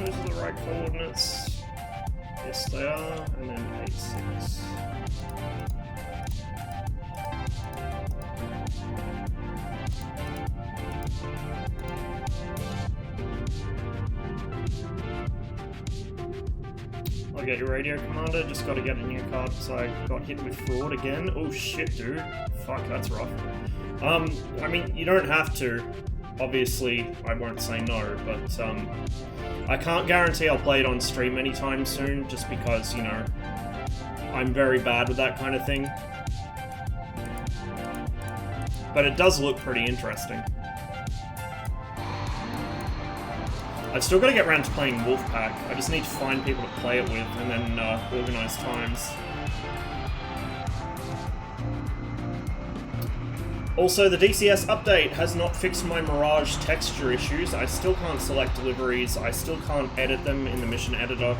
those are the right coordinates. Yes, they are, and then 8, 6. I'll get your radio, Commander. Just got to get a new card because I got hit with fraud again. Oh shit, dude. Fuck, that's rough. I mean, you don't have to. Obviously, I won't say no, but I can't guarantee I'll play it on stream anytime soon, just because, you know, I'm very bad with that kind of thing. But it does look pretty interesting. I've still got to get around to playing Wolfpack. I just need to find people to play it with and then organise times. Also, the DCS update has not fixed my Mirage texture issues. I still can't select deliveries. I still can't edit them in the mission editor.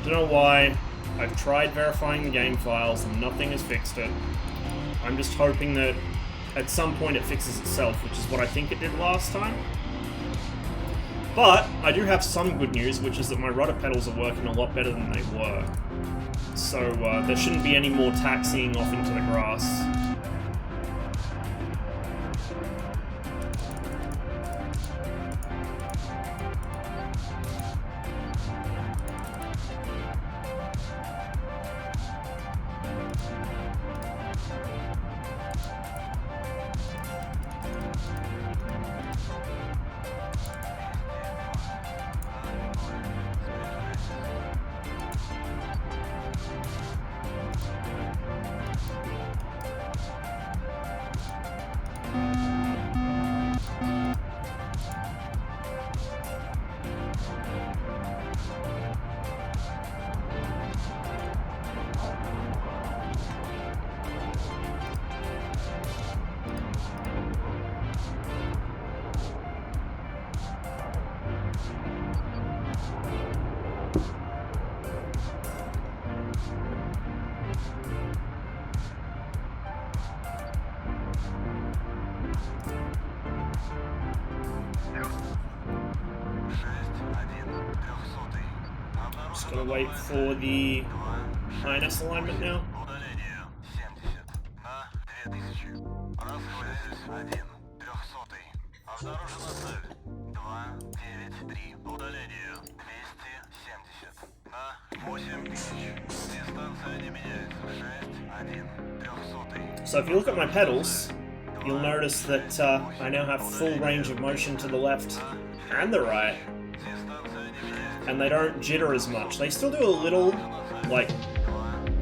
Don't know why. I've tried verifying the game files and nothing has fixed it. I'm just hoping that at some point it fixes itself, which is what I think it did last time. But I do have some good news, which is that my rudder pedals are working a lot better than they were. So there shouldn't be any more taxiing off into the grass. Just gotta wait for the INS alignment now. So if you look at my pedals, you'll notice that I now have full range of motion to the left and the right. And they don't jitter as much. They still do a little, like,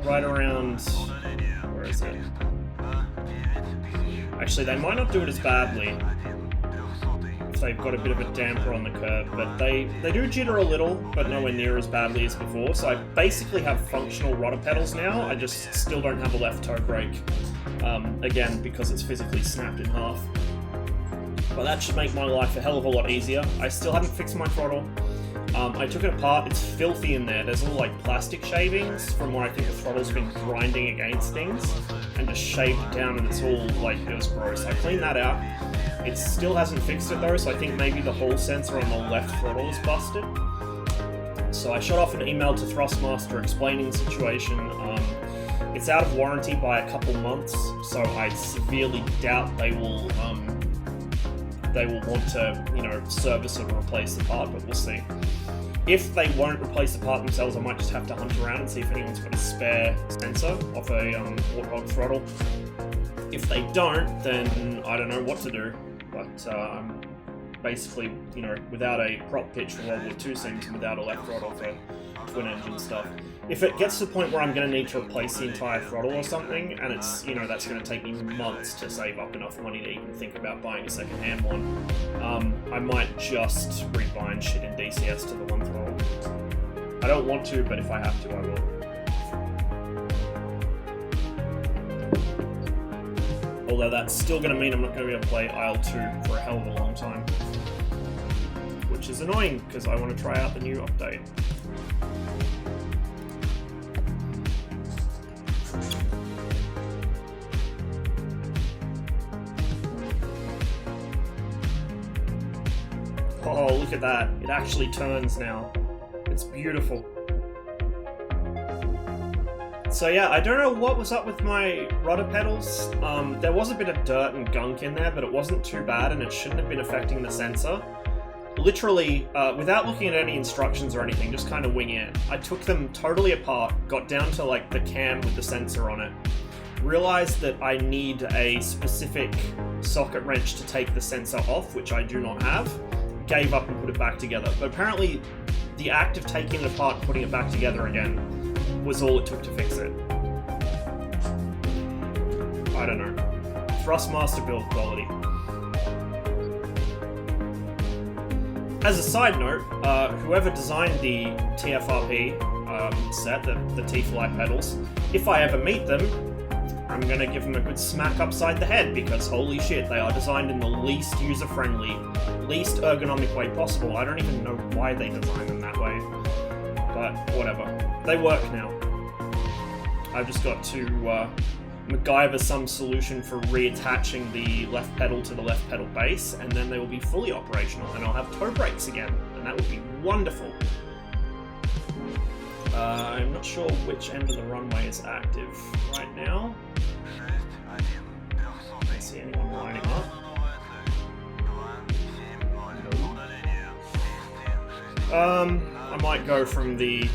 right around... where is it? Actually, they might not do it as badly if they've got a bit of a damper on the curve, but they do jitter a little, but nowhere near as badly as before. So I basically have functional rudder pedals now. I just still don't have a left toe brake, again, because it's physically snapped in half. But that should make my life a hell of a lot easier. I still haven't fixed my throttle. I took it apart, it's filthy in there. There's all like plastic shavings from where I think the throttle's been grinding against things and just shaved it down, and it's all like, it was gross. I cleaned that out. It still hasn't fixed it though, so I think maybe the Hall sensor on the left throttle is busted. So I shot off an email to Thrustmaster explaining the situation. It's out of warranty by a couple months, so I severely doubt they will want to, you know, service or replace the part, but we'll see. If they won't replace the part themselves, I might just have to hunt around and see if anyone's got a spare sensor off a Warthog throttle. If they don't, then I don't know what to do. But basically, you know, without a prop pitch for World War II seems, and without a left throttle for twin engine stuff. If it gets to the point where I'm going to need to replace the entire throttle or something, and it's, you know, that's going to take me months to save up enough money to even think about buying a second-hand one, I might just rebind shit in DCS to the one throttle. I don't want to, but if I have to, I will. Although that's still going to mean I'm not going to be able to play IL-2 for a hell of a long time. Which is annoying, because I want to try out the new update. Oh, look at that. It actually turns now. It's beautiful. So yeah, I don't know what was up with my rudder pedals. There was a bit of dirt and gunk in there, but it wasn't too bad and it shouldn't have been affecting the sensor. Literally, without looking at any instructions or anything, just kind of wing it. I took them totally apart, got down to like the cam with the sensor on it, realized that I need a specific socket wrench to take the sensor off, which I do not have, gave up and put it back together. But apparently the act of taking it apart and putting it back together again was all it took to fix it. I don't know. Thrustmaster build quality. As a side note, whoever designed the TFRP set, the T-Fly pedals, if I ever meet them, I'm gonna give them a good smack upside the head, because holy shit, they are designed in the least user-friendly, least ergonomic way possible. I don't even know why they designed them that way, but whatever. They work now. I've just got to MacGyver some solution for reattaching the left pedal to the left pedal base, and then they will be fully operational, and I'll have toe brakes again, and that would be wonderful. I'm not sure which end of the runway is active right now. Don't see anyone lining up. I might go from the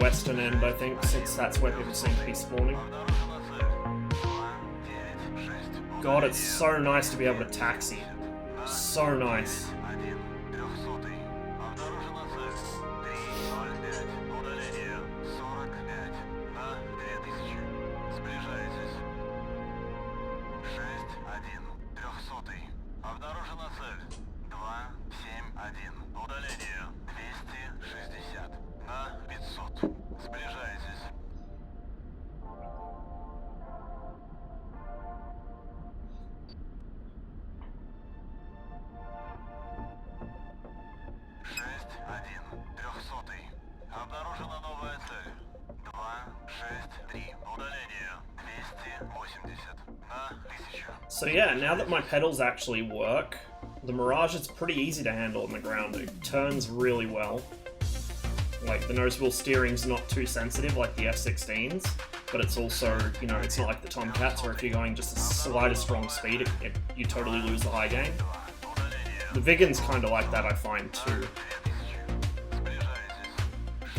western end, I think, since that's where people seem to be spawning. God, it's so nice to be able to taxi. So nice. So yeah, now that my pedals actually work, the Mirage is pretty easy to handle on the ground. It turns really well. Like, the nose wheel steering's not too sensitive like the F-16s, but it's also, you know, it's not like the Tomcats where if you're going just a slightest strong speed, you totally lose the high gain. The Vigan's kind of like that, I find, too.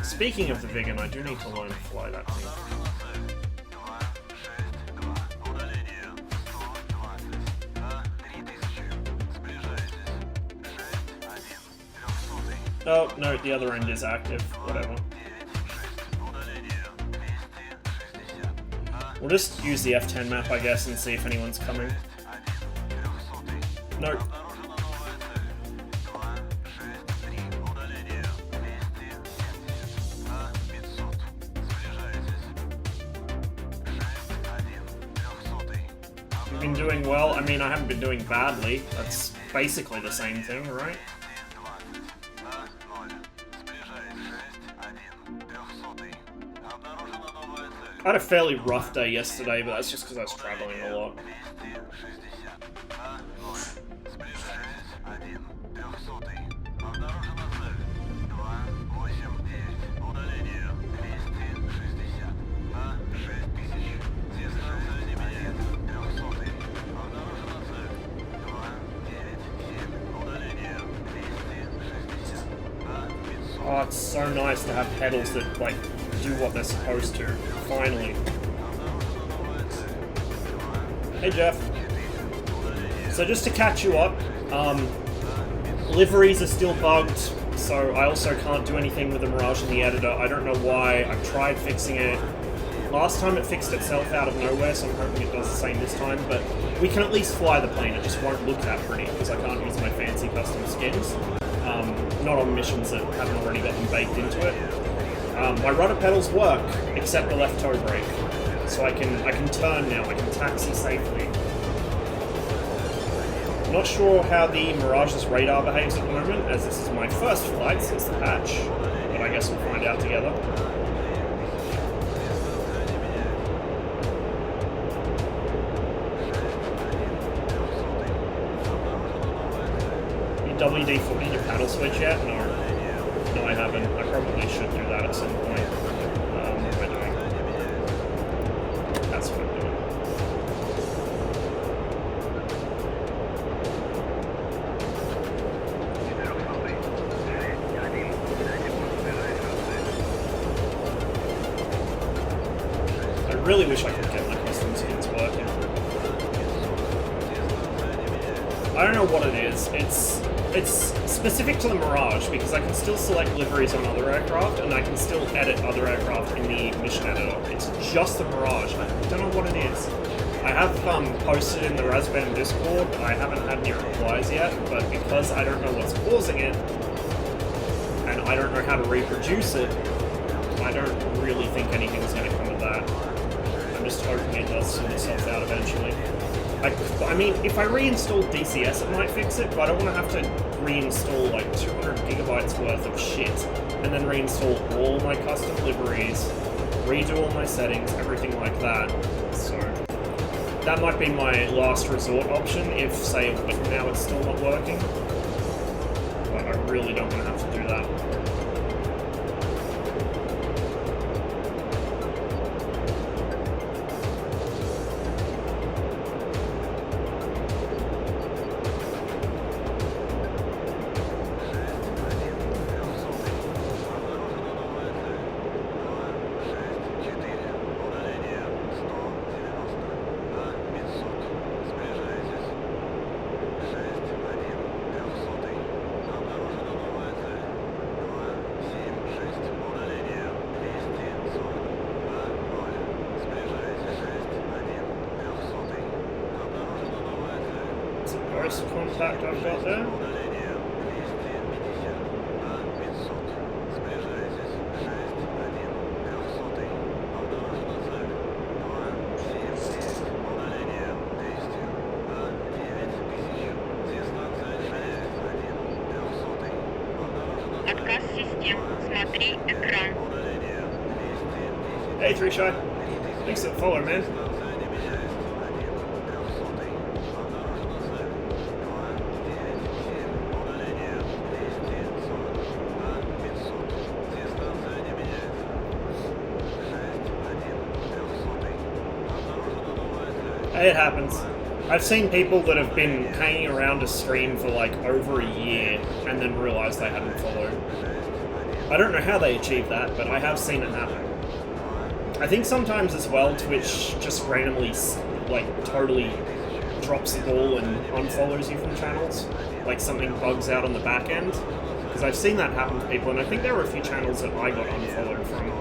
Speaking of the Vigan, I do need to learn to fly that thing. Oh, no, the other end is active. Whatever. We'll just use the F10 map, I guess, and see if anyone's coming. Nope. You've been doing well. I mean, I haven't been doing badly. That's basically the same thing, right? I had a fairly rough day yesterday, but that's just because I was traveling a lot. Oh, it's so nice to have pedals that, like, do what they're supposed to. Finally. Hey, Jeff. So just to catch you up, liveries are still bugged, so I also can't do anything with the Mirage in the editor. I don't know why. I've tried fixing it. Last time it fixed itself out of nowhere, so I'm hoping it does the same this time, but we can at least fly the plane. It just won't look that pretty, because I can't use my fancy custom skins. Not on missions that haven't already got them baked into it. My rudder pedals work, except the left toe brake. So I can turn now, I can taxi safely. Not sure how the Mirage's radar behaves at the moment, as this is my first flight since the patch, but I guess we'll find out together. You WD-40 your paddle switch yet? No. No, I haven't. haven't. I probably should do that at some point. What am I doing? That's what I'm doing. I really wish I could get my custom skins working. I don't know what it is. It's specific to the Mirage because I can still select liveries on other aircraft and I can still edit other aircraft in the mission editor. It's just the Mirage. I don't know what it is. I have posted in the Razband Discord. I haven't had any replies yet, but because I don't know what's causing it and I don't know how to reproduce it, I don't really think anything's going to come of that. I'm just hoping it does sort itself out eventually. I mean, if I reinstalled DCS, it might fix it, but I don't want to have to reinstall like 200 gigabytes worth of shit, and then reinstall all my custom liveries, redo all my settings, everything like that. So that might be my last resort option if, say, a week from now it's still not working. But I really don't want to have to do that. First contact I've got there. Отказ систем. Смотри экран. Hey, 3-Shy. Thanks for the follow, man. It happens. I've seen people that have been hanging around a stream for like over a year and then realised they hadn't followed. I don't know how they achieve that, but I have seen it happen. I think sometimes as well Twitch just randomly like totally drops the ball and unfollows you from channels. Like something bugs out on the back end. Because I've seen that happen to people, and I think there were a few channels that I got unfollowed from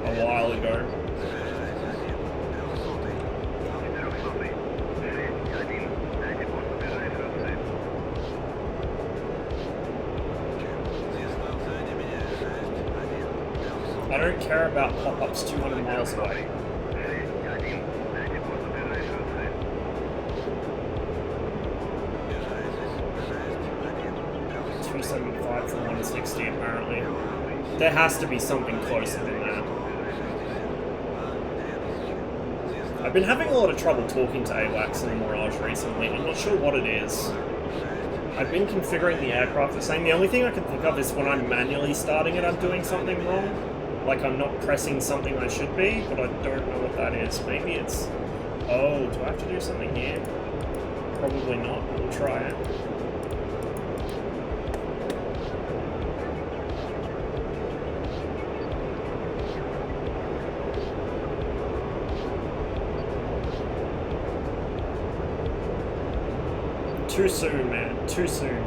a while ago. I don't care about pop-ups 200 miles away. $275 for 160 apparently. There has to be something closer than that. I've been having a lot of trouble talking to AWACS in the Mirage recently. I'm not sure what it is. I've been configuring the aircraft the same. The only thing I can think of is when I'm manually starting it, I'm doing something wrong. Like I'm not pressing something I should be, but I don't know what that is. Maybe it's... Oh, do I have to do something here? Probably not, but we'll try it. Too soon, man. Too soon.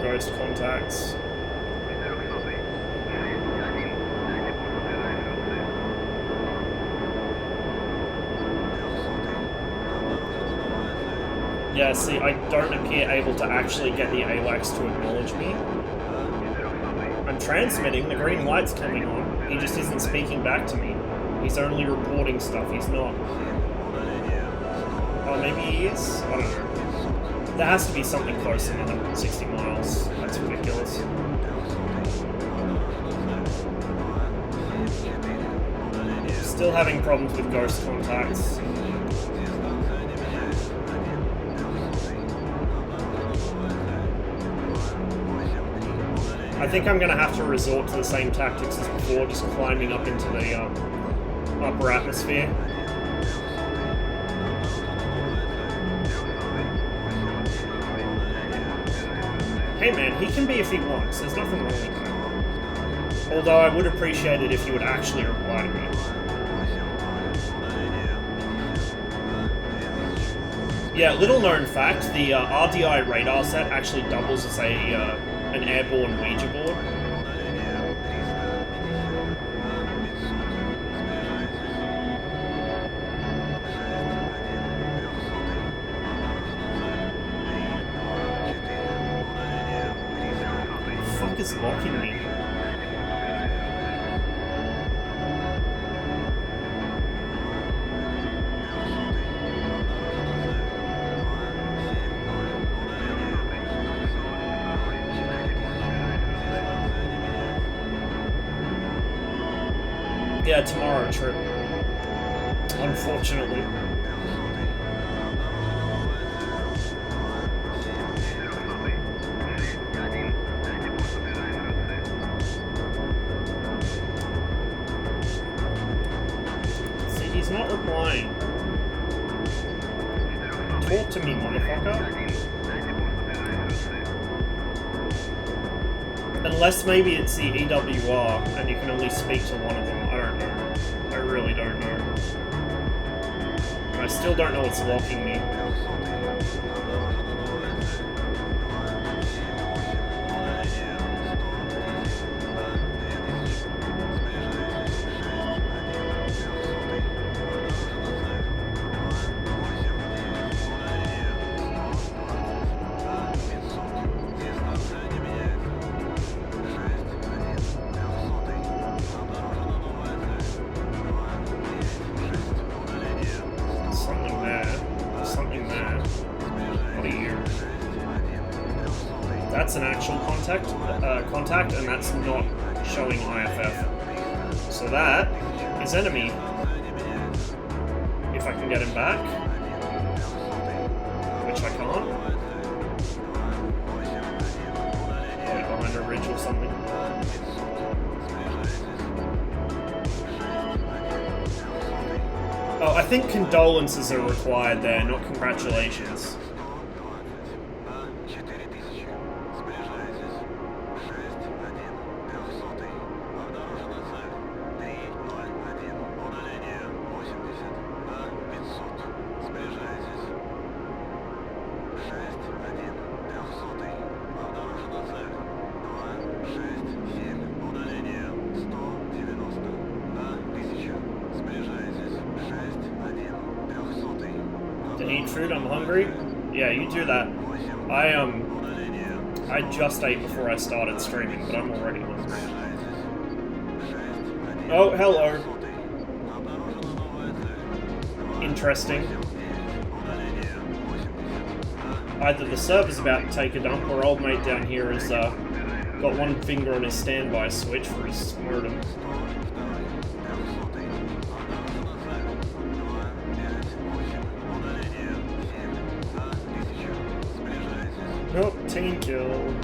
Ghost contacts. Yeah, see, I don't appear able to actually get the AWACS to acknowledge me. I'm transmitting, the green light's coming on, he just isn't speaking back to me. He's only reporting stuff, he's not. Oh, maybe he is? I don't know. There has to be something closer than 160 miles. That's ridiculous. Still having problems with ghost contacts. I think I'm going to have to resort to the same tactics as before, just climbing up into the upper atmosphere. Hey man, he can be if he wants, there's nothing wrong with that. Although I would appreciate it if he would actually reply to me. Yeah, little known fact, the RDI radar set actually doubles as an airborne Ouija board. The fuck is locking me? Yeah, tomorrow trip. Unfortunately. See, he's not replying. Talk to me, motherfucker. Unless maybe it's the EWR and you can only speak to one of them. I don't know. I really don't know. I still don't know what's locking me. That's an actual contact, and that's not showing IFF. So that is enemy. If I can get him back, which I can't. Probably behind a ridge or something. Oh, I think condolences are required there, not congratulations. Eat food, I'm hungry. Yeah, you do that. I just ate before I started streaming, but I'm already hungry. Oh, hello. Interesting. Either the server's about to take a dump, or old mate down here has got one finger on his standby switch for his modem. Nope, team kill.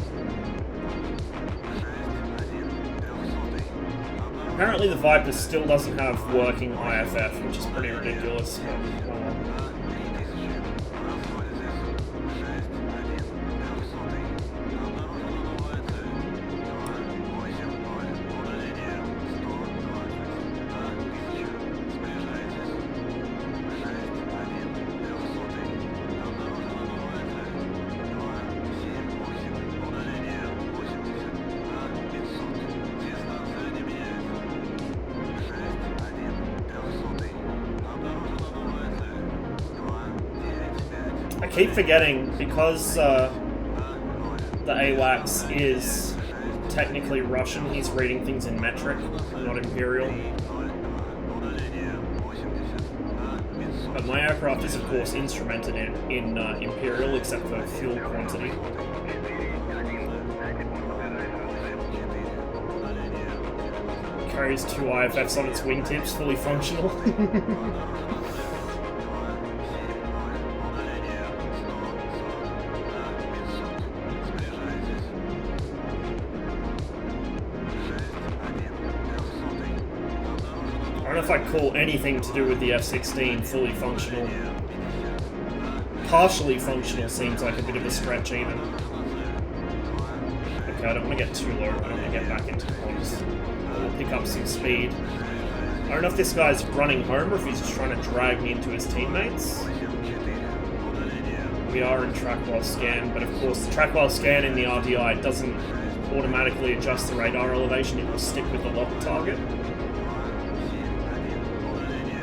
Apparently the Viper still doesn't have working IFF, which is pretty ridiculous. I keep forgetting, because the AWACS is technically Russian, he's reading things in metric, not imperial. But But my aircraft is, of course, instrumented in Imperial, except for fuel quantity. Carries 2 IFFs on its wingtips, fully functional. I don't know if I'd call anything to do with the F-16 fully functional. Partially functional seems like a bit of a stretch even. Okay, I don't want to get too low, I don't want to get back into comms. We'll pick up some speed. I don't know if this guy's running home or if he's just trying to drag me into his teammates. We are in track while scan, but of course the track while scan in the RDI doesn't automatically adjust the radar elevation, it will stick with the locked target.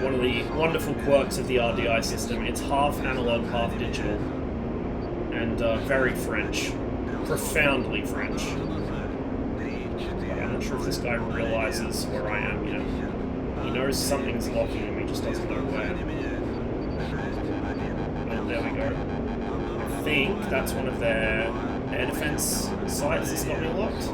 One of the wonderful quirks of the RDI system, it's half analog, half digital. And very French. Profoundly French. I'm not sure if this guy realizes where I am yet. He knows something's locking him, he just doesn't know where. Oh, there we go. I think that's one of their air defense sites that's got me locked.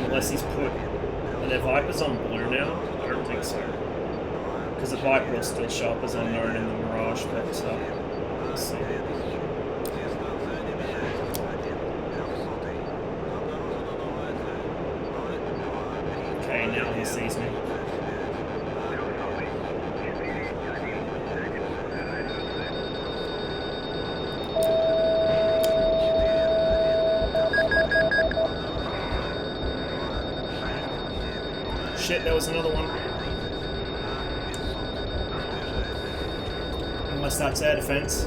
Unless he's put... Are their Vipers on blue now? I don't think so. Because the Viper will still show up as unknown in the Mirage, but let's see. Okay, now he sees me. Shit, there was another one. Unless that's air defense.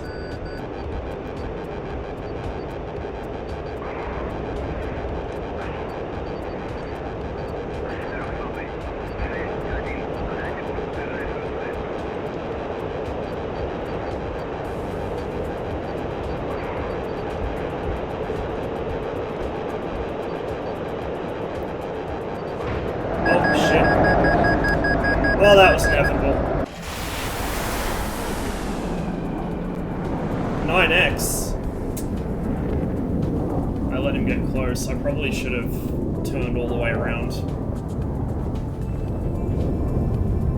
Well, that was inevitable. 9x. I let him get close. I probably should have turned all the way around.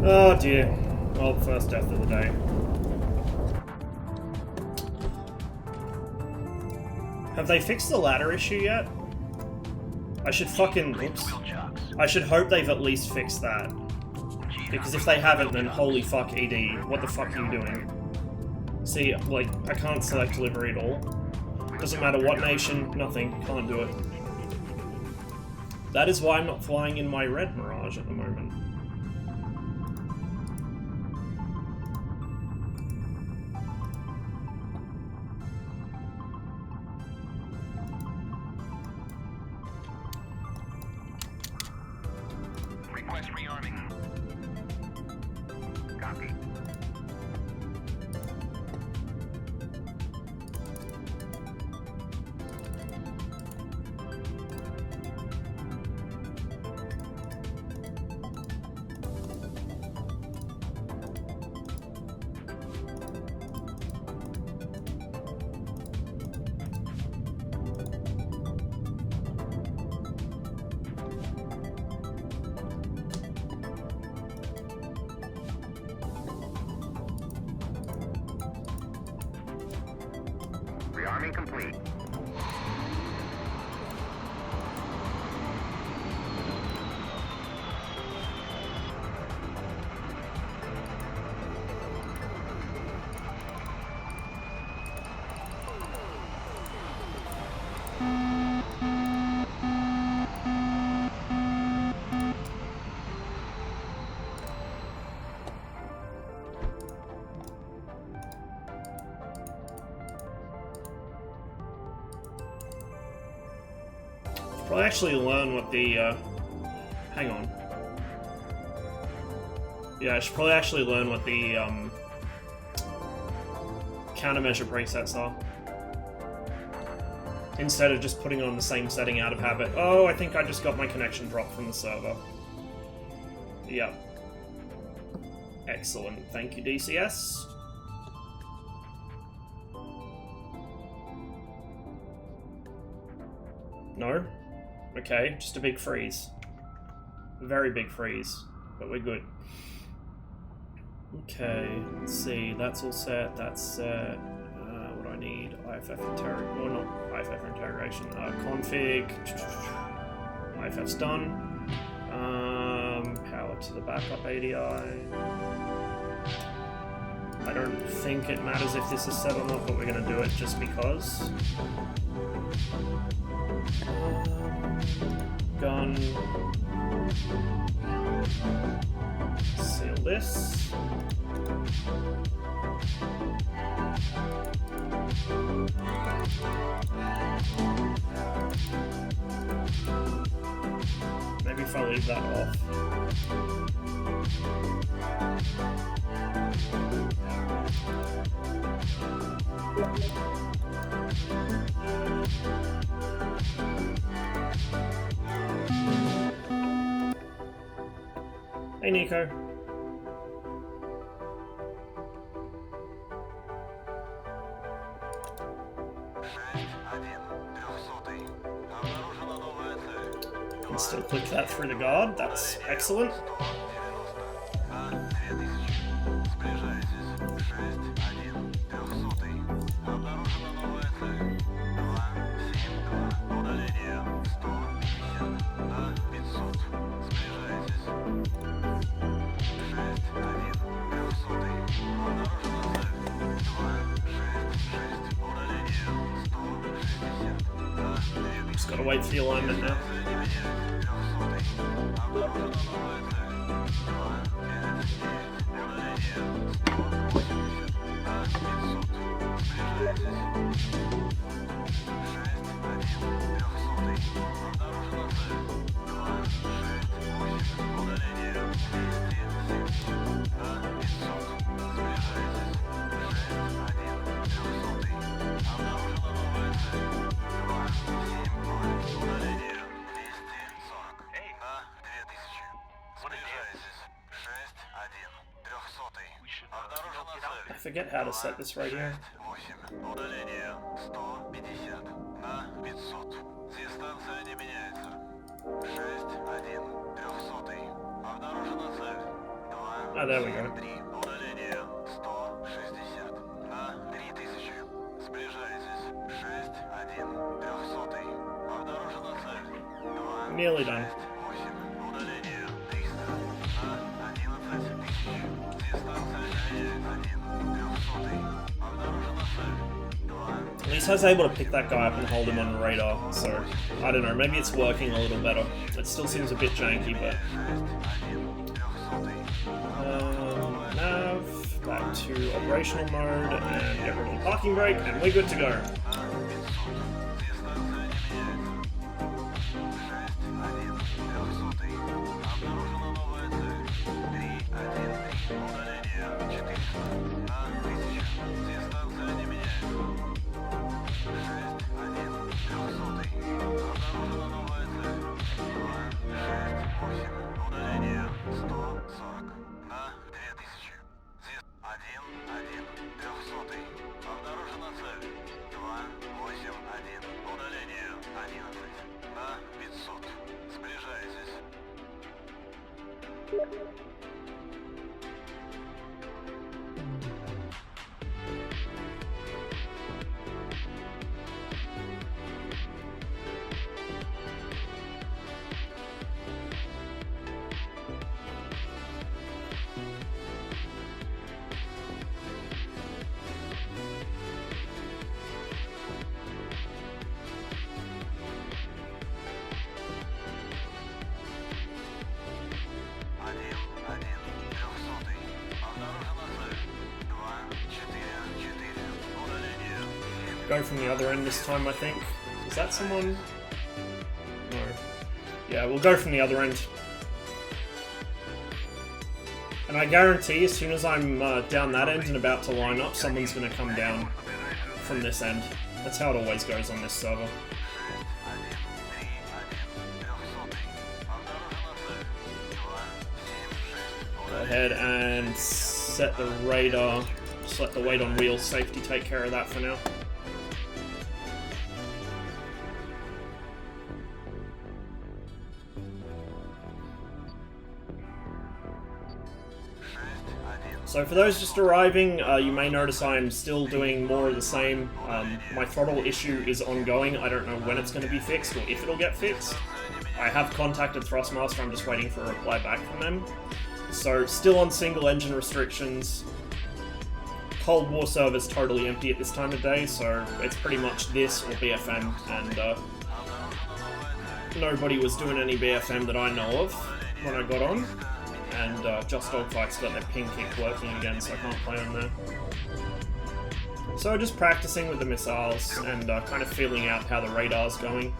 Oh dear. Well, first death of the day. Have they fixed the ladder issue yet? I should fucking... Oops. I should hope they've at least fixed that. Because if they haven't, then holy fuck, ED, what the fuck are you doing? See, like, I can't select delivery at all. Doesn't matter what nation, nothing, can't do it. That is why I'm not flying in my red Mirage at the moment. Request rearming. Copy. Rearming complete. Probably actually learn what the, hang on. Yeah, I should probably actually learn what the, countermeasure presets are. Instead of just putting on the same setting out of habit. Oh, I think I just got my connection dropped from the server. Yep. Excellent. Thank you, DCS. No? Okay, just a big freeze. A very big freeze, but we're good. Okay, let's see, that's all set, that's set. What do I need? IFF interrogation, or not IFF interrogation, config. IFF's done. Power to the backup ADI. I don't think it matters if this is set or not, but we're going to do it just because. Gun. Seal this. Maybe if I leave that off. Hey, Nico. Can still click that through the guard. That's excellent. Just gotta wait for the alignment now. I forget how to set this radio. Oh, there we go. Nearly done. At least I was able to pick that guy up and hold him on the radar, so I don't know, maybe it's working a little better. It still seems a bit janky, but... nav, back to operational mode, and get rid of the parking brake, and we're good to go. Go from the other end this time, I think. Is that someone? No. Yeah, we'll go from the other end. And I guarantee as soon as I'm down that end and about to line up, someone's going to come down from this end. That's how it always goes on this server. Go ahead and set the radar. Just let the weight on wheels safety take care of that for now. So for those just arriving, you may notice I'm still doing more of the same. My throttle issue is ongoing. I don't know when it's going to be fixed or if it'll get fixed. I have contacted Thrustmaster, I'm just waiting for a reply back from them. So still on single engine restrictions. Cold War server's totally empty at this time of day, so it's pretty much this or BFM, and nobody was doing any BFM that I know of when I got on. And Just Dogfight's got their ping kick working again, so I can't play on there. So just practicing with the missiles and kind of feeling out how the radar's going.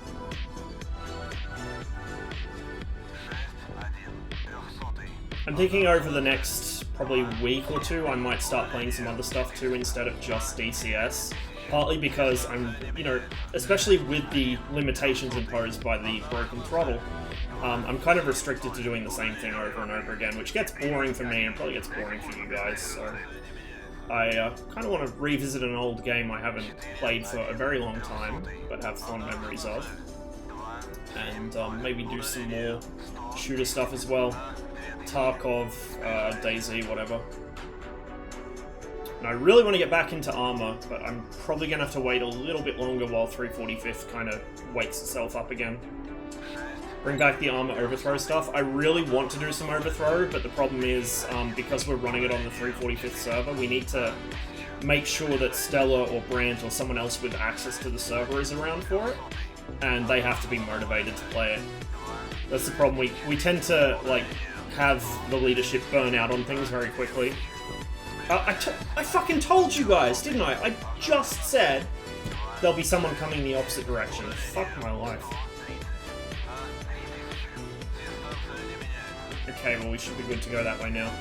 I'm thinking over the next probably week or two I might start playing some other stuff too instead of just DCS. Partly because I'm, you know, especially with the limitations imposed by the broken throttle, I'm kind of restricted to doing the same thing over and over again, which gets boring for me and probably gets boring for you guys, so I kind of want to revisit an old game I haven't played for a very long time, but have fond memories of, and maybe do some more shooter stuff as well. Tarkov, DayZ, whatever. And I really want to get back into armor, but I'm probably going to have to wait a little bit longer while 345th kind of wakes itself up again. Bring back the armor overthrow stuff. I really want to do some overthrow, but the problem is, because we're running it on the 345th server, we need to make sure that Stella or Brandt or someone else with access to the server is around for it, and they have to be motivated to play it. That's the problem. We tend to, like, have the leadership burn out on things very quickly. I fucking told you guys, didn't I? I just said there'll be someone coming the opposite direction. Fuck my life. Okay, well we should be good to go that way now.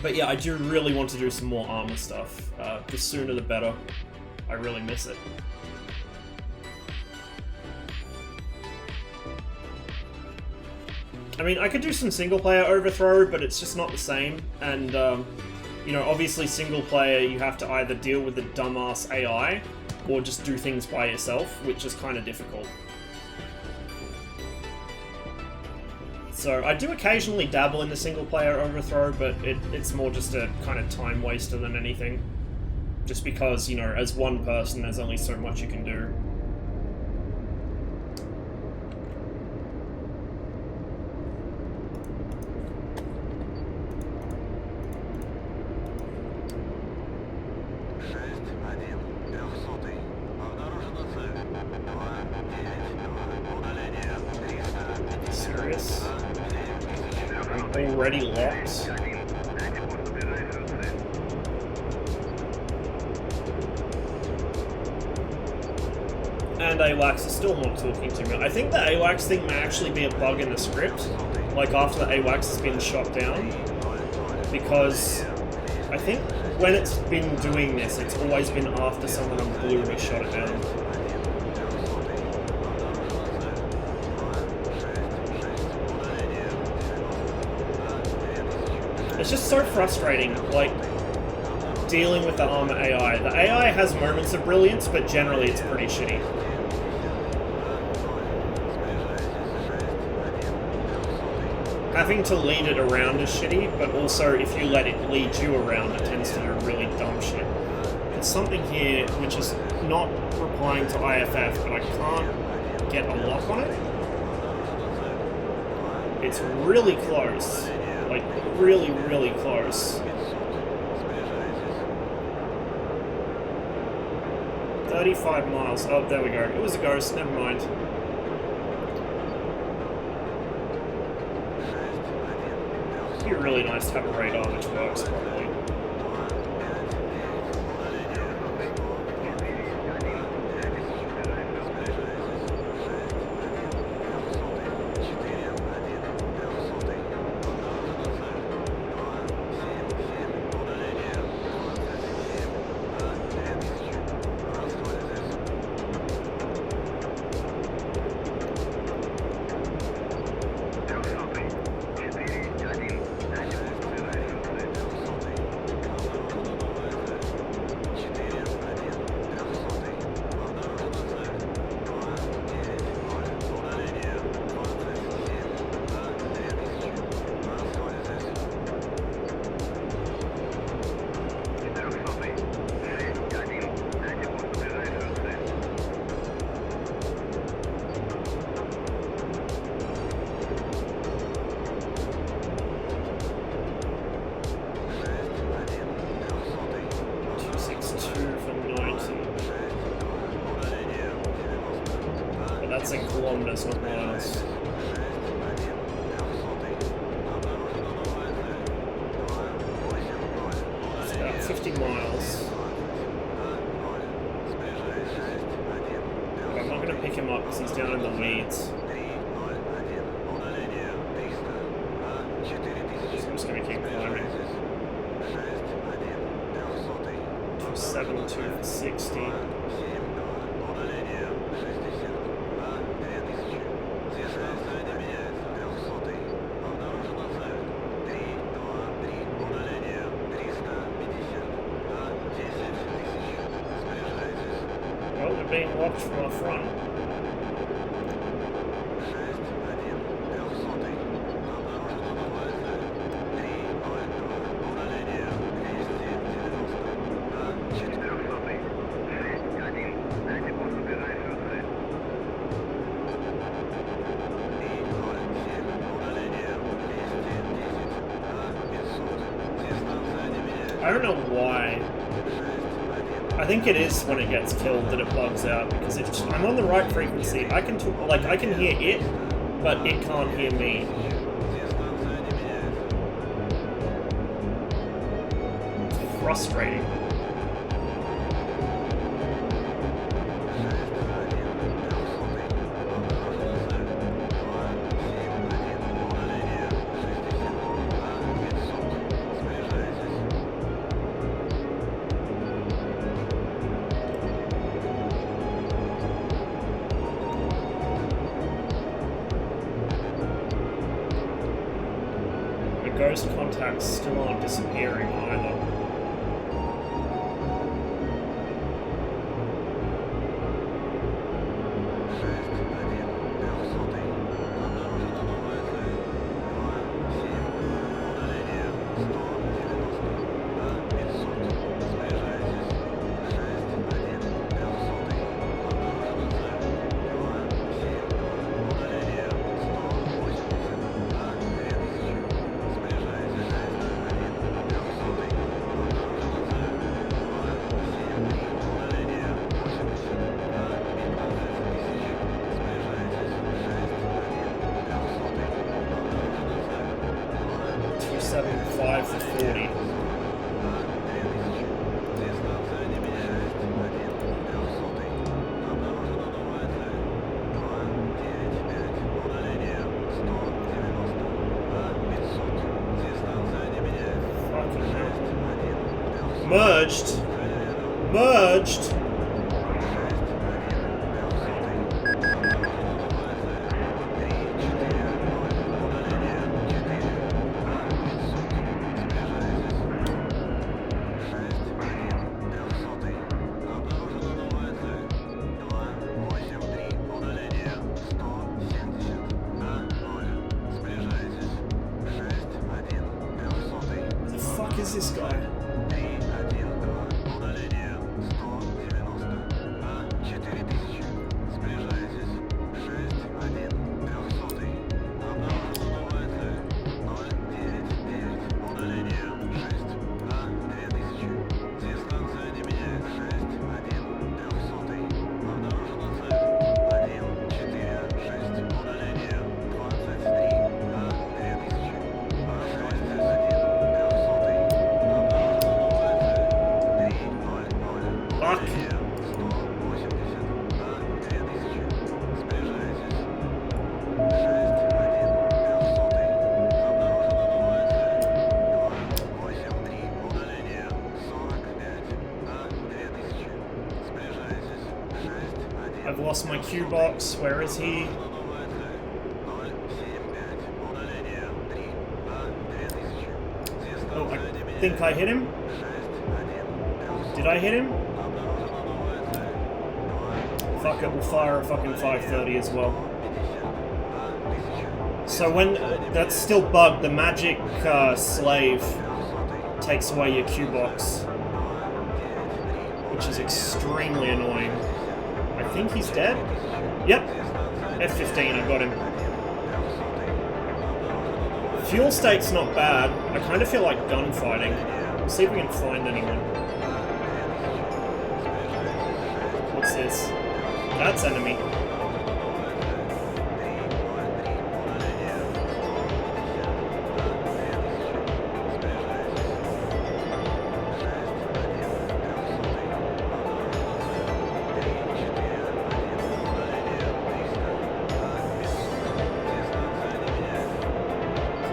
But yeah, I do really want to do some more armor stuff. The sooner the better. I really miss it. I mean, I could do some single-player overthrow, but it's just not the same, and, you know, obviously single-player, you have to either deal with the dumbass AI, or just do things by yourself, which is kind of difficult. So, I do occasionally dabble in the single-player overthrow, but it's more just a kind of time waster than anything. Just because, you know, as one person, there's only so much you can do. Serious? I'm already locked. And AWACS is still not talking to me. I think the AWACS thing may actually be a bug in the script, like after the AWACS has been shot down, because I think when it's been doing this, it's always been after someone on blue has shot it down. It's just so frustrating, like, dealing with the armor AI. The AI has moments of brilliance, but generally it's pretty shitty. Having to lead it around is shitty, but also if you let it lead you around, it tends to do really dumb shit. There's something here which is not replying to IFF, but I can't get a lock on it. It's really close. Like, really, really close. 35 miles. Oh, there we go. It was a ghost, never mind. It'd be really nice to have a radar which works properly. miles. It's about 50 miles. But I'm not going to pick him up because he's down in the weeds. So I'm just going to keep climbing. 272 for 60. Well, we're being watched from our front. I don't know why. I think it is when it gets killed that it bugs out, because it's, I'm on the right frequency. I can I can hear it, but it can't hear me. It's frustrating. Ghost contacts still aren't disappearing either. $5 for 40. Fucking hell. Merged. Merged. Is this guy? I've lost my Q box. Where is he? Oh, I think I hit him. Did I hit him? Fuck it, we'll fire a fucking 530 as well. So when that's still bugged, the magic slave takes away your Q box, which is extremely annoying. I think he's dead. Yep. F-15, I got him. Fuel state's not bad. I kind of feel like gunfighting. We'll see if we can find anyone. What's this? That's enemy.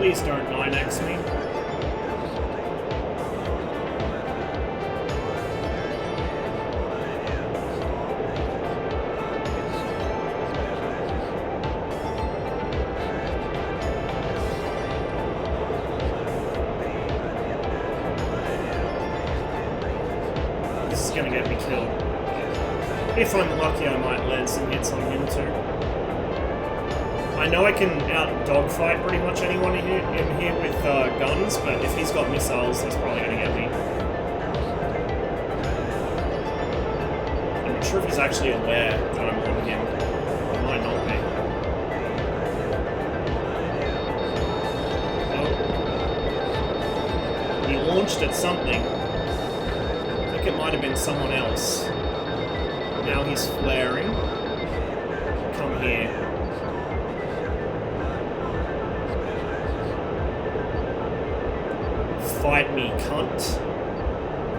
Please don't 9x me. This is gonna get me killed. If I'm lucky, I might land some hits on him too. I know I can out-dogfight pretty much anyone in here with guns, but if he's got missiles, that's probably going to get me. I'm not sure if he's actually aware that I'm on him. I might not be. Oh. He launched at something. I think it might have been someone else. Now he's flaring. Come here. Fight me, cunt.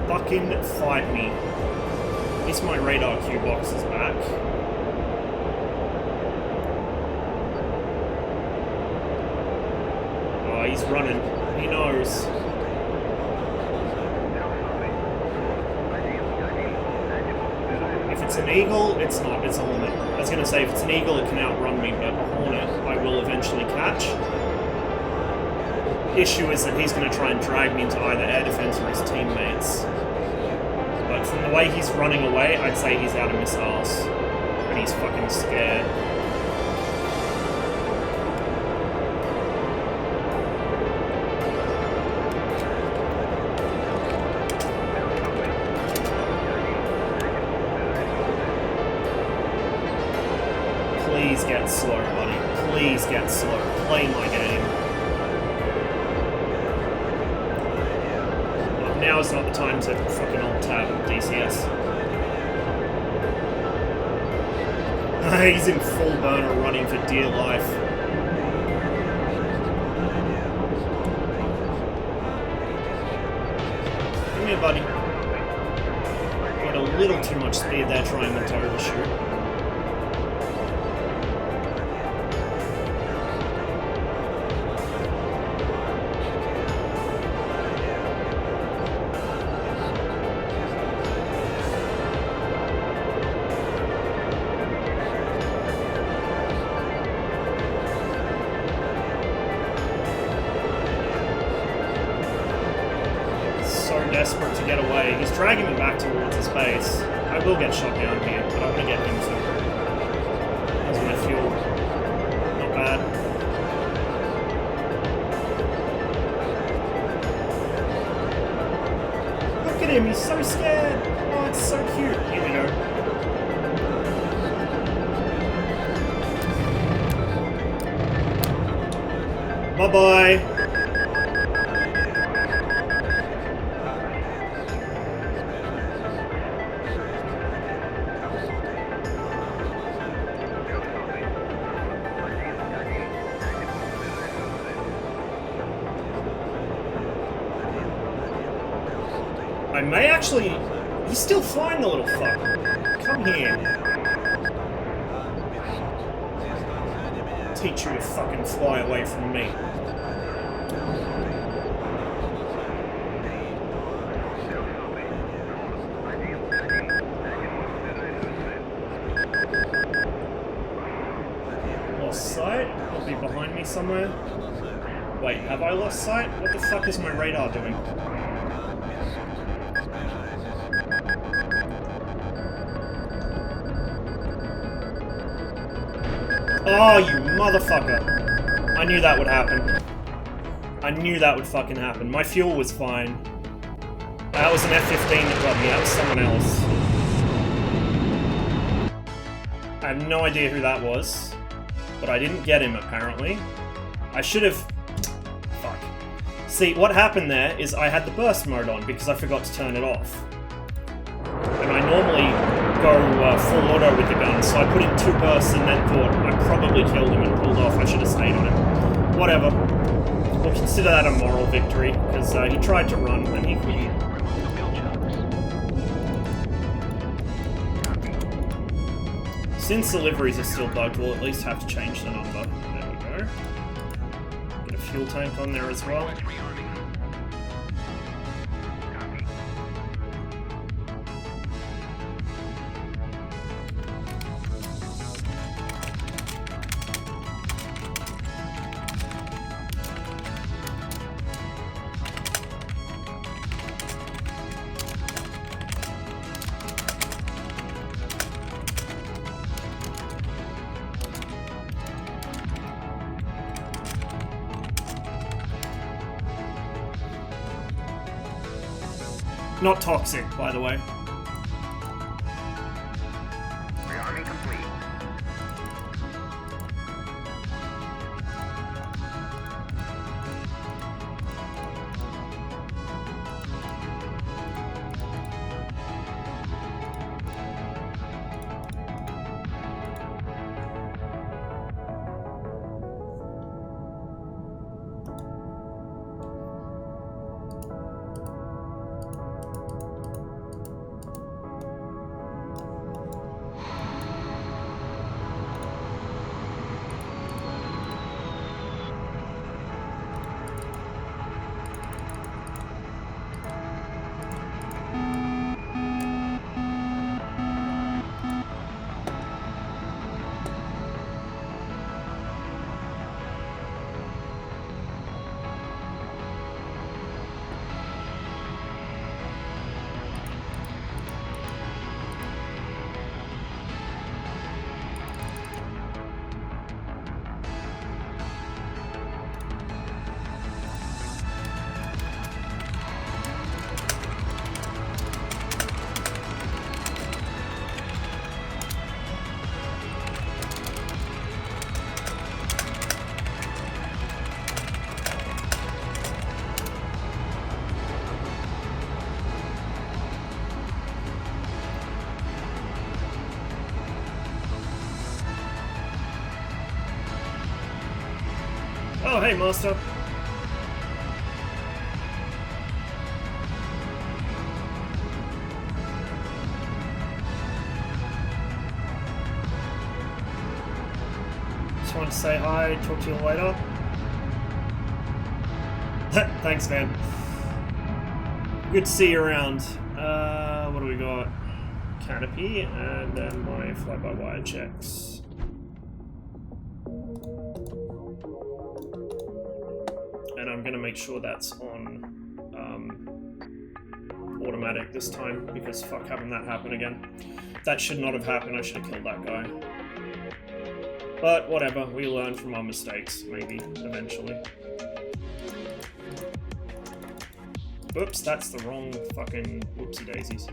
Fucking fight me. At least my radar Q box is back. Oh, he's running. He knows. If it's an eagle, it's not. It's a hornet. I was going to say, if it's an eagle, it can outrun me, but a hornet I will eventually catch. Issue is that he's going to try and drag me into either air defense or his teammates. But from the way he's running away, I'd say he's out of missiles. And he's fucking scared. Please get slow, buddy. Please get slow. Play my game. Now is not the time to fucking alt-tab DCS. He's in full burner running for dear life. Come here, buddy. Got a little too much speed there trying to overshoot. Desperate to get away. He's dragging me back towards his base. I will get shot down here, but I want to get him too. That's my fuel. Not bad. Look at him, he's so scared. Oh, it's so cute. Here we go. Bye-bye. I may actually... He's still flying, the little fuck. Come here. Teach you to fucking fly away from me. Lost sight? I'll be behind me somewhere. Wait, have I lost sight? What the fuck is my radar doing? Oh, you motherfucker. I knew that would happen. I knew that would fucking happen. My fuel was fine. That was an F-15 that got me. That was someone else. I have no idea who that was. But I didn't get him, apparently. I should have... Fuck. See, what happened there is I had the burst mode on because I forgot to turn it off. And I normally go full auto with the gun, so I put in 2 bursts and then thought I probably killed him and pulled off. I should have stayed on him. Whatever. We'll consider that a moral victory, because he tried to run and he couldn't. Since the liveries are still bugged, we'll at least have to change the number. There we go. Get a fuel tank on there as well. Request rearming. Copy. Not toxic, by the way. Rearming complete. Oh, hey, Master. Just wanted to say hi, talk to you later. Thanks, man. Good to see you around. What do we got? Canopy, and then my fly-by-wire checks. And I'm gonna make sure that's on automatic this time, because fuck having that happen again. That should not have happened, I should have killed that guy. But whatever, we learn from our mistakes, maybe, eventually. Oops, that's the wrong fucking whoopsie daisies.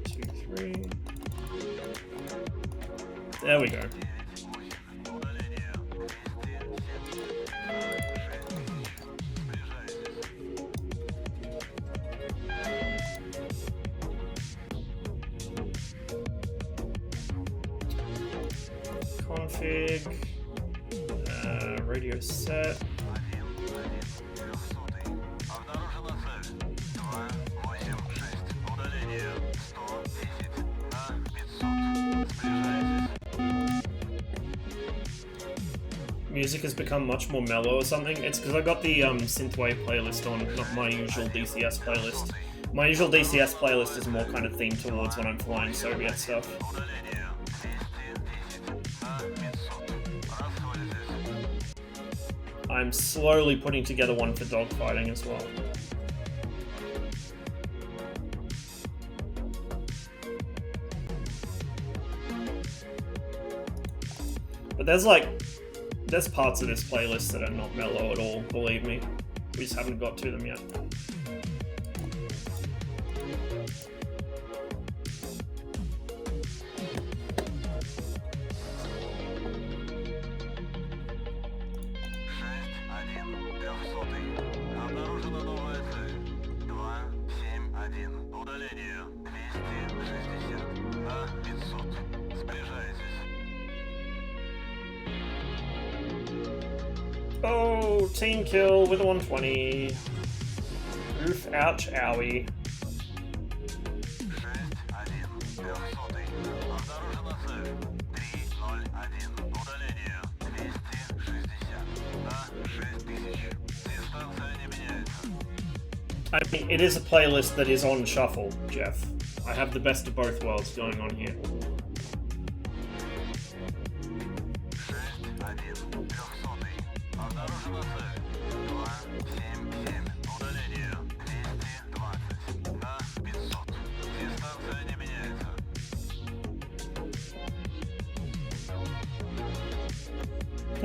2, 3. There we go. Config, radio set. Music has become much more mellow or something. It's because I got the synthwave playlist on, not my usual DCS playlist. My usual DCS playlist is more kind of themed towards when I'm flying Soviet stuff. I'm slowly putting together one for dogfighting as well. But there's parts of this playlist that are not mellow at all, believe me. We just haven't got to them yet. Oh, team kill with a 120. Oof, ouch, owie. I mean, it is a playlist that is on shuffle, Jeff. I have the best of both worlds going on here.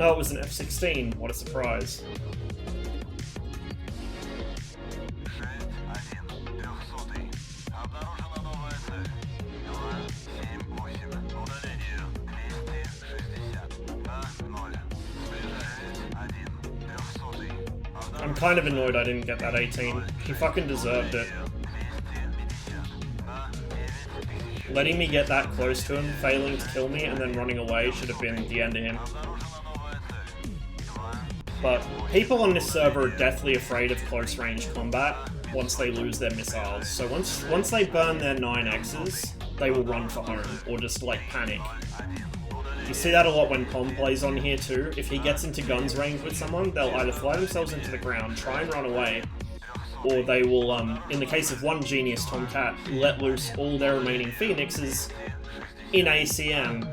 Oh, it was an F-16. What a surprise. I'm kind of annoyed I didn't get that 18. He fucking deserved it. Letting me get that close to him, failing to kill me, and then running away should have been the end of him. But people on this server are deathly afraid of close-range combat once they lose their missiles. So once they burn their 9Xs, they will run for home, or just, like, panic. You see that a lot when Pom plays on here too. If he gets into guns range with someone, they'll either fly themselves into the ground, try and run away, or they will, in the case of one genius Tomcat, let loose all their remaining Phoenixes in ACM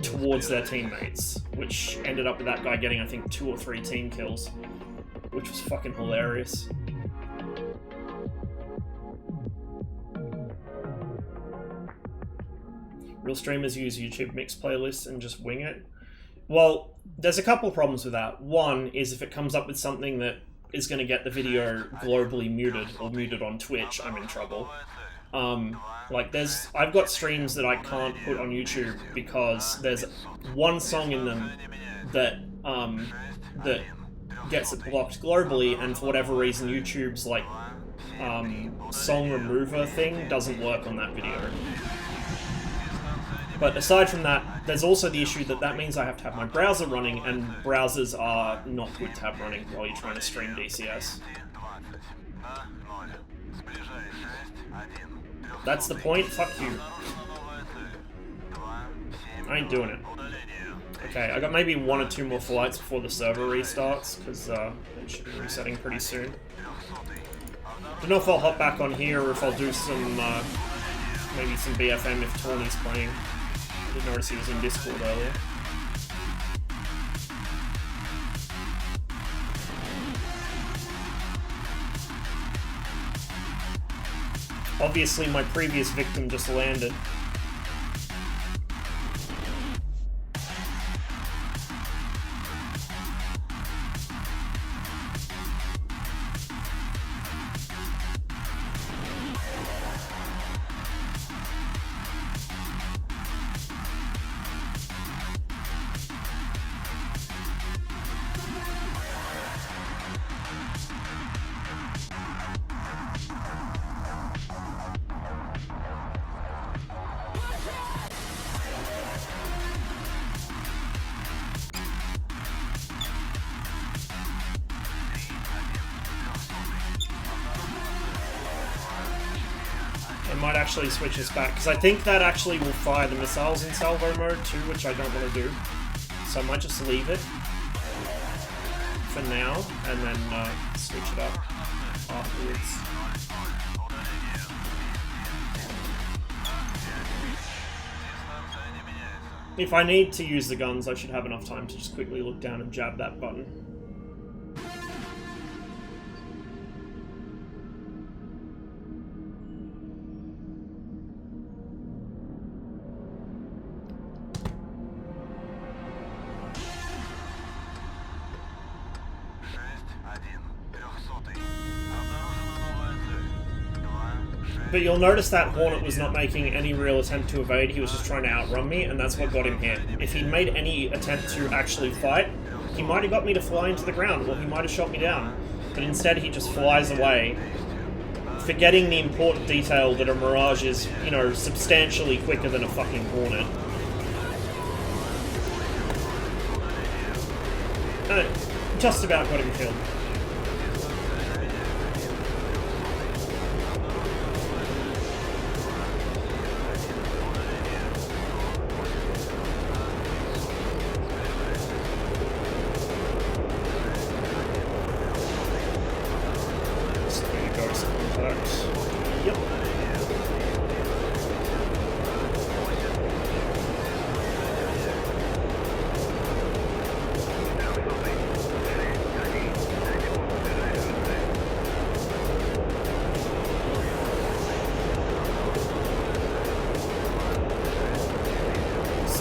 towards their teammates, which ended up with that guy getting, I think, 2 or 3 team kills, which was fucking hilarious. Real streamers use YouTube mix playlists and just wing it. Well, there's a couple problems with that. One is if it comes up with something that is going to get the video globally muted, or muted on Twitch, I'm in trouble. Like, I've got streams that I can't put on YouTube because there's one song in them that, that gets it blocked globally, and for whatever reason YouTube's, like, song remover thing doesn't work on that video. But aside from that, there's also the issue that means I have to have my browser running, and browsers are not good to have running while you're trying to stream DCS. That's the point? Fuck you. I ain't doing it. Okay, I got maybe 1 or 2 more flights before the server restarts, because it should be resetting pretty soon. Don't know if I'll hop back on here, or if I'll do some, maybe some BFM if Tawny's playing. I did notice he was in Discord earlier. Obviously, my previous victim just landed. Might actually switch us back, because I think that actually will fire the missiles in salvo mode too, which I don't want to do. So I might just leave it for now, and then switch it up afterwards. If I need to use the guns, I should have enough time to just quickly look down and jab that button. But you'll notice that Hornet was not making any real attempt to evade, he was just trying to outrun me, and that's what got him hit. If he'd made any attempt to actually fight, he might have got me to fly into the ground, or he might have shot me down. But instead he just flies away, forgetting the important detail that a Mirage is, you know, substantially quicker than a fucking Hornet. Just about got him killed.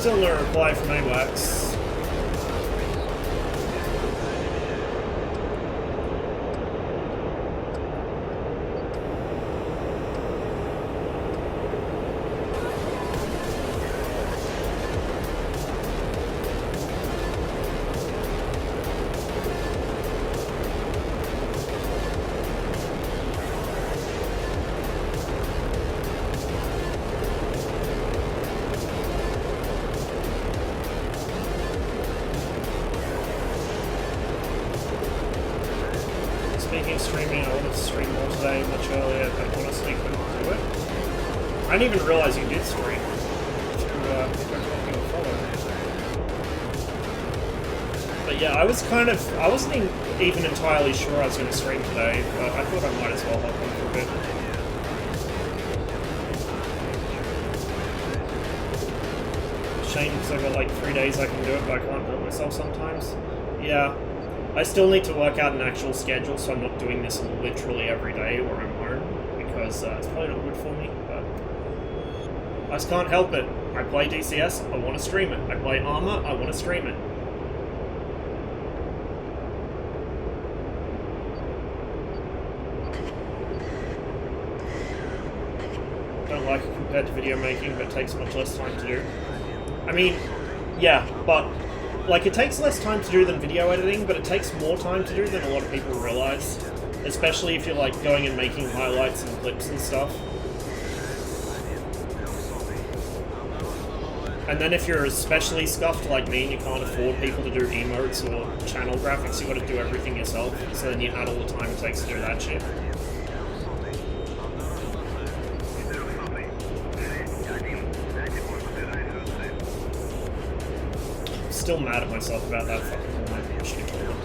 Still no reply from AWACS. Speaking of streaming, I wanted to stream more today, much earlier, but honestly couldn't do it. I didn't even realise you did stream. But yeah, I wasn't even entirely sure I was going to stream today, but I thought I might as well hop on for a bit. Shame, because I've got like 3 days I can do it, but I can't help myself sometimes. Yeah. I still need to work out an actual schedule, so I'm not doing this literally every day where I'm home, because it's probably not good for me, but I just can't help it. I play DCS, I want to stream it. I play Armor, I want to stream it. Don't like it compared to video making, but it takes much less time to do. I mean, yeah, but like, it takes less time to do than video editing, but it takes more time to do than a lot of people realize. Especially if you're, like, going and making highlights and clips and stuff. And then if you're especially scuffed like me and you can't afford people to do emotes or channel graphics, you gotta do everything yourself. So then you add all the time it takes to do that shit. Still mad at myself about that fucking line. I should have killed him.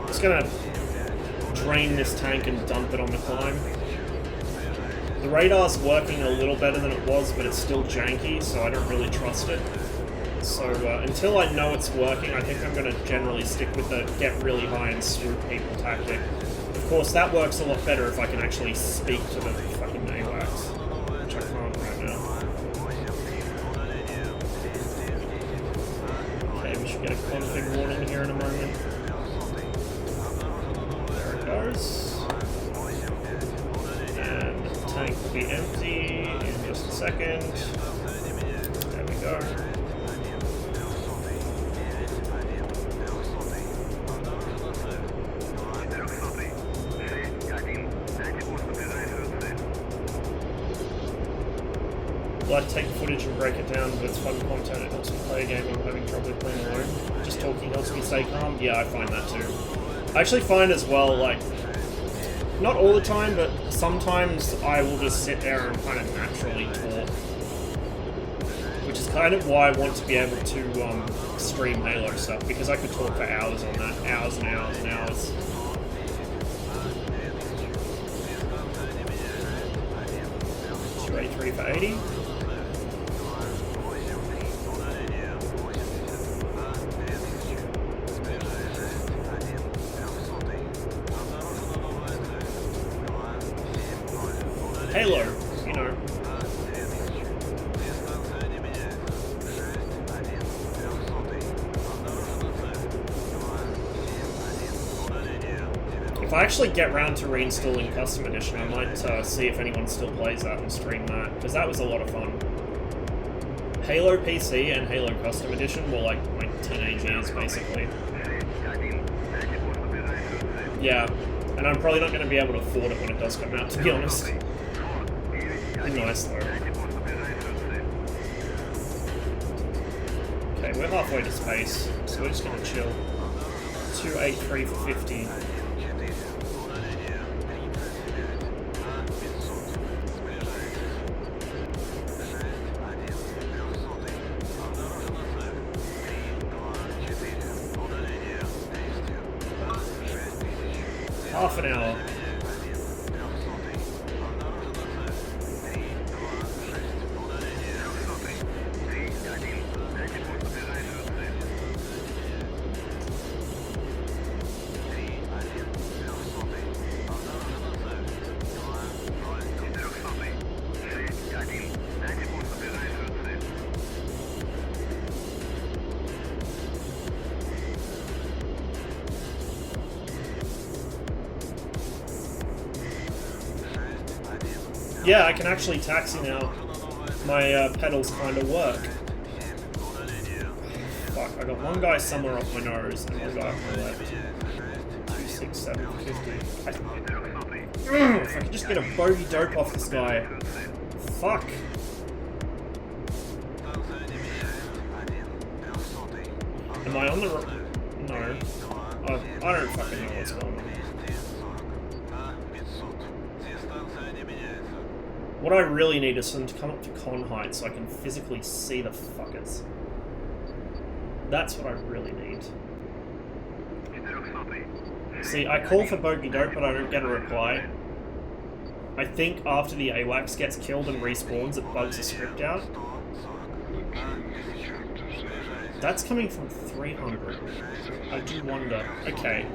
Just gonna drain this tank and dump it on the climb. The radar's working a little better than it was, but it's still janky, so I don't really trust it. So until I know it's working, I think I'm gonna generally stick with the get really high and swoop people tactic. Of course, that works a lot better if I can actually speak to the fucking AWACS, which I can't right now. Get a config warning here in a moment. There it goes. And the tank will be empty in just a second. There we go. I like to take footage and break it down, but it's fun content. It helps me play a game when I'm having trouble playing alone. Just talking helps me stay calm. Yeah, I find that too. I actually find as well, like, not all the time, but sometimes I will just sit there and kind of naturally talk. Which is kind of why I want to be able to stream Halo stuff, because I could talk for hours on that. Hours and hours and hours. Ready for 80. Halo, you know. If I actually get round to reinstalling Custom Edition, I might see if anyone still plays that and stream that, because that was a lot of fun. Halo PC and Halo Custom Edition were like my teenage years, basically. Yeah, and I'm probably not going to be able to afford it when it does come out, to be honest. Nice though. Okay, we're halfway to space, so we're just gonna chill. 283 for 50. Half an hour. Yeah, I can actually taxi now. My pedals kind of work. Fuck, I got one guy somewhere off my nose and one guy off my left. 2, 6, 7, 50. If I could just get a bogey dope off this guy. Fuck. Am I on the... No. I don't fucking know what's going on. What I really need is them to come up to con height so I can physically see the fuckers. That's what I really need. See, I call for bogey dope, but I don't get a reply. I think after the AWACS gets killed and respawns, it bugs the script out. That's coming from 300. I do wonder. Okay.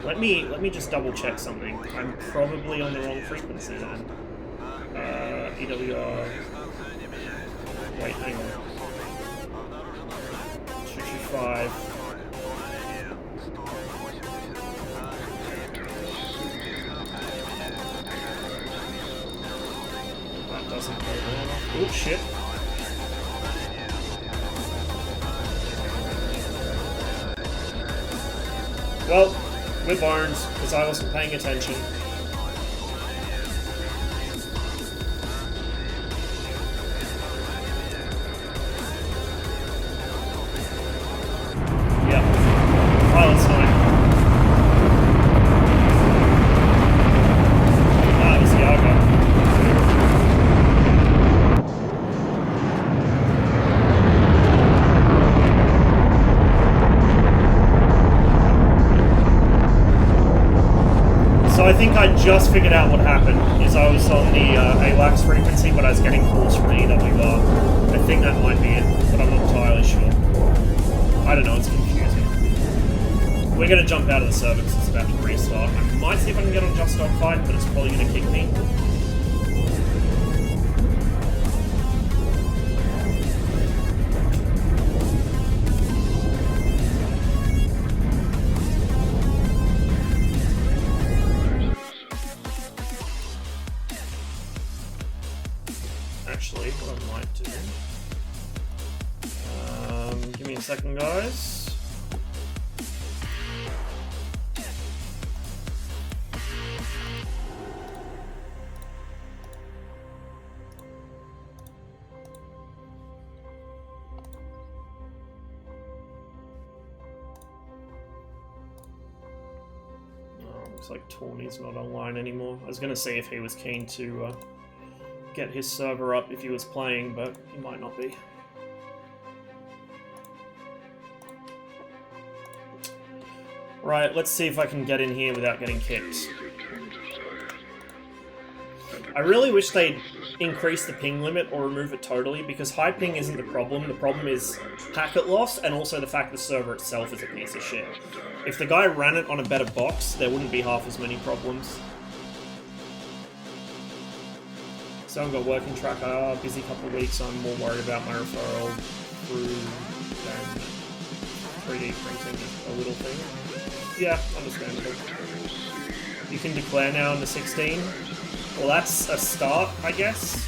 Let me just double check something. I'm probably on the wrong frequency then. EWR. Wait, hang on. 225. That doesn't go well. Oh shit. Well, we're boned, because I wasn't paying attention. Yep. Pilot's fine. Ah, it was Yaga. So I think I just figured out what happened, is I was on the AWACS frequency, but I was getting calls from the EWR. I think that might be it, but I'm not entirely sure. I don't know, it's confusing. We're going to jump out of the server because it's about to restart. I might see if I can get on Just Dogfight, but it's probably going to kick me. Actually, what I might do... give me a second, guys. Looks like Tawny's not online anymore. I was going to see if he was keen to get his server up if he was playing, but he might not be. Right, let's see if I can get in here without getting kicked. I really wish they'd increase the ping limit or remove it totally, because high ping isn't the problem. The problem is packet loss, and also the fact the server itself is a piece of shit. If the guy ran it on a better box, there wouldn't be half as many problems. So I've got working track, busy couple of weeks, I'm more worried about my referral through than 3D printing a little thing. Yeah, understandable. You can declare now in the 16. Well, that's a start, I guess.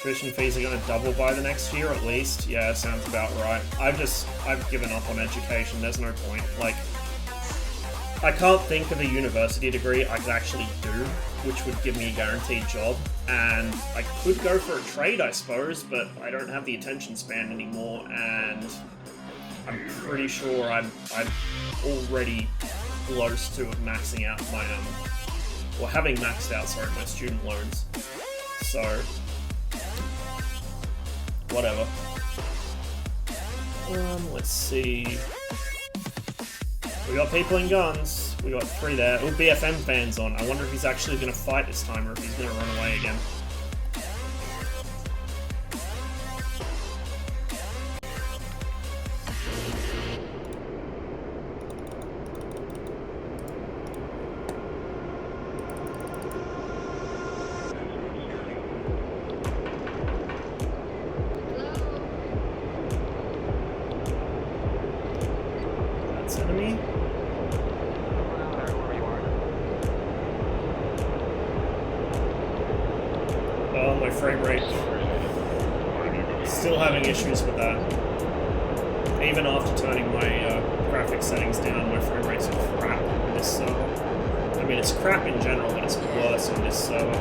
Tuition fees are going to double by the next year, at least. Yeah, sounds about right. I've given up on education. There's no point. Like, I can't think of a university degree I could actually do, which would give me a guaranteed job. And I could go for a trade, I suppose, but I don't have the attention span anymore, and I'm pretty sure I'm already close to maxing out my, or having maxed out, sorry, my student loans. So, whatever. Let's see. We got people in guns. We got 3 there. Oh, BFM fans on. I wonder if he's actually going to fight this time or if he's going to run away again. having issues with that. Even after turning my graphics settings down, my frame rate's crap on this server. I mean, it's crap in general, but it's worse on this server.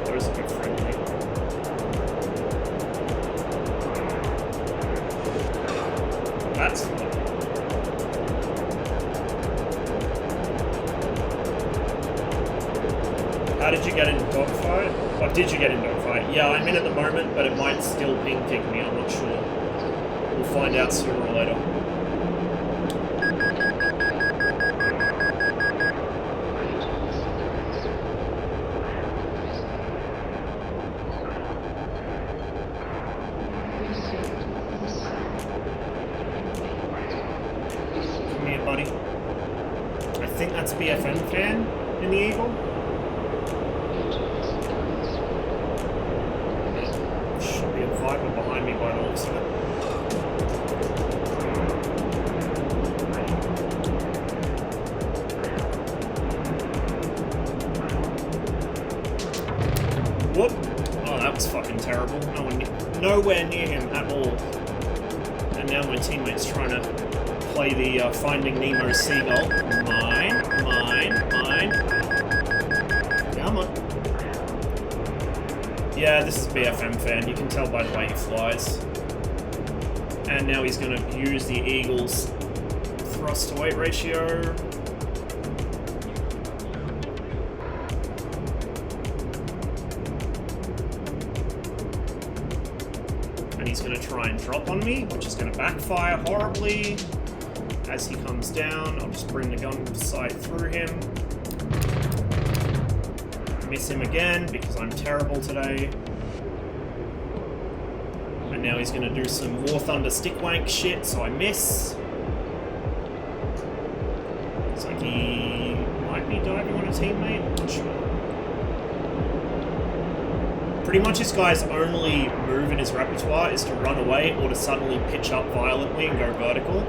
Those are good friendly. That's fun. How did you get into dogfight? Or did you get in dogfight? Yeah, I'm in at the moment, but it might still ping kick me, I'm not sure. We'll find out sooner or later. Come here, buddy. I think that's BFM fan in the Eagle. Viper behind me by the looks of it. Whoop! Oh, that was fucking terrible. Nowhere near him at all. And now my teammate's trying to play the Finding Nemo seagull. Mine. Come on. Yeah, this is BFM fan. You can tell by the way he flies. And now he's going to use the Eagle's thrust to weight ratio. And he's going to try and drop on me, which is going to backfire horribly. As he comes down, I'll just bring the gun sight through him. Miss him again because I'm terrible today. And now he's going to do some War Thunder stick wank shit, so I miss. Looks like he might be diving on a teammate, not sure. Pretty much this guy's only move in his repertoire is to run away or to suddenly pitch up violently and go vertical,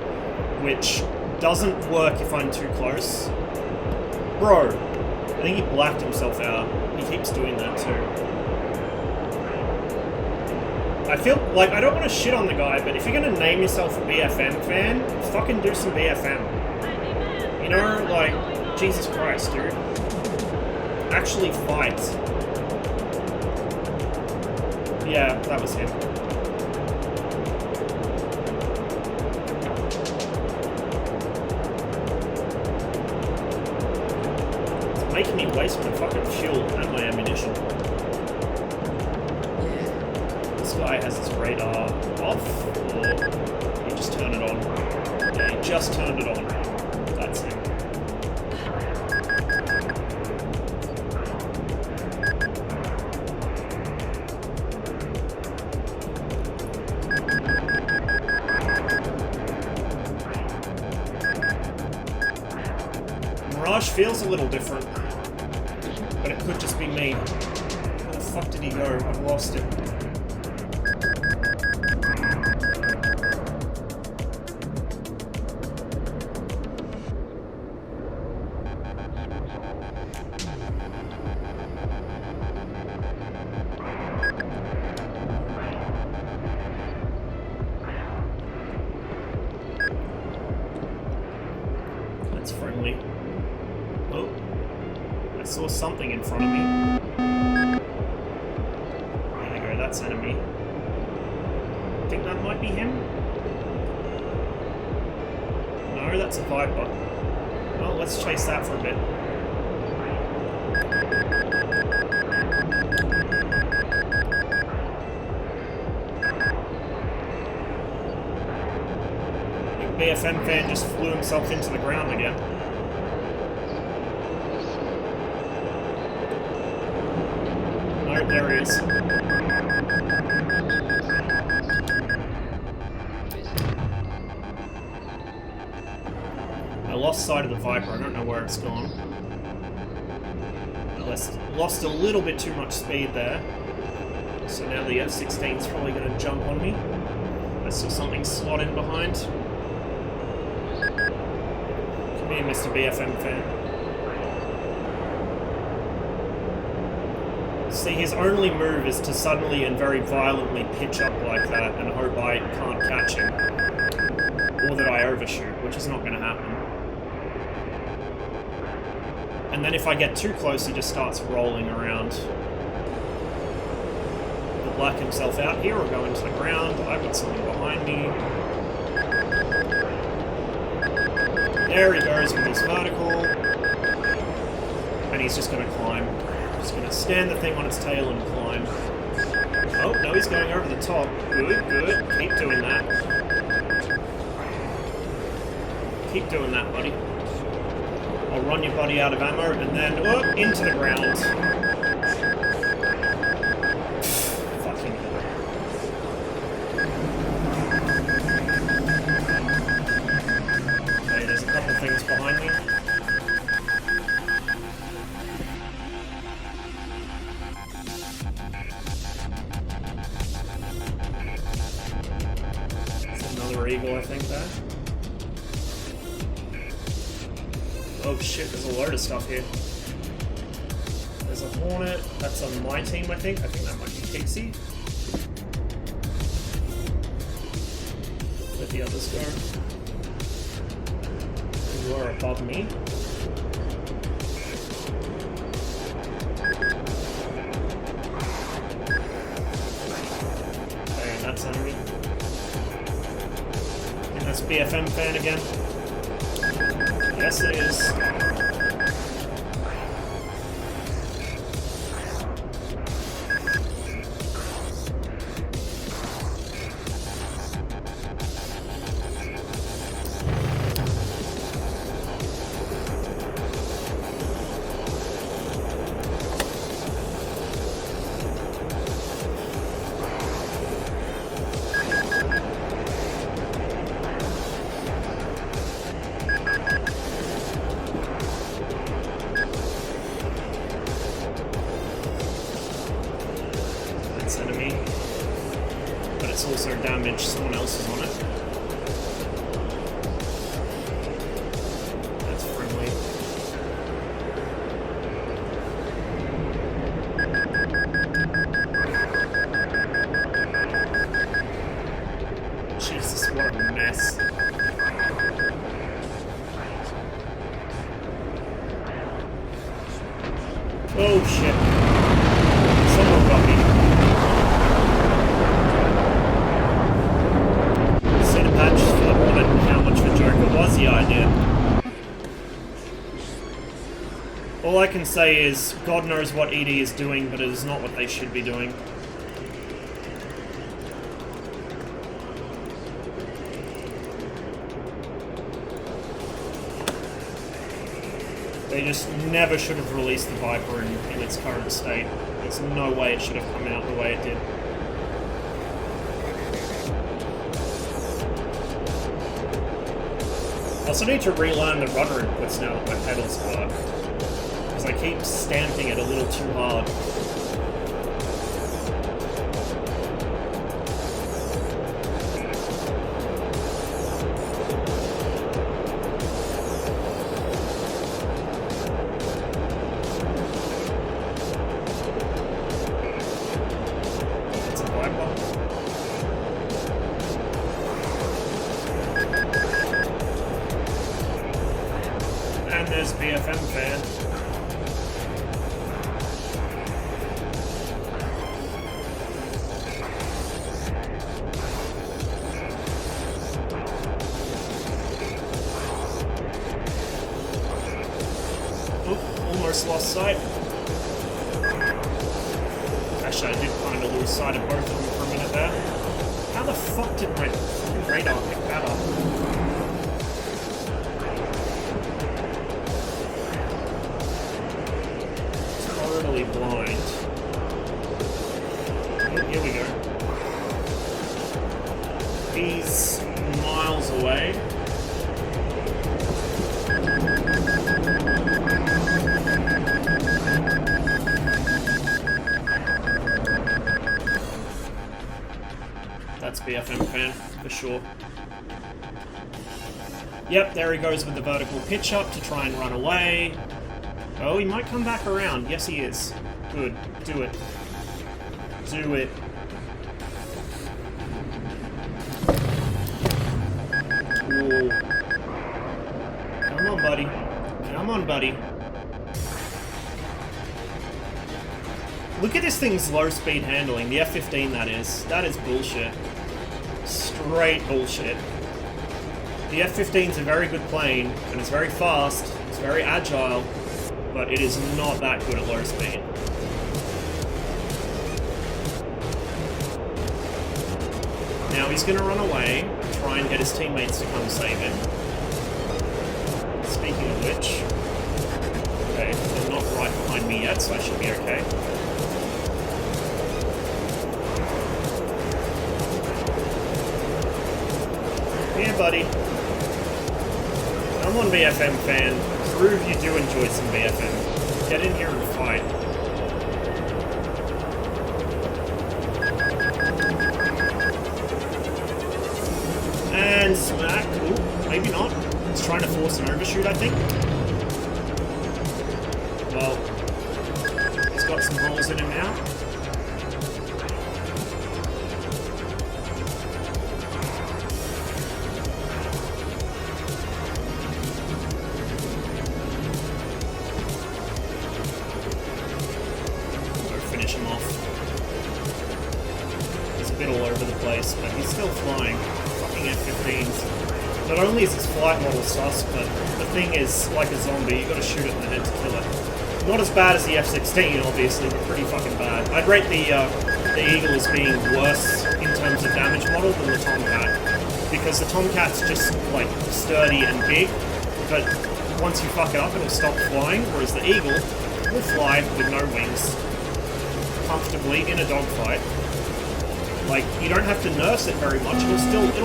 which doesn't work if I'm too close. Bro! I think he blacked himself out. He keeps doing that too. I feel like I don't want to shit on the guy, but if you're going to name yourself a BFM fan, fucking do some BFM. You know, like, Jesus Christ, dude. Actually fight. Yeah, that was him. Making me waste my fucking fuel and my ammunition. This guy has his radar off, or he just turned it on. Yeah, he just turned it on. That's him. Mirage feels a little different. But it could just be me. Where the fuck did he go? I've lost it. That's friendly. Oh. I saw something in front of me. There we go, that's enemy. I think that might be him. No, that's a Viper. Well, let's chase that for a bit. I think BFM fan just flew himself into the ground again. There he is. I lost sight of the Viper. I don't know where it's gone. I lost a little bit too much speed there. So now the F-16 is probably going to jump on me. I saw something slot in behind. Come here, Mr. BFM fan. See, his only move is to suddenly and very violently pitch up like that and hope I can't catch him. Or that I overshoot, which is not going to happen. And then if I get too close, he just starts rolling around. He'll black himself out here or go into the ground. I've got something behind me. There he goes with his vertical. And he's just going to climb. Just going to stand the thing on its tail and climb. Oh, no, he's going over the top. Good, good. Keep doing that. Keep doing that, buddy. I'll run your body out of ammo and then into the ground. Fucking hell. Okay, there's a couple things behind me. There's another eagle, I think, there. Oh shit, there's a load of stuff here. There's a Hornet. That's on my team, I think. I think that might be Pixie. Let the others go. You are above me. Okay, and that's enemy. And that's BFM fan again. Yes, it is. Enemy, but it's also damaged. Someone else is on it. That's friendly. Jesus, what a mess. Oh shit. Someone got me. How much of a joke it was? Yeah, I did. All I can say is, God knows what ED is doing, but it is not what they should be doing. They just never should have released the Viper in its current state. There's no way it should have come out the way it did. I also need to relearn the rudder inputs now that my pedals work. Because I keep stamping it a little too hard. It's a Viper. And there's BFM fan. Almost lost sight. Actually, I did kind of lose sight of both of them for a minute there. How the fuck did my radar pick that up? Totally blind. Oh, here we go. He's miles away. That's BFM fan, for sure. Yep, there he goes with the vertical pitch up to try and run away. Oh, he might come back around. Yes, he is. Good. Do it. Do it. Ooh. Come on, buddy. Come on, buddy. Look at this thing's low speed handling. The F-15, that is. That is bullshit. Straight bullshit. The F-15's a very good plane, and it's very fast, it's very agile, but it is not that good at low speed. Now he's going to run away and try and get his teammates to come save him. Speaking of which... Okay, they're not right behind me yet, so I should be okay. Here, buddy. Come on, BFM fan. Prove you do enjoy some BFM. Get in here and fight. And smack. Ooh, maybe not. He's trying to force an overshoot, I think. Well, he's got some holes in him now. Finish him off. He's a bit all over the place, but he's still flying. Fucking F-15s. Not only is his flight model sus, but the thing is like a zombie, you gotta shoot it in the head to kill it. Not as bad as the F-16, obviously, but pretty fucking bad. I'd rate the Eagle as being worse in terms of damage model than the Tomcat. Because the Tomcat's just, like, sturdy and big, but once you fuck it up, it'll stop flying, whereas the Eagle will fly with no wings. Comfortably in a dogfight. Like, you don't have to nurse it very much, it'll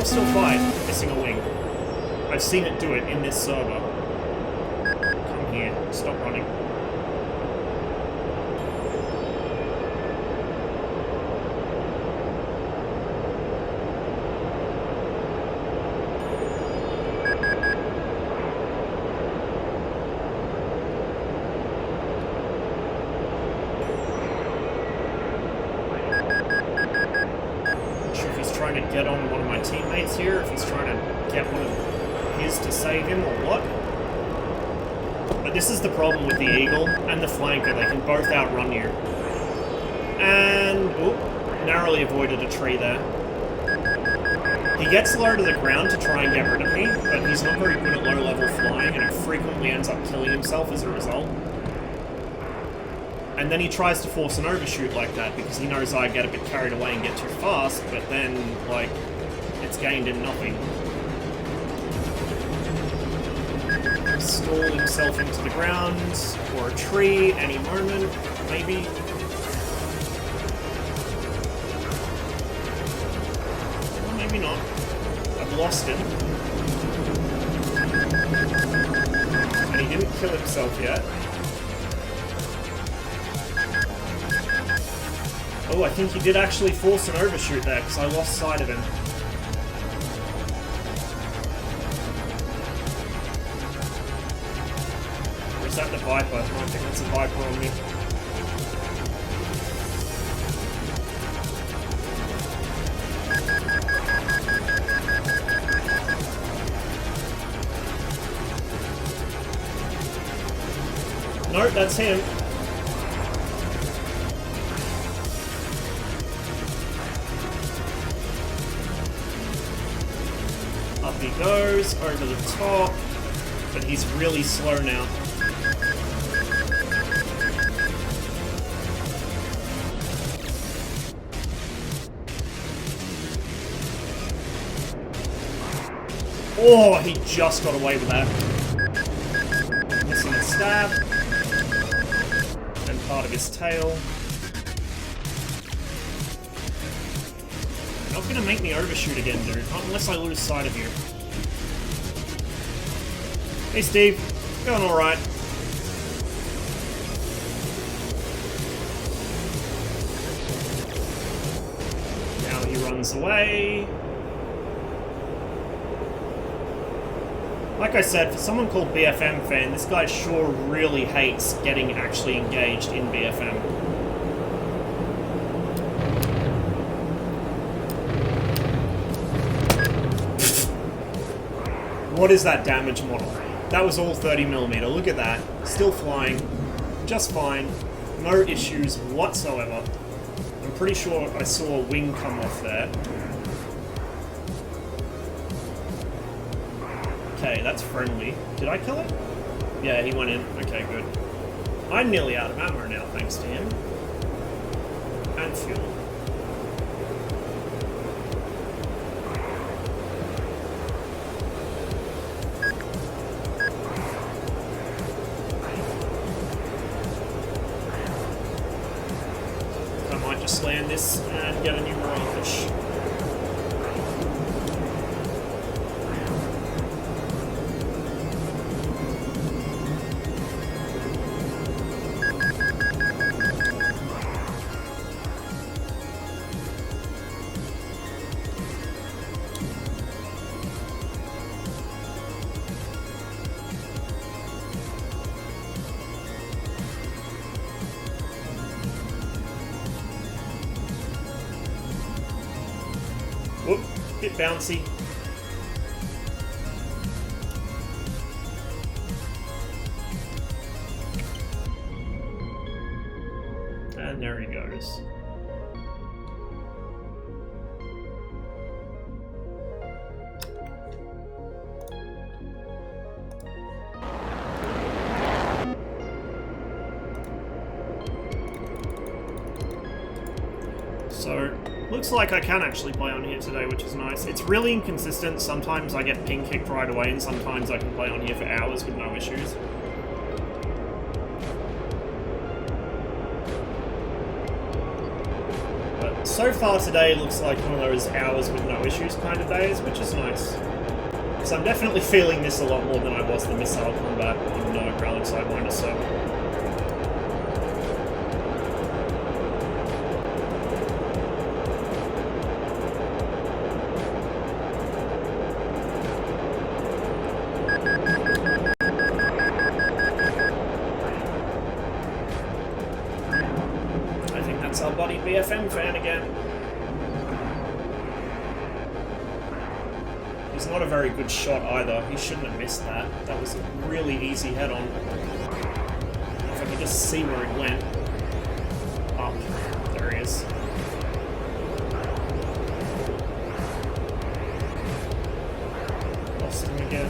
still fight, missing a wing. I've seen it do it in this server. Come here, stop running. Trying to get on one of my teammates here, if he's trying to get one of his to save him or what. But this is the problem with the Eagle and the Flanker, they can both outrun you. And, oop, narrowly avoided a tree there. He gets low to the ground to try and get rid of me, but he's not very good at low level flying and it frequently ends up killing himself as a result. And then he tries to force an overshoot like that because he knows I get a bit carried away and get too fast, but then, like, it's gained in nothing. Stall himself into the ground, or a tree, any moment, maybe. Or maybe not. I've lost him. And he didn't kill himself yet. Oh, I think he did actually force an overshoot there, because I lost sight of him. Or is that the Viper? I think that's a Viper on me. Nope, that's him. Up he goes, over the top, but he's really slow now. Oh, he just got away with that. Missing a stab. And part of his tail. Not gonna make me overshoot again, dude. Not unless I lose sight of you. Hey, Steve. Going alright. Now he runs away. Like I said, for someone called BFM fan, this guy sure really hates getting actually engaged in BFM. What is that damage model? That was all 30mm. Look at that. Still flying. Just fine. No issues whatsoever. I'm pretty sure I saw a wing come off there. Okay, that's friendly. Did I kill it? Yeah, he went in. Okay, good. I'm nearly out of ammo now, thanks to him. And fuel. I might just land this and get a new Mirage. Whoop, bit bouncy. And there he goes. So, looks like I can actually play on here today, which is nice. It's really inconsistent. Sometimes I get ping kicked right away, and sometimes I can play on here for hours with no issues. But so far today looks like one of those hours with no issues kind of days, which is nice. Because I'm definitely feeling this a lot more than I was the missile combat on Ground Sidewinder server. Our buddy BFM fan again. He's not a very good shot either. He shouldn't have missed that. That was a really easy head-on. If I could just see where it went. Up. There he is. Lost him again.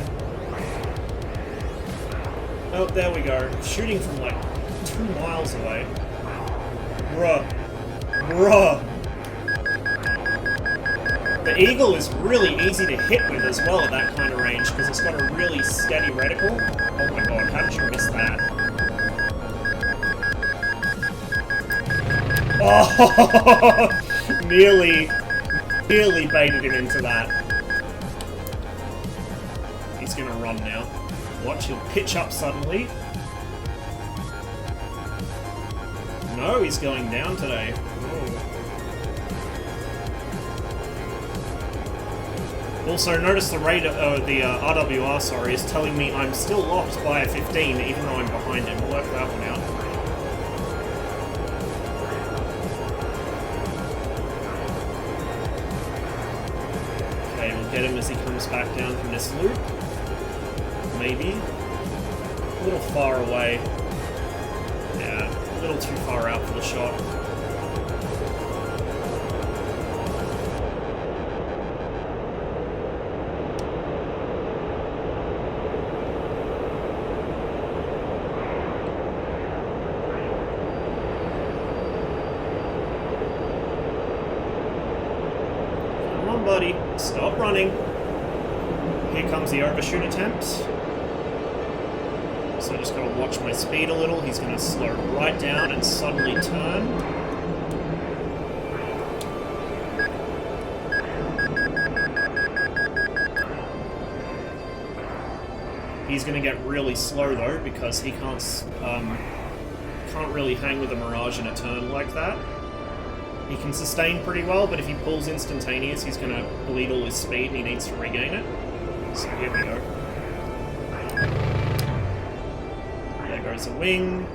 Oh, there we go. Shooting from like 2 miles away. Bruh. Bruh! The Eagle is really easy to hit with as well at that kind of range, because it's got a really steady reticle. Oh my god, how did you miss that? Oh! nearly baited him into that. He's gonna run now. Watch, he'll pitch up suddenly. No, he's going down today. Oh. Also, notice the RWR, sorry, is telling me I'm still locked by a 15, even though I'm behind him. We'll work that one out. Okay, we'll get him as he comes back down from this loop. Maybe. A little far away. Yeah. A little too far out for the shot. Come on, buddy. Stop running. Here comes the overshoot attempt. So I just gotta watch my speed a little. He's gonna slow right down and suddenly turn. He's gonna get really slow though, because he can't really hang with a Mirage in a turn like that. He can sustain pretty well, but if he pulls instantaneous, he's gonna bleed all his speed and he needs to regain it. So here we go. There's a wing.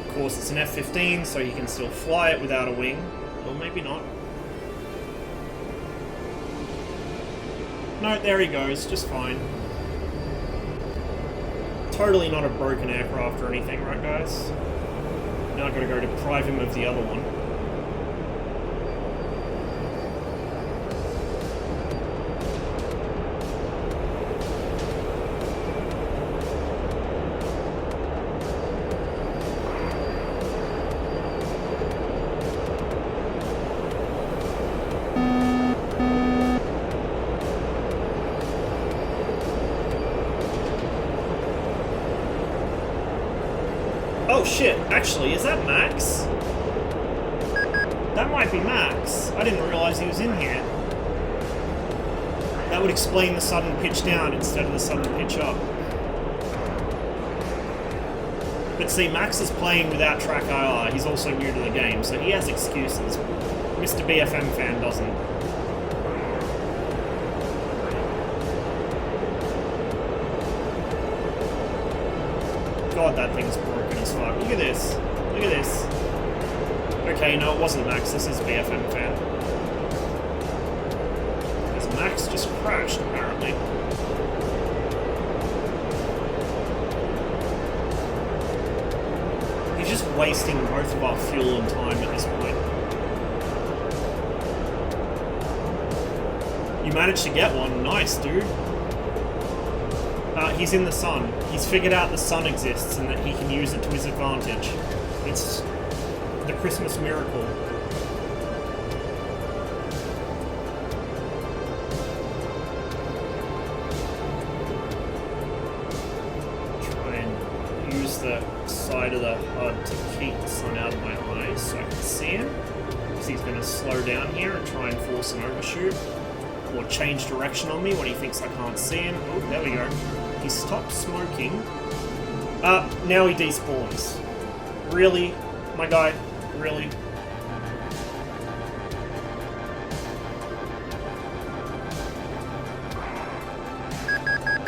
Of course, it's an F-15, so you can still fly it without a wing. Or maybe not. no, there he goes, just fine. Totally not a broken aircraft or anything, right guys? Now I've got to go deprive him of the other one. Oh shit, actually, is that Max? That might be Max. I didn't realise he was in here. That would explain the sudden pitch down instead of the sudden pitch up. But see, Max is playing without track IR. He's also new to the game, so he has excuses. Mr. BFM fan doesn't. God, that thing's broken as fuck. Look at this. Look at this. Okay, no, it wasn't Max. This is BFM fan. Because Max just crashed, apparently. He's just wasting both of our fuel and time at this point. You managed to get one. Nice, dude. He's in the sun. He's figured out the sun exists and that he can use it to his advantage. It's the Christmas miracle. Try and use the side of the HUD to keep the sun out of my eyes so I can see him. Because he's going to slow down here and try and force an overshoot. Or change direction on me when he thinks I can't see him. Oh, there we go. He stopped smoking. Now he despawns. Really? My guy? Really?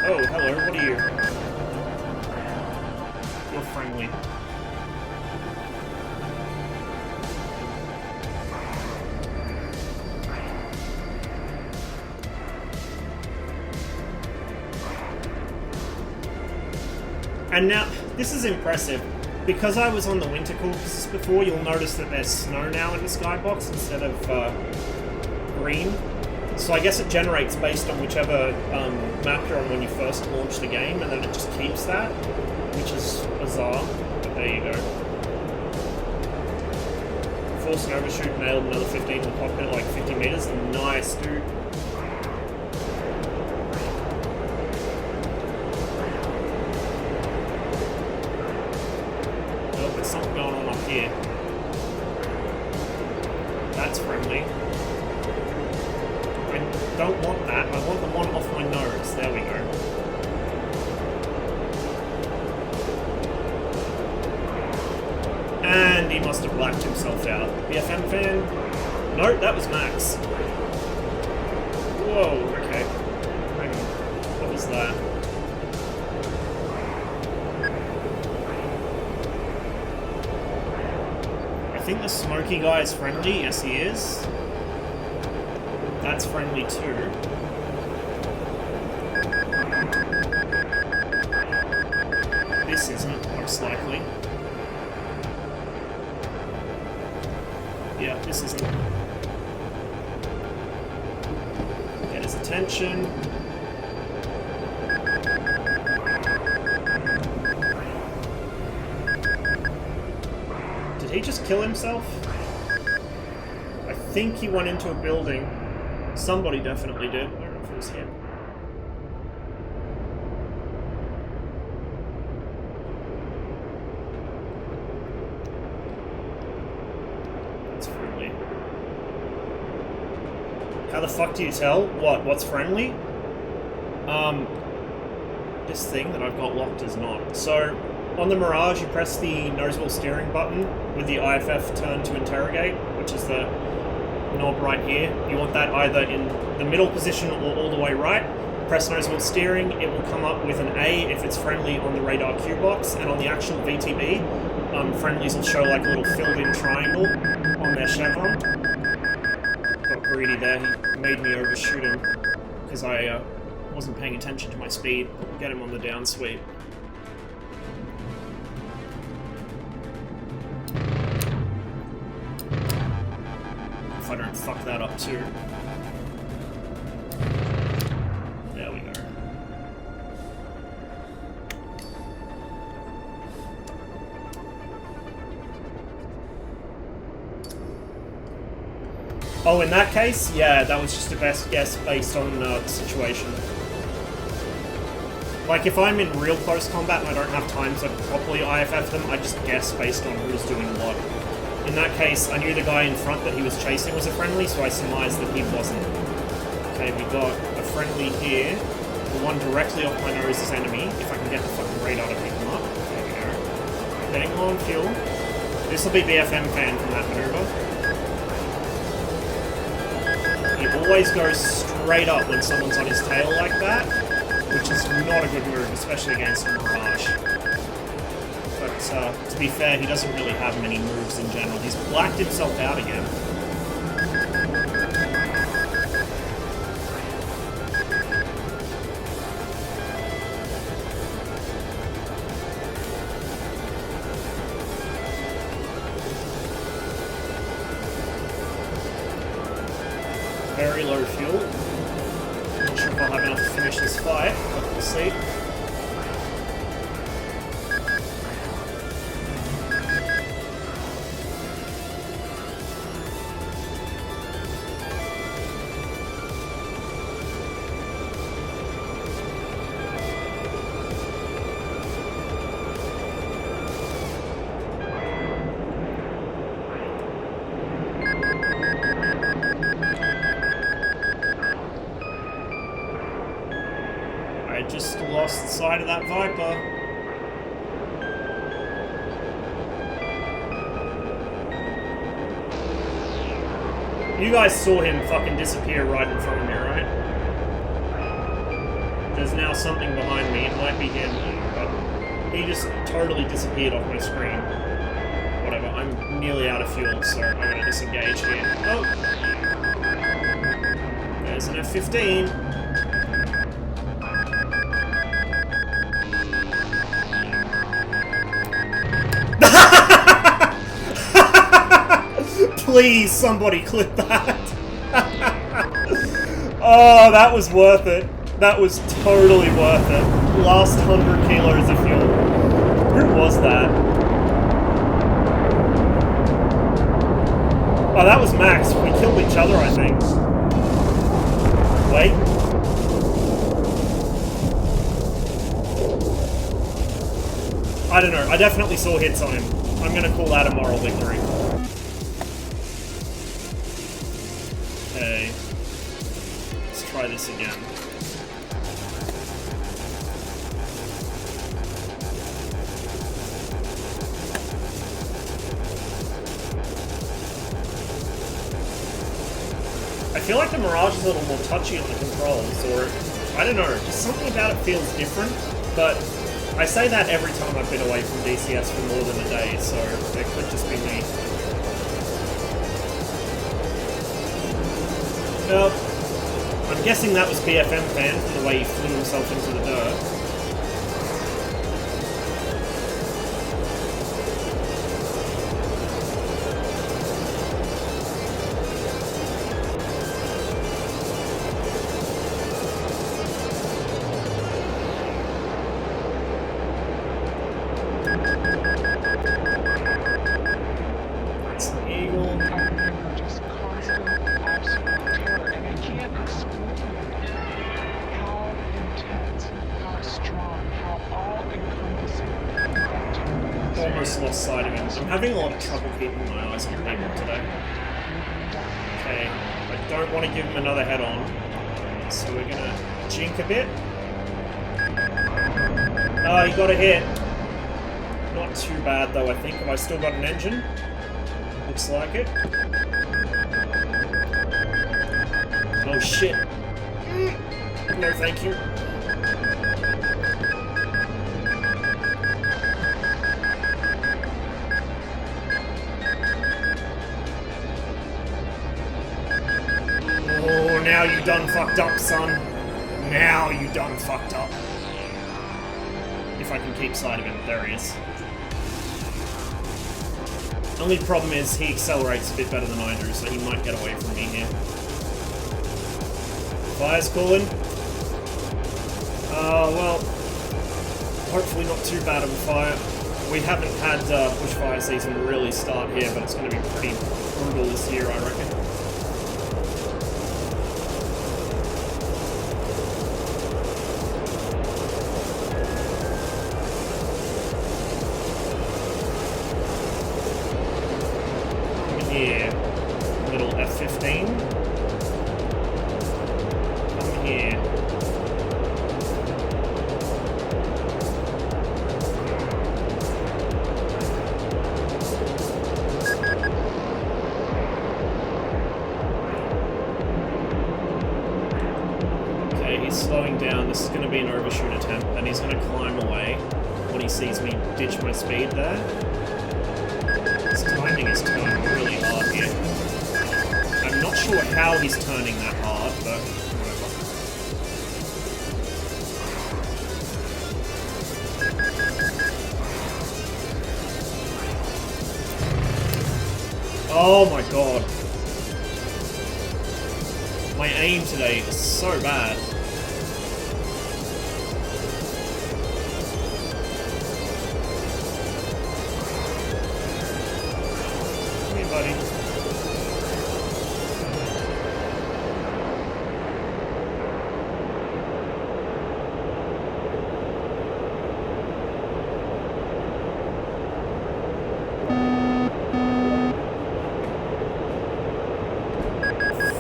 Oh, hello, what are you? You're friendly. And now, this is impressive. Because I was on the winter courses before, you'll notice that there's snow now in the skybox instead of green. So I guess it generates based on whichever map you're on when you first launch the game, and then it just keeps that, which is bizarre, but there you go. Force an overshoot, nailed another 15 to the cockpit, like 50 meters. Nice, dude. Something going on up here. That's friendly. I don't want that. I want the one off my nose. There we go. And he must have blacked himself out. BFM fan? No, that was Max. Whoa, okay. Hang on. What was that? I think the smoky guy is friendly. Yes, he is. That's friendly too. This isn't, most likely. Yeah, this isn't. Get his attention. Did he just kill himself? I think he went into a building. Somebody definitely did. I don't know if it was him. That's friendly. How the fuck do you tell? What's friendly? This thing that I've got locked is not. So, on the Mirage, you press the nosewheel steering button with the IFF turn to interrogate, which is the knob right here. You want that either in the middle position or all the way right. Press nosewheel steering, it will come up with an A if it's friendly on the radar Q box, and on the actual VTB, friendlies will show like a little filled-in triangle on their chevron. Got greedy there, he made me overshoot him, because because I wasn't paying attention to my speed. Get him on the down sweep. If I don't fuck that up too. There we go. Oh, in that case, yeah, that was just a best guess based on the situation. Like, if I'm in real close combat and I don't have time to properly IFF them, I just guess based on who's doing what. In that case, I knew the guy in front that he was chasing was a friendly, so I surmised that he wasn't. Okay, we got a friendly here. The one directly off my nose is enemy. If I can get the fucking radar to pick him up. There we go. Getting low on fuel. This will be BFM fan from that maneuver. He always goes straight up when someone's on his tail like that, which is not a good move, especially against a Mirage. But to be fair, he doesn't really have many moves in general. He's blacked himself out again. Very low fuel. Not sure if I'll have enough to finish this fight, but we'll see. Just lost sight of that Viper. You guys saw him fucking disappear right in front of me, right? There's now something behind me. It might be him, but he just totally disappeared off my screen. Whatever, I'm nearly out of fuel, so I'm gonna disengage here. Oh! There's an F-15. Please, somebody clip that. Oh, that was worth it. That was totally worth it. Last 100 kilos of fuel. Who was that? Oh, that was Max. We killed each other, I think. Wait. I don't know. I definitely saw hits on him. I'm gonna call that a moral victory. Okay. Let's try this again. I feel like the Mirage is a little more touchy on the controls, or I don't know, just something about it feels different, but I say that every time I've been away from DCS for more than a day, so it could just be me. Nope. I'm guessing that was BFM fan from the way he flew himself into the dirt. That's an Eagle. Just constant, absolute terror, and I can't explain how intense, how strong, how all-encompassing that terror is. Almost lost sight of him. I'm having a lot of trouble keeping my eyes on people today. Okay, I don't want to give him another head-on, so we're gonna jink a bit. Oh, he got a hit. Not too bad though, I think. Have I still got an engine? Looks like it. Oh shit. No, thank you. Oh, now you done fucked up, son. Now you done fucked up. If I can keep sight of him. There he is. Only problem is he accelerates a bit better than I do, so he might get away from me here. Fire's calling. Well, hopefully not too bad of a fire. We haven't had bushfire season really start here, but it's going to be pretty brutal this year, I reckon. Here, little F-15. Come here. Okay, he's slowing down. This is going to be an overshoot attempt, and he's going to climb away when he sees me ditch my speed there. His timing is turning really hard here. I'm not sure how he's turning that hard, but whatever. Oh my god. My aim today is so bad. Buddy.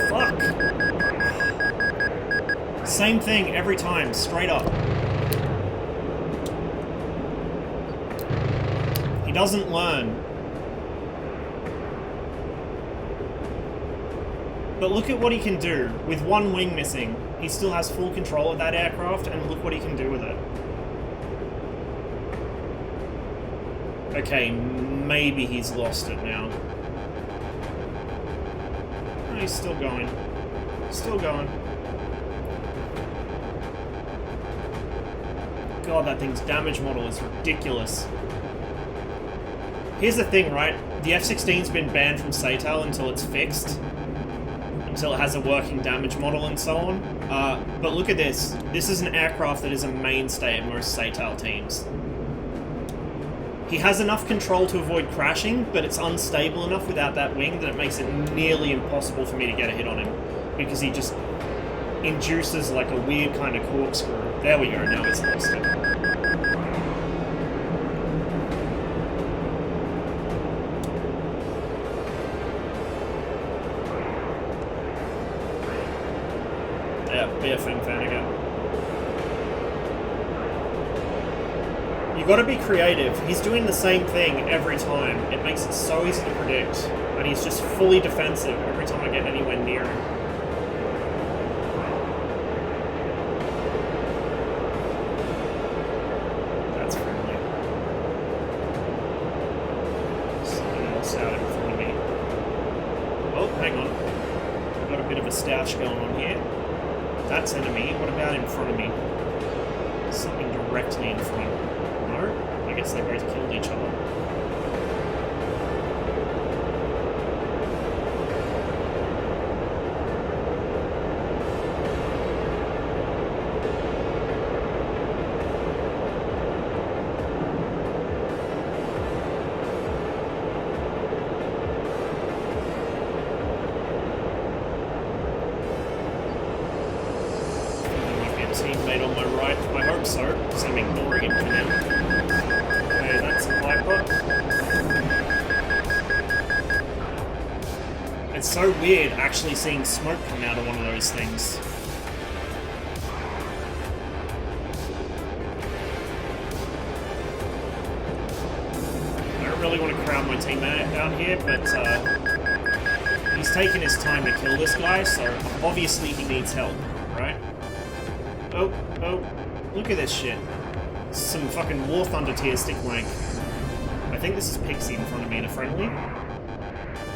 Fuck. Same thing every time, straight up. He doesn't learn. But look at what he can do. With one wing missing, he still has full control of that aircraft, and look what he can do with it. Okay, maybe he's lost it now. No, he's still going. Still going. God, that thing's damage model is ridiculous. Here's the thing, right? The F-16's been banned from SATAL until it's fixed. Until it has a working damage model and so on. But look at this. This is an aircraft that is a mainstay at most SATAL teams. He has enough control to avoid crashing, but it's unstable enough without that wing that it makes it nearly impossible for me to get a hit on him. Because he just induces like a weird kind of corkscrew. There we go, now he's lost it. BFM fan again. You gotta be creative. He's doing the same thing every time. It makes it so easy to predict. And he's just fully defensive every time I get anywhere near him. That's friendly. Something else out in front of me. Oh, hang on. I've got a bit of a stoush going on here. That's enemy. What about in front of me? Something directly in front. No? I guess they both killed each other. Teammate on my right. I hope so, because I'm ignoring him for now. Okay, that's a Viper. It's so weird actually seeing smoke come out of one of those things. I don't really want to crowd my teammate out here, but he's taking his time to kill this guy, so obviously he needs help, right? Oh, look at this shit. Some fucking War Thunder tier stick wank. I think this is Pixie in front of me in a friendly.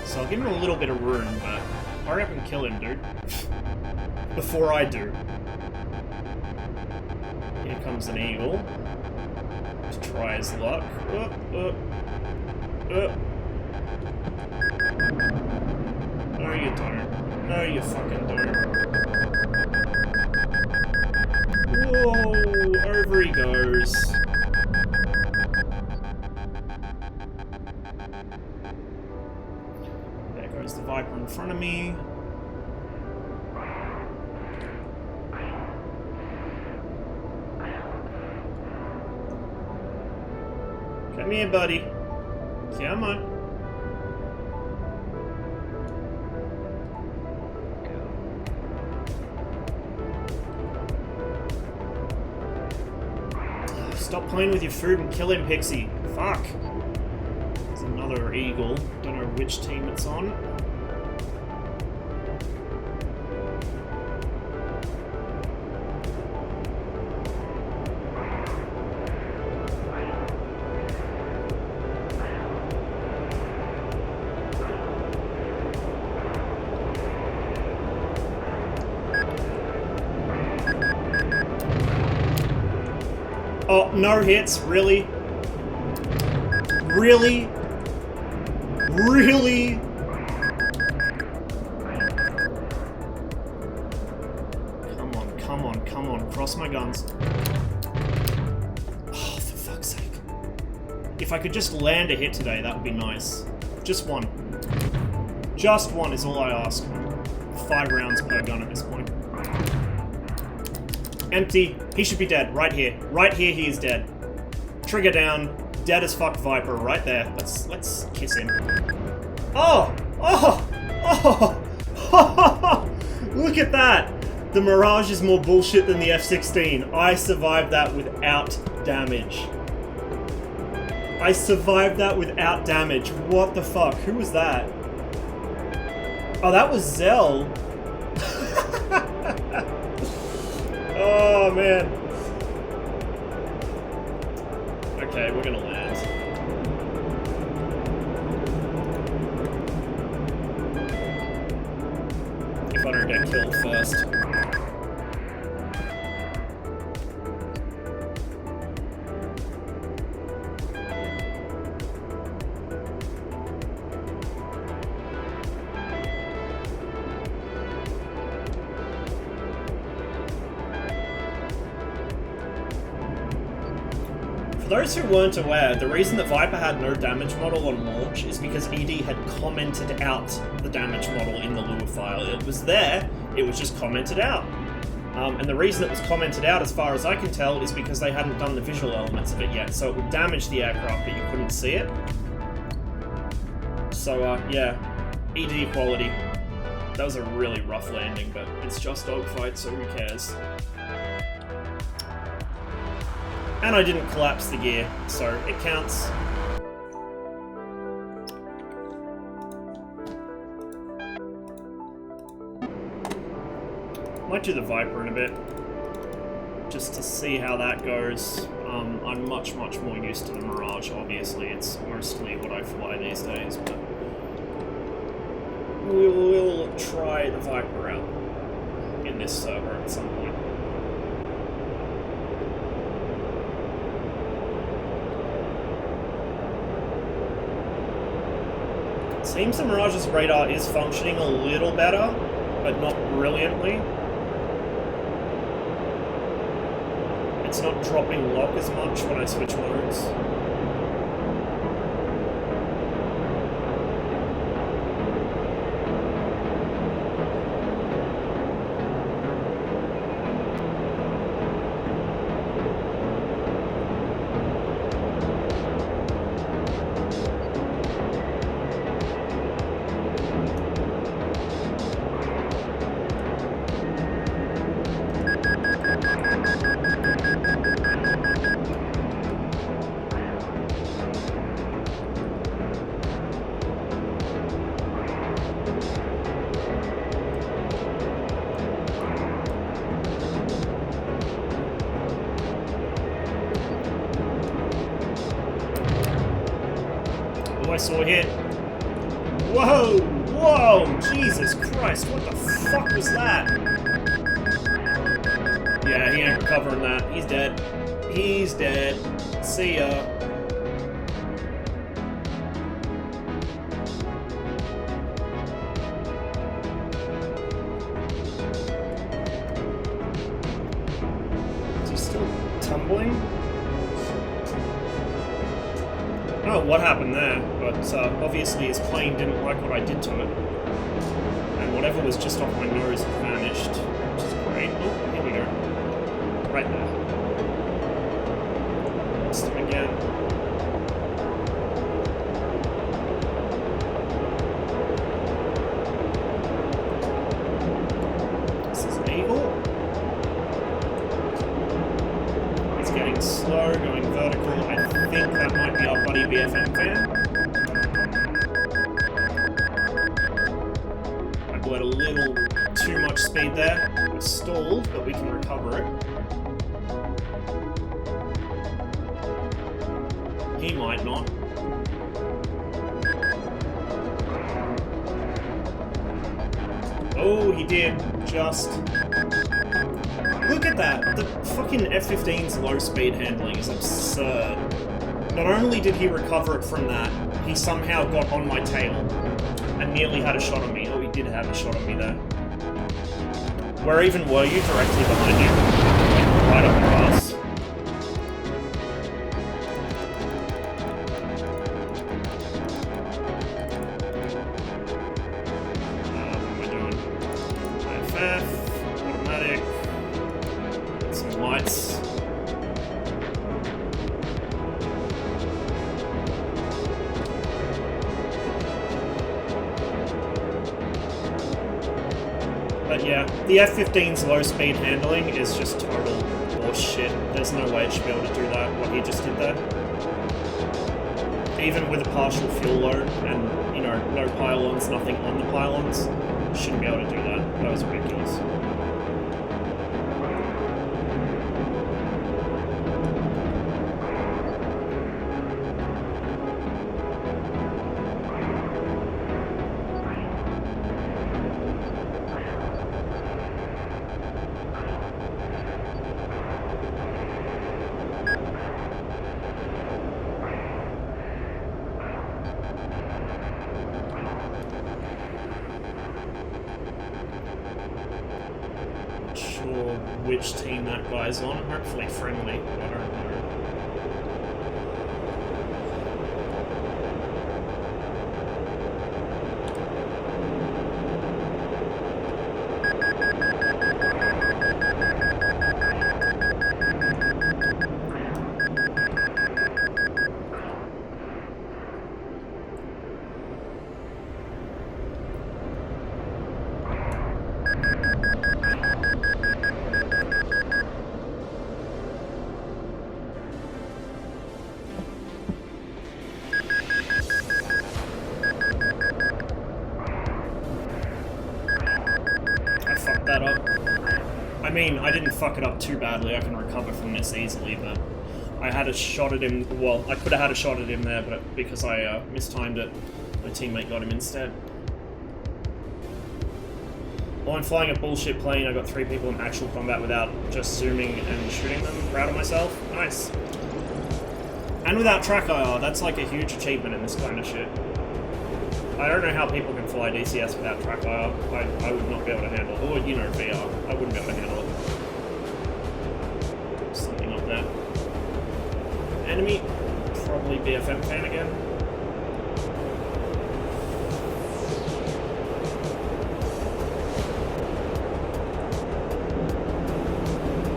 So I'll give him a little bit of room, but hurry up and kill him, dude. Before I do. Here comes an eagle. Let's try his luck. No, you don't. No, you fucking don't. Whoa! Over he goes. There goes the Viper in front of me. Come here, buddy. Come on. Stop playing with your food and kill him, Pixie. Fuck. There's another eagle. Don't know which team it's on. Oh, no hits, really? Really? Really? Come on, come on, come on. Cross my guns. Oh, for fuck's sake. If I could just land a hit today, that would be nice. Just one. Just one is all I ask. 5 rounds per gun at this point. Empty. He should be dead. Right here. Right here, he is dead. Trigger down. Dead as fuck Viper. Right there. Let's kiss him. Oh! Oh! Oh! Look at that! The Mirage is more bullshit than the F-16. I survived that without damage. I survived that without damage. What the fuck? Who was that? Oh, that was Zell. Oh, man. Okay, we're gonna land. If I don't get killed first. For those who weren't aware, the reason that Viper had no damage model on launch is because ED had commented out the damage model in the lure file. It was there, it was just commented out. And the reason it was commented out, as far as I can tell, is because they hadn't done the visual elements of it yet, so it would damage the aircraft, but you couldn't see it. So, yeah, ED quality. That was a really rough landing, but it's just dogfight, so who cares? And I didn't collapse the gear, so it counts. Might do the Viper in a bit, just to see how that goes. I'm much more used to the Mirage, obviously. It's mostly what I fly these days, but we'll try the Viper out in this server at some point. Seems the Mirage's radar is functioning a little better, but not brilliantly. It's not dropping lock as much when I switch modes. I saw a hit. Whoa! Whoa! Jesus Christ, what the fuck was that? Yeah, Yeah, he ain't recovering that. He's dead. He's dead. See ya. Is he still tumbling? I don't know what happened there, but obviously his plane didn't like what I did to it. And whatever was just off my nose vanished, which is great. Oh, here we go. Right there. Lost him again. This is an eagle. It's getting slow, going vertical. I think that might be our buddy BFM fan. I bled a little too much speed there. We're stalled, but we can recover it. He might not. Oh, he did. Just... Look at that! The fucking F-15's low speed handling is absurd. Not only did he recover it from that, he somehow got on my tail and nearly had a shot on me. Oh, he did have a shot on me there. Where even were you? Directly behind you. Like, right up your ass. What am I doing? IFF, automatic, some lights. But yeah, the F-15's low speed handling is just total bullshit. There's no way it should be able to do that, what he just did there. Even with a partial fuel load and, you know, no pylons, nothing on the pylons, shouldn't be able to do that. That was ridiculous. Sure which team that guy's on. Hopefully friendly. I don't know. That up. I mean, I didn't fuck it up too badly. I can recover from this easily, but I had a shot at him. Well, I could have had a shot at him there, but because I mistimed it, my teammate got him instead. While I'm flying a bullshit plane, I got 3 people in actual combat without just zooming and shooting them. Proud of myself. Nice. And without track IR. That's like a huge achievement in this kind of shit. I don't know how people can fly DCS without track IR. I would not be able to handle it. Or, you know, VR. I wouldn't be able to handle it. Something up there. Enemy. Probably BFM fan again.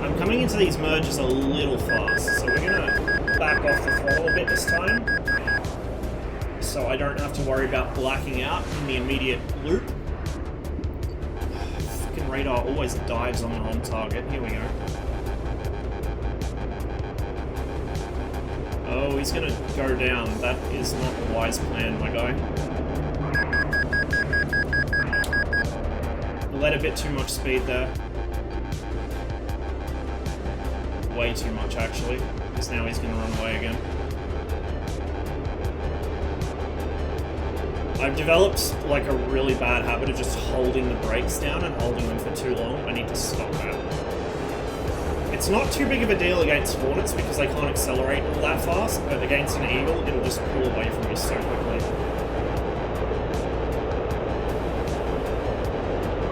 I'm coming into these merges a little fast, so we're gonna back off the throttle a bit this time. So I don't have to worry about blacking out in the immediate loop. Fucking radar always dives on the home target. Here we go. Oh, he's gonna go down. That is not a wise plan, my guy. Let a bit too much speed there. Way too much, actually. Because now he's gonna run away again. I've developed like a really bad habit of just holding the brakes down and holding them for too long. I need to stop that. It's not too big of a deal against Hornets because they can't accelerate all that fast, but against an Eagle, it'll just pull away from you so quickly.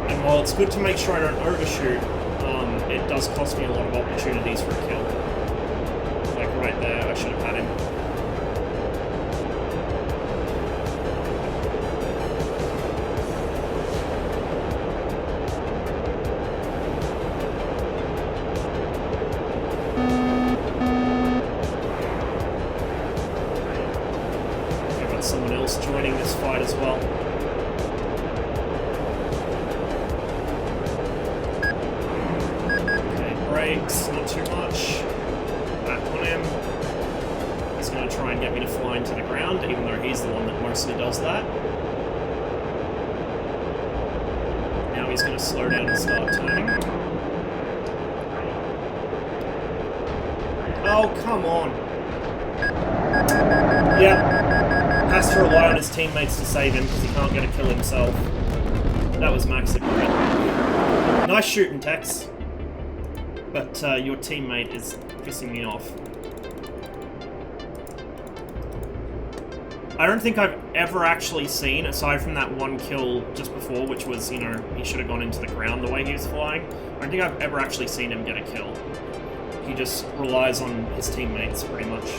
And while it's good to make sure I don't overshoot, it does cost me a lot of opportunities for a kill. Like right there, I should have had him. Someone else joining this fight as well. Okay, brakes, not too much. Back on him. He's going to try and get me to fly into the ground, even though he's the one that mostly does that. Now he's going to slow down and start turning. Oh, come on. Yep. Has to rely on his teammates to save him because he can't get a kill himself. That was Max agree. Nice shooting, Tex. But your teammate is pissing me off. I don't think I've ever actually seen, aside from that one kill just before, which was, you know, he should have gone into the ground the way he was flying. I don't think I've ever actually seen him get a kill. He just relies on his teammates, pretty much.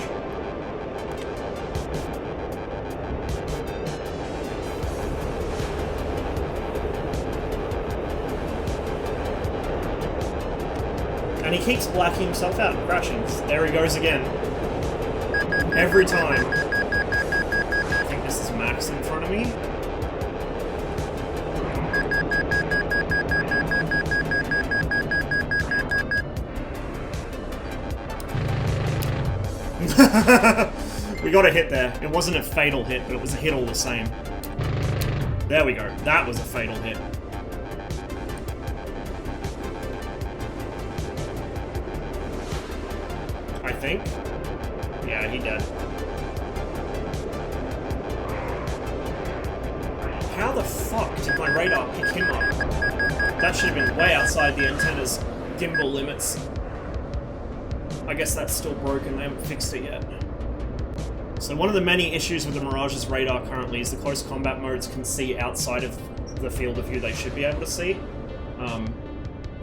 And he keeps blacking himself out and crashing. There he goes again. Every time. I think this is Max in front of me. We got a hit there. It wasn't a fatal hit, but it was a hit all the same. There we go. That was a fatal hit. I think. Yeah, he did. How the fuck did my radar pick him up? That should have been way outside the antenna's gimbal limits. I guess that's still broken, they haven't fixed it yet. So one of the many issues with the Mirage's radar currently is the close combat modes can see outside of the field of view they should be able to see.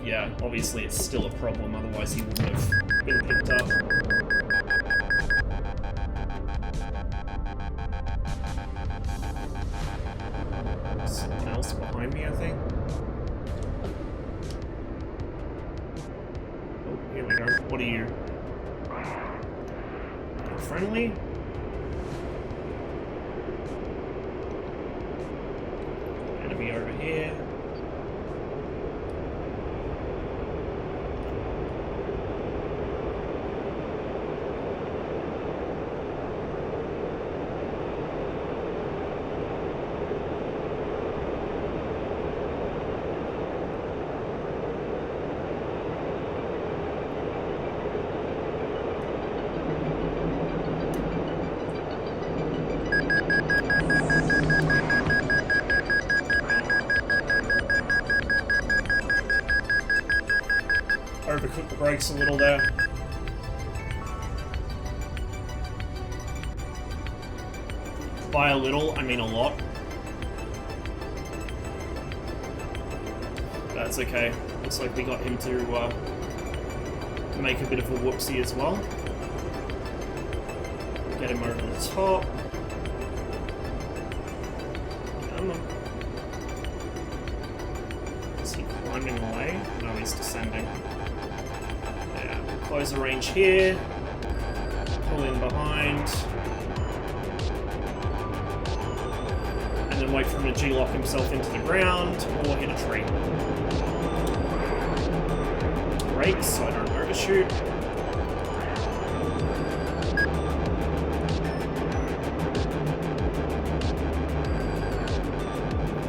Yeah, obviously it's still a problem, otherwise he wouldn't have been picked up. Someone else behind me, I think. Oh, here we go. What are you? Friendly? Enemy over here. Overcooked the brakes a little there. By a little, I mean a lot. That's okay. Looks like we got him to make a bit of a whoopsie as well. Get him over the top. Come on. Is he climbing away? No, he's descending. Close the range here, pull in behind, and then wait for him to G-lock himself into the ground or hit a tree. Brakes so I don't overshoot.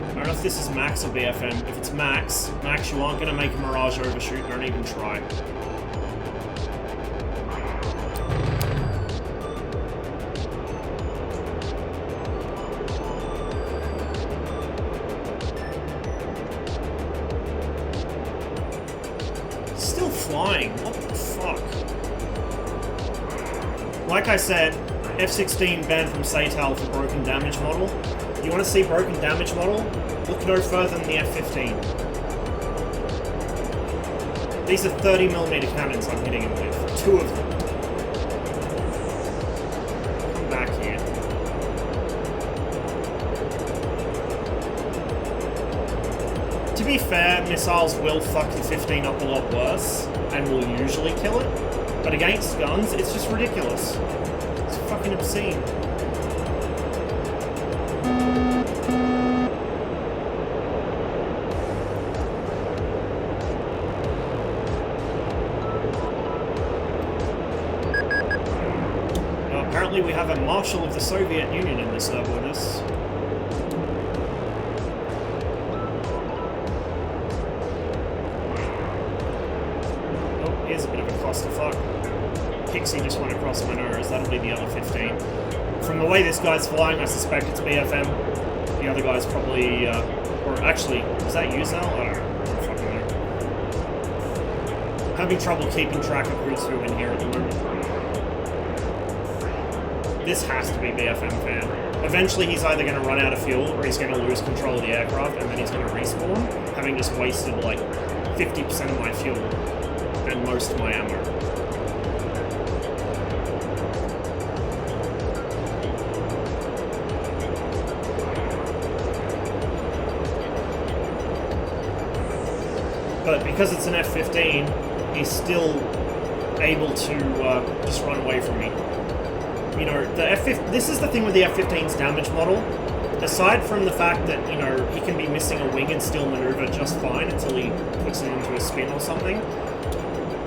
I don't know if this is Max or BFM. If it's Max, you aren't going to make a Mirage overshoot, don't even try. flying. What the fuck? Like I said, F-16 banned from SATAL for broken damage model. You want to see broken damage model? Look no further than the F-15. These are 30mm cannons I'm hitting him with. 2 of them. Come back here. To be fair, missiles will fuck the 15 up a lot worse, and will usually kill it. But against guns, it's just ridiculous. It's fucking obscene. Apparently we have a Marshal of the Soviet Union in this server with us. Oh, here's a bit of a clusterfuck. Pixie just went across my nose. That'll be the other 15. From the way this guy's flying, I suspect it's BFM. The other guy's probably, or actually, is that you, Zal? I don't know. I don't fucking know. Having trouble keeping track of who's who in here at the moment. This has to be BFM fan. Eventually he's either going to run out of fuel or he's going to lose control of the aircraft and then he's going to respawn, having just wasted like 50% of my fuel and most of my ammo. But because it's an F-15, he's still able to just run away from me. You know, the F-15, this is the thing with the F-15's damage model. Aside from the fact that, you know, he can be missing a wing and still maneuver just fine until he puts it into a spin or something,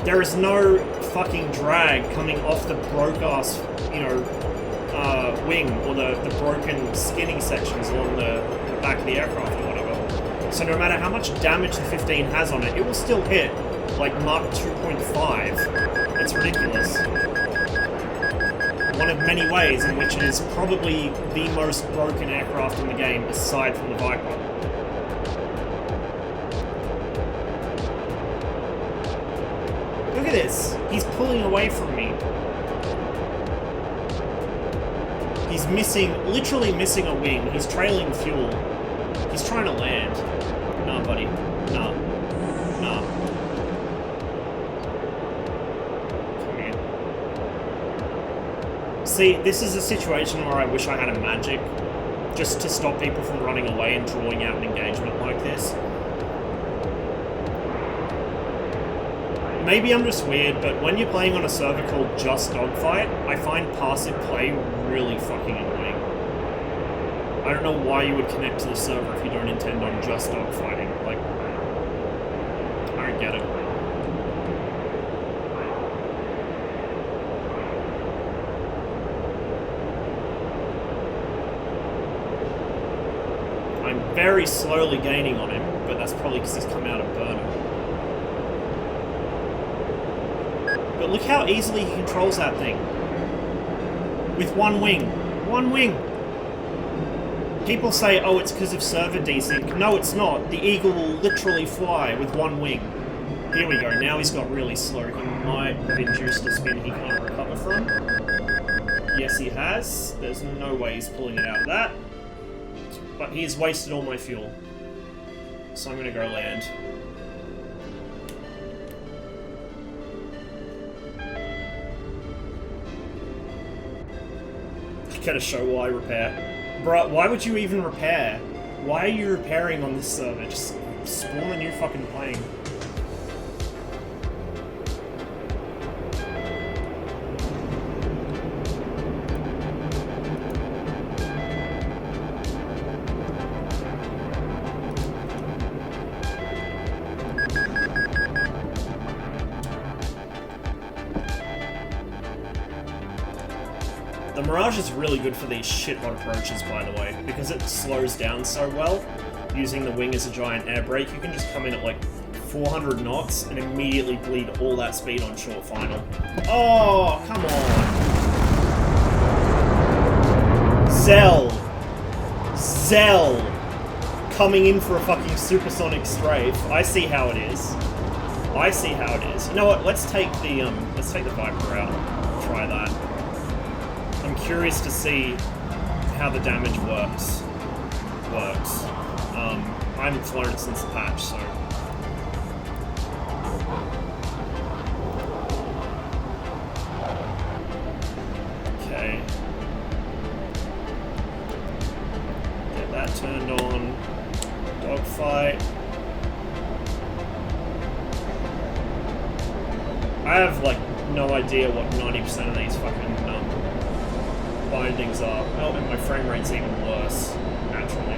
there is no fucking drag coming off the broke-ass, you know, wing or the broken skinning sections along the back of the aircraft or whatever. So no matter how much damage the 15 has on it, it will still hit, like, Mach 2.5. It's ridiculous. One of many ways in which it is probably the most broken aircraft in the game, aside from the Viper. Look at this! He's pulling away from me. He's missing, literally missing a wing. He's trailing fuel. He's trying to land. Nah, buddy. Nah. Nah. See, this is a situation where I wish I had a magic, just to stop people from running away and drawing out an engagement like this. Maybe I'm just weird, but when you're playing on a server called Just Dogfight, I find passive play really fucking annoying. I don't know why you would connect to the server if you don't intend on just dogfighting. Like, I don't get it. Very slowly gaining on him, but that's probably because he's come out of burner. But look how easily he controls that thing. With one wing. One wing! People say, oh, it's because of server desync. No, it's not. The Eagle will literally fly with one wing. Here we go. Now he's got really slow. He might have induced a spin he can't recover from. Yes, he has. There's no way he's pulling it out of that. But he's wasted all my fuel. So I'm gonna go land. I gotta show why repair. Bruh, why would you even repair? Why are you repairing on this server? Just spawn a new fucking plane. The Mirage is really good for these shithot approaches, by the way, because it slows down so well. Using the wing as a giant air brake, you can just come in at like 400 knots and immediately bleed all that speed on short final. Oh, come on. Zell. Coming in for a fucking supersonic strafe. I see how it is. I see how it is. You know what? Let's take the Viper out. Try that. I'm curious to see how the damage works. I haven't flown it since the patch, so. Okay. Get that turned on. Dogfight. I have like no idea what 90% of these fucking bindings are. Oh, and my frame rate's even worse, naturally.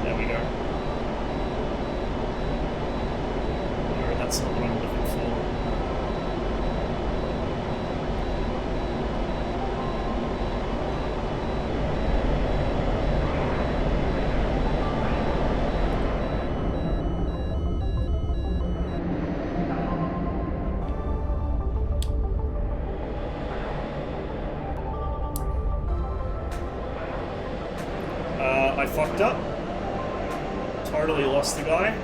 There we go. No, that's not what I'm looking for. I fucked up. Totally lost the guy.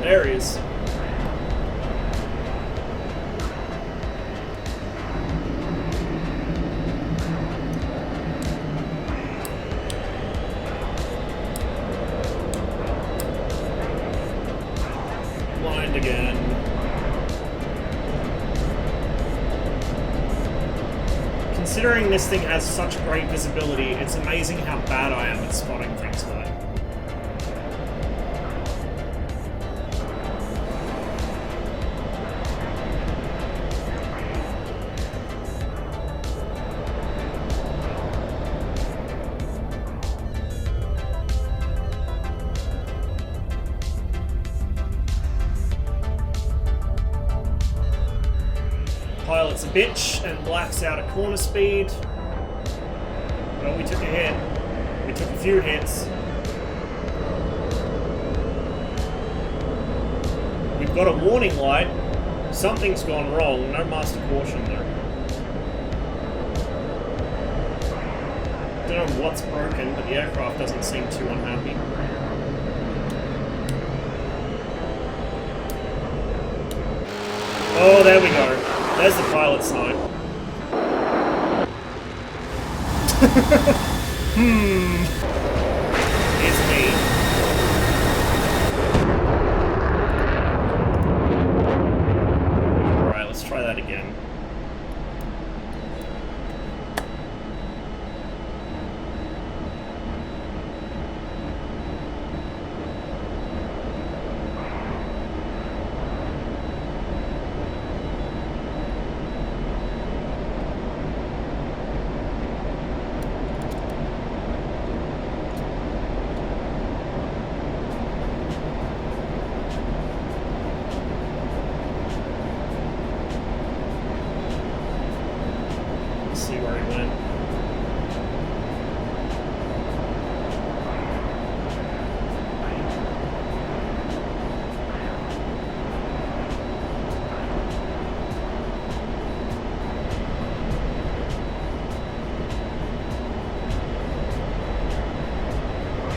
There he is. Blind again. Considering this thing has such great visibility, it's amazing how bad I am at spotting things with it. Pilot's a bitch and blacks out at corner speed. Well, we took a hit. We took a few hits. We've got a warning light. Something's gone wrong. No master caution though. Don't know what's broken, but the aircraft doesn't seem too unhappy. Oh, there we go. There's the pilot sign. Here's me. Alright, let's try that again. See where he went.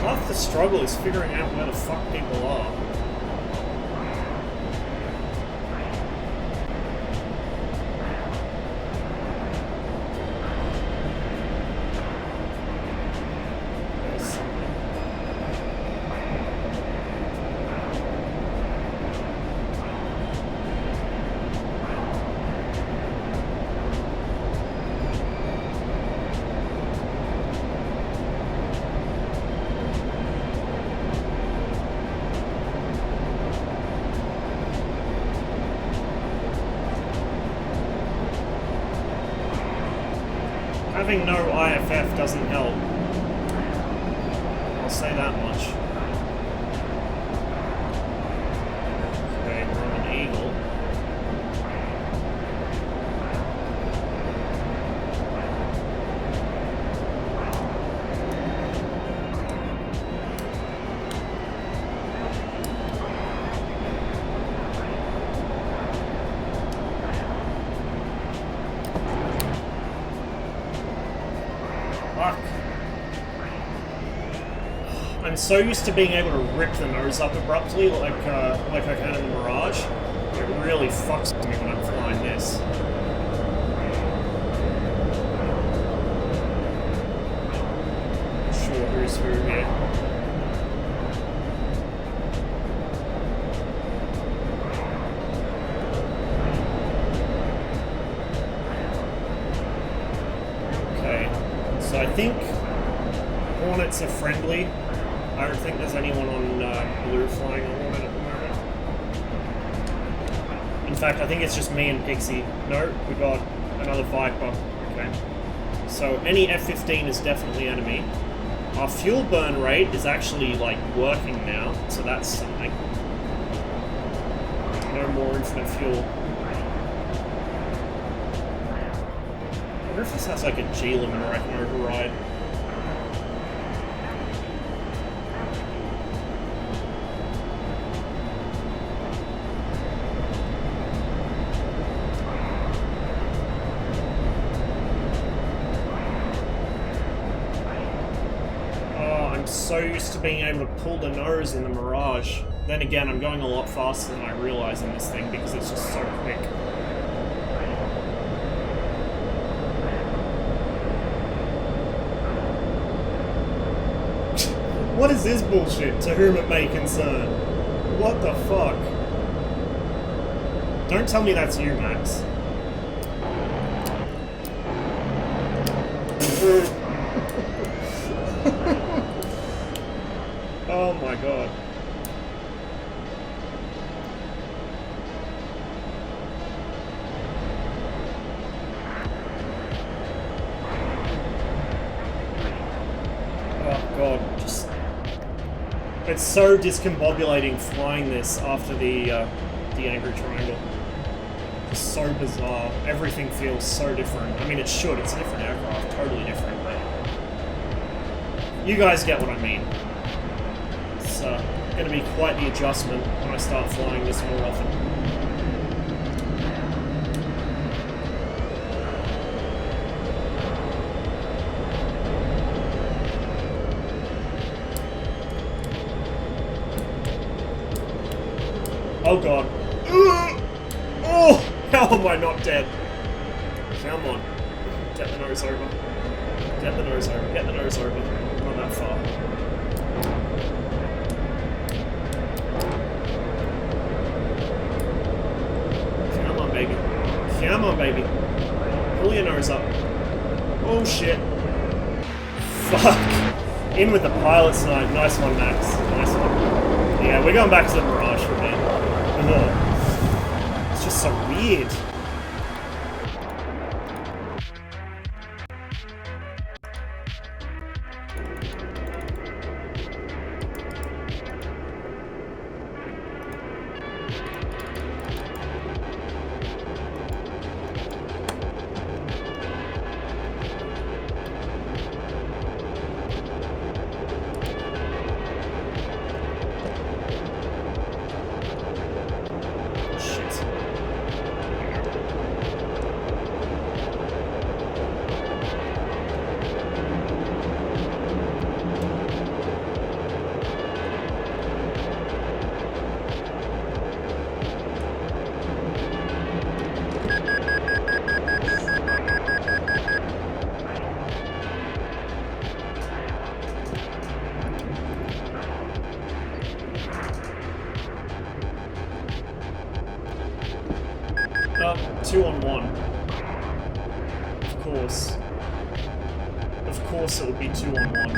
Half the struggle is figuring out where the fuck people are. Having no IFF doesn't help. I'll say that much. I'm so used to being able to rip the nose up abruptly like I can in the Mirage. It really fucks with me when I'm flying this. Not sure who's who here. Okay, so I think Hornets are friendly. I don't think there's anyone on blue flying a Hornet at the moment. In fact, I think it's just me and Pixie. No, we got another Viper. Okay. So any F-15 is definitely enemy. Our fuel burn rate is actually, like, working now, so that's something. No more infinite fuel. I wonder if this has, like, a G limiter I can override. So used to being able to pull the nose in the Mirage. Then again, I'm going a lot faster than I realize in this thing because it's just so quick. What is this bullshit, to whom it may concern? What the fuck? Don't tell me that's you, Max. Oh my god. Oh god, just... It's so discombobulating flying this after the angry triangle. It's so bizarre. Everything feels so different. I mean, it should. It's a different aircraft. Totally different, but... You guys get what I mean. It's going to be quite the adjustment when I start flying this more often. Oh god. Oh! How am I not dead? Come on. Get the nose over. Get the nose over. Get the nose over. Not that far. Come on, baby. Come on, baby. Pull your nose up. Oh, shit. Fuck. In with the pilot snipe. Nice one, Max. Nice one. Yeah, we're going back to the Mirage for a bit. It's just so weird. Two on one. Of course. Of course it would be 2 on 1.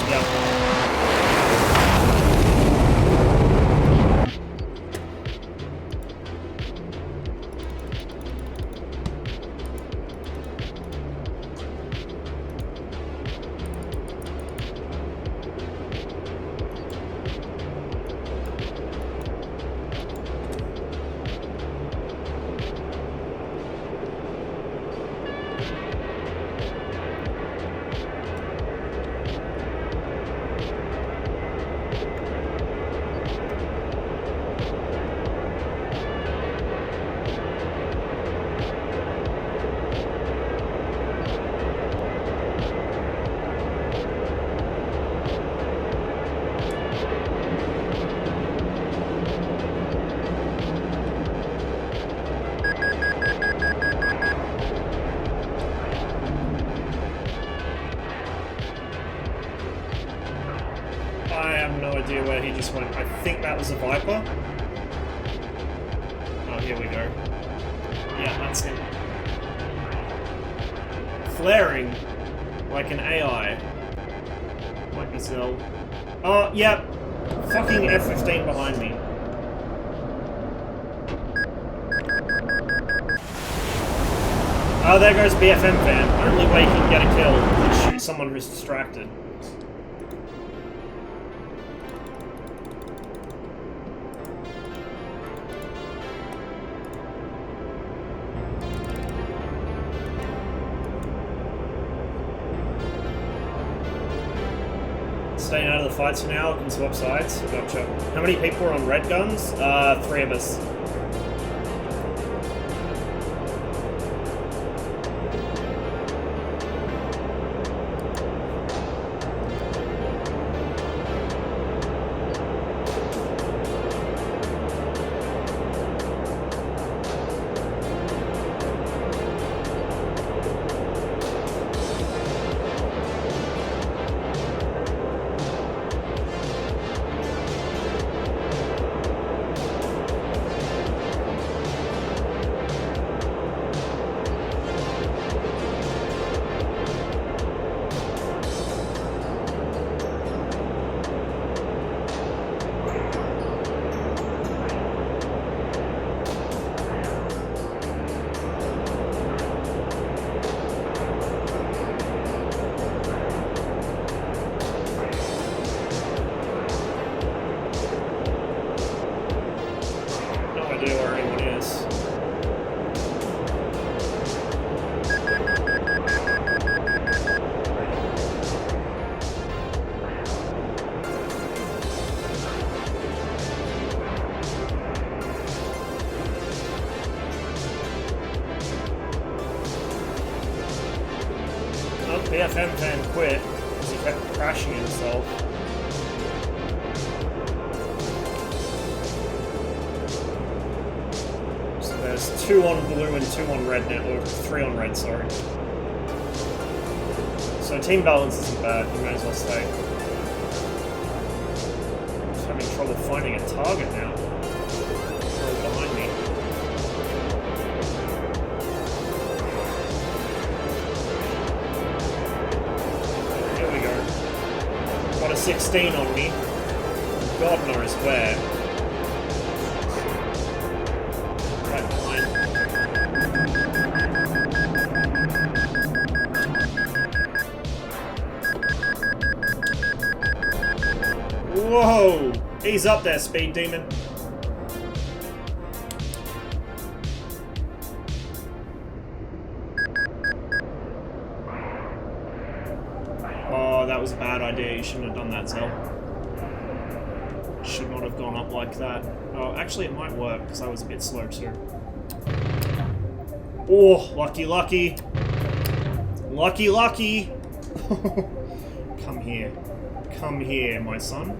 Yeah. I have no idea where he just went. I think that was a Viper. Oh, here we go. Yeah, that's him. Flaring like an AI. Might be Zell. Oh, yep. Fucking F-15 behind me. Oh, there goes BFM fan. Only way he can get a kill is shoot someone who's distracted. Staying out of the fights for now, can swap sides. Gotcha. How many people are on red guns? 3 of us. BFM fan quit because he kept crashing himself. So there's 2 on blue and 2 on red now, or 3 on red, sorry. So team balance isn't bad, you may as well stay. I'm just having trouble finding a target now. Right behind me. Got a 16 on me. God knows where. Right behind. Whoa! He's up there, Speed Demon. Oh, that was a bad idea. You shouldn't have done that, Zell. Should not have gone up like that. Oh, actually it might work, because I was a bit slow too. Oh, lucky, lucky. Lucky, lucky. Come here. Come here, my son.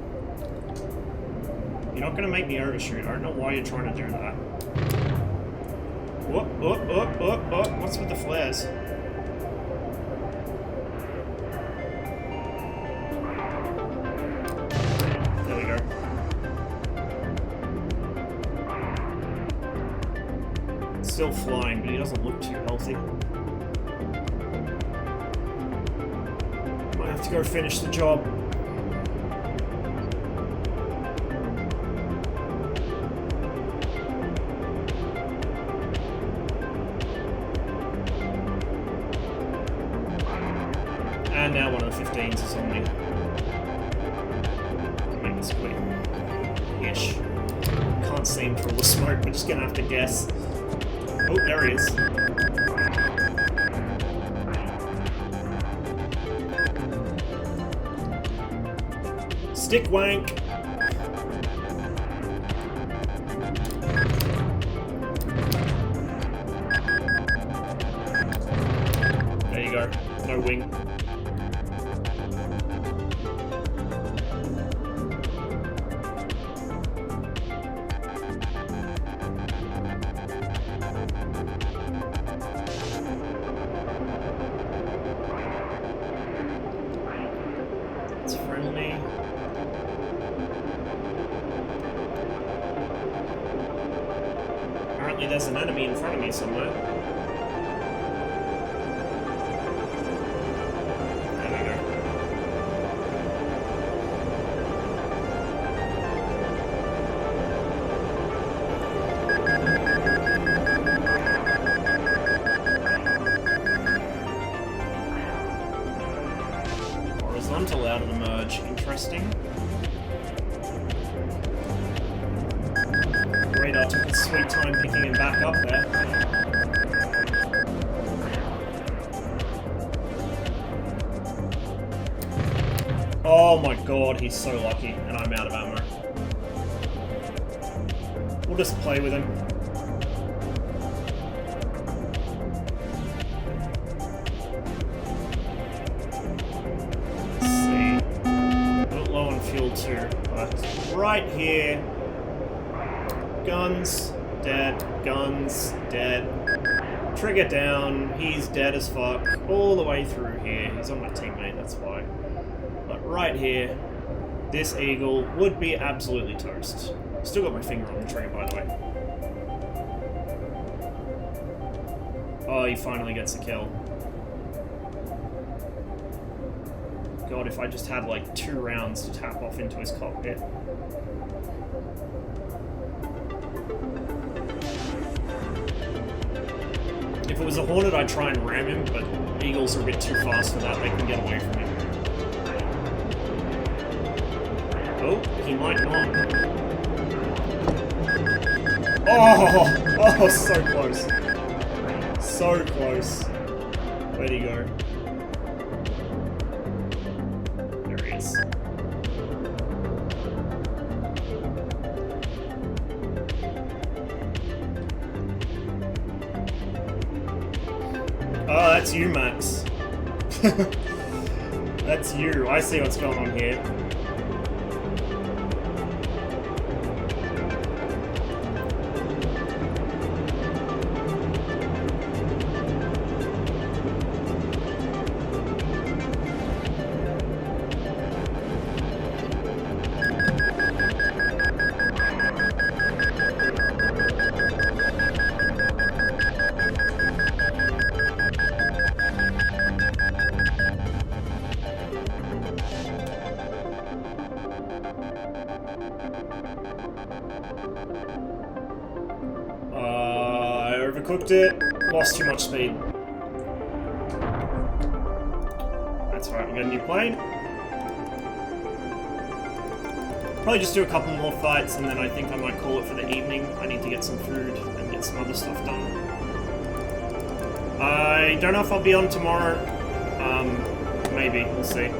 You're not going to make me overshoot. I don't know why you're trying to do that. Whoop, whoop, whoop, whoop, whoop. What's with the flares? There we go. Still flying, but he doesn't look too healthy. Might have to go finish the job. And now one of the 15s is on me. Make this quick. Ish. Can't see him through all the smoke, we're just gonna have to guess. Oh, there he is. Stick wank. There you go. No wing. It's friendly. Apparently there's an enemy in front of me somewhere. There we go. Horizontal out of the merge. Interesting. Radar took its sweet time picking him back up there. Oh my god, he's so lucky, and I'm out of ammo. We'll just play with him. Let's see. A little low on fuel too, but right here. Guns, dead, guns, dead. Trigger down, he's dead as fuck. All the way through here. He's on my teammate, that's why. But right here, this eagle would be absolutely toast. Still got my finger on the trigger, by the way. Oh, he finally gets a kill. God, if I just had like 2 rounds to tap off into his cockpit. If it was a Hornet, I'd try and ram him, but Eagles are a bit too fast for that. They can get away from him. Oh, he might not. Oh, so close. So close. Where'd he go? There he is. Oh, that's you, Max. That's you. I see what's going on here. I overcooked it. Lost too much speed. That's alright, we got a new plane. Probably just do a couple more fights and then I think I might call it for the evening. I need to get some food and get some other stuff done. I don't know if I'll be on tomorrow. Maybe, we'll see.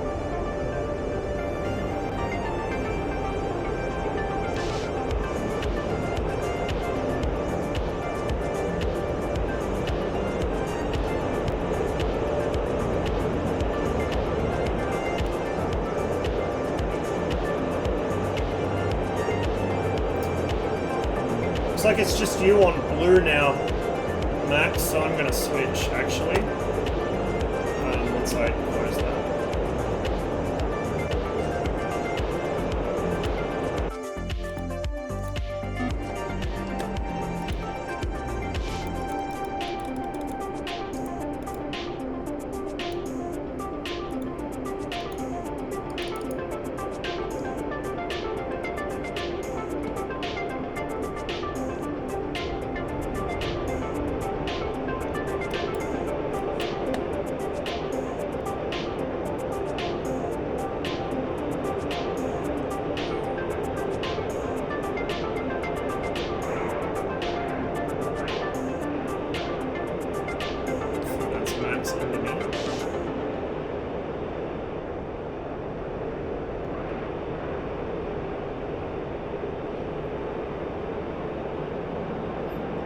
Looks like it's just you on blue now, Max, so I'm gonna switch, actually. Once I close that.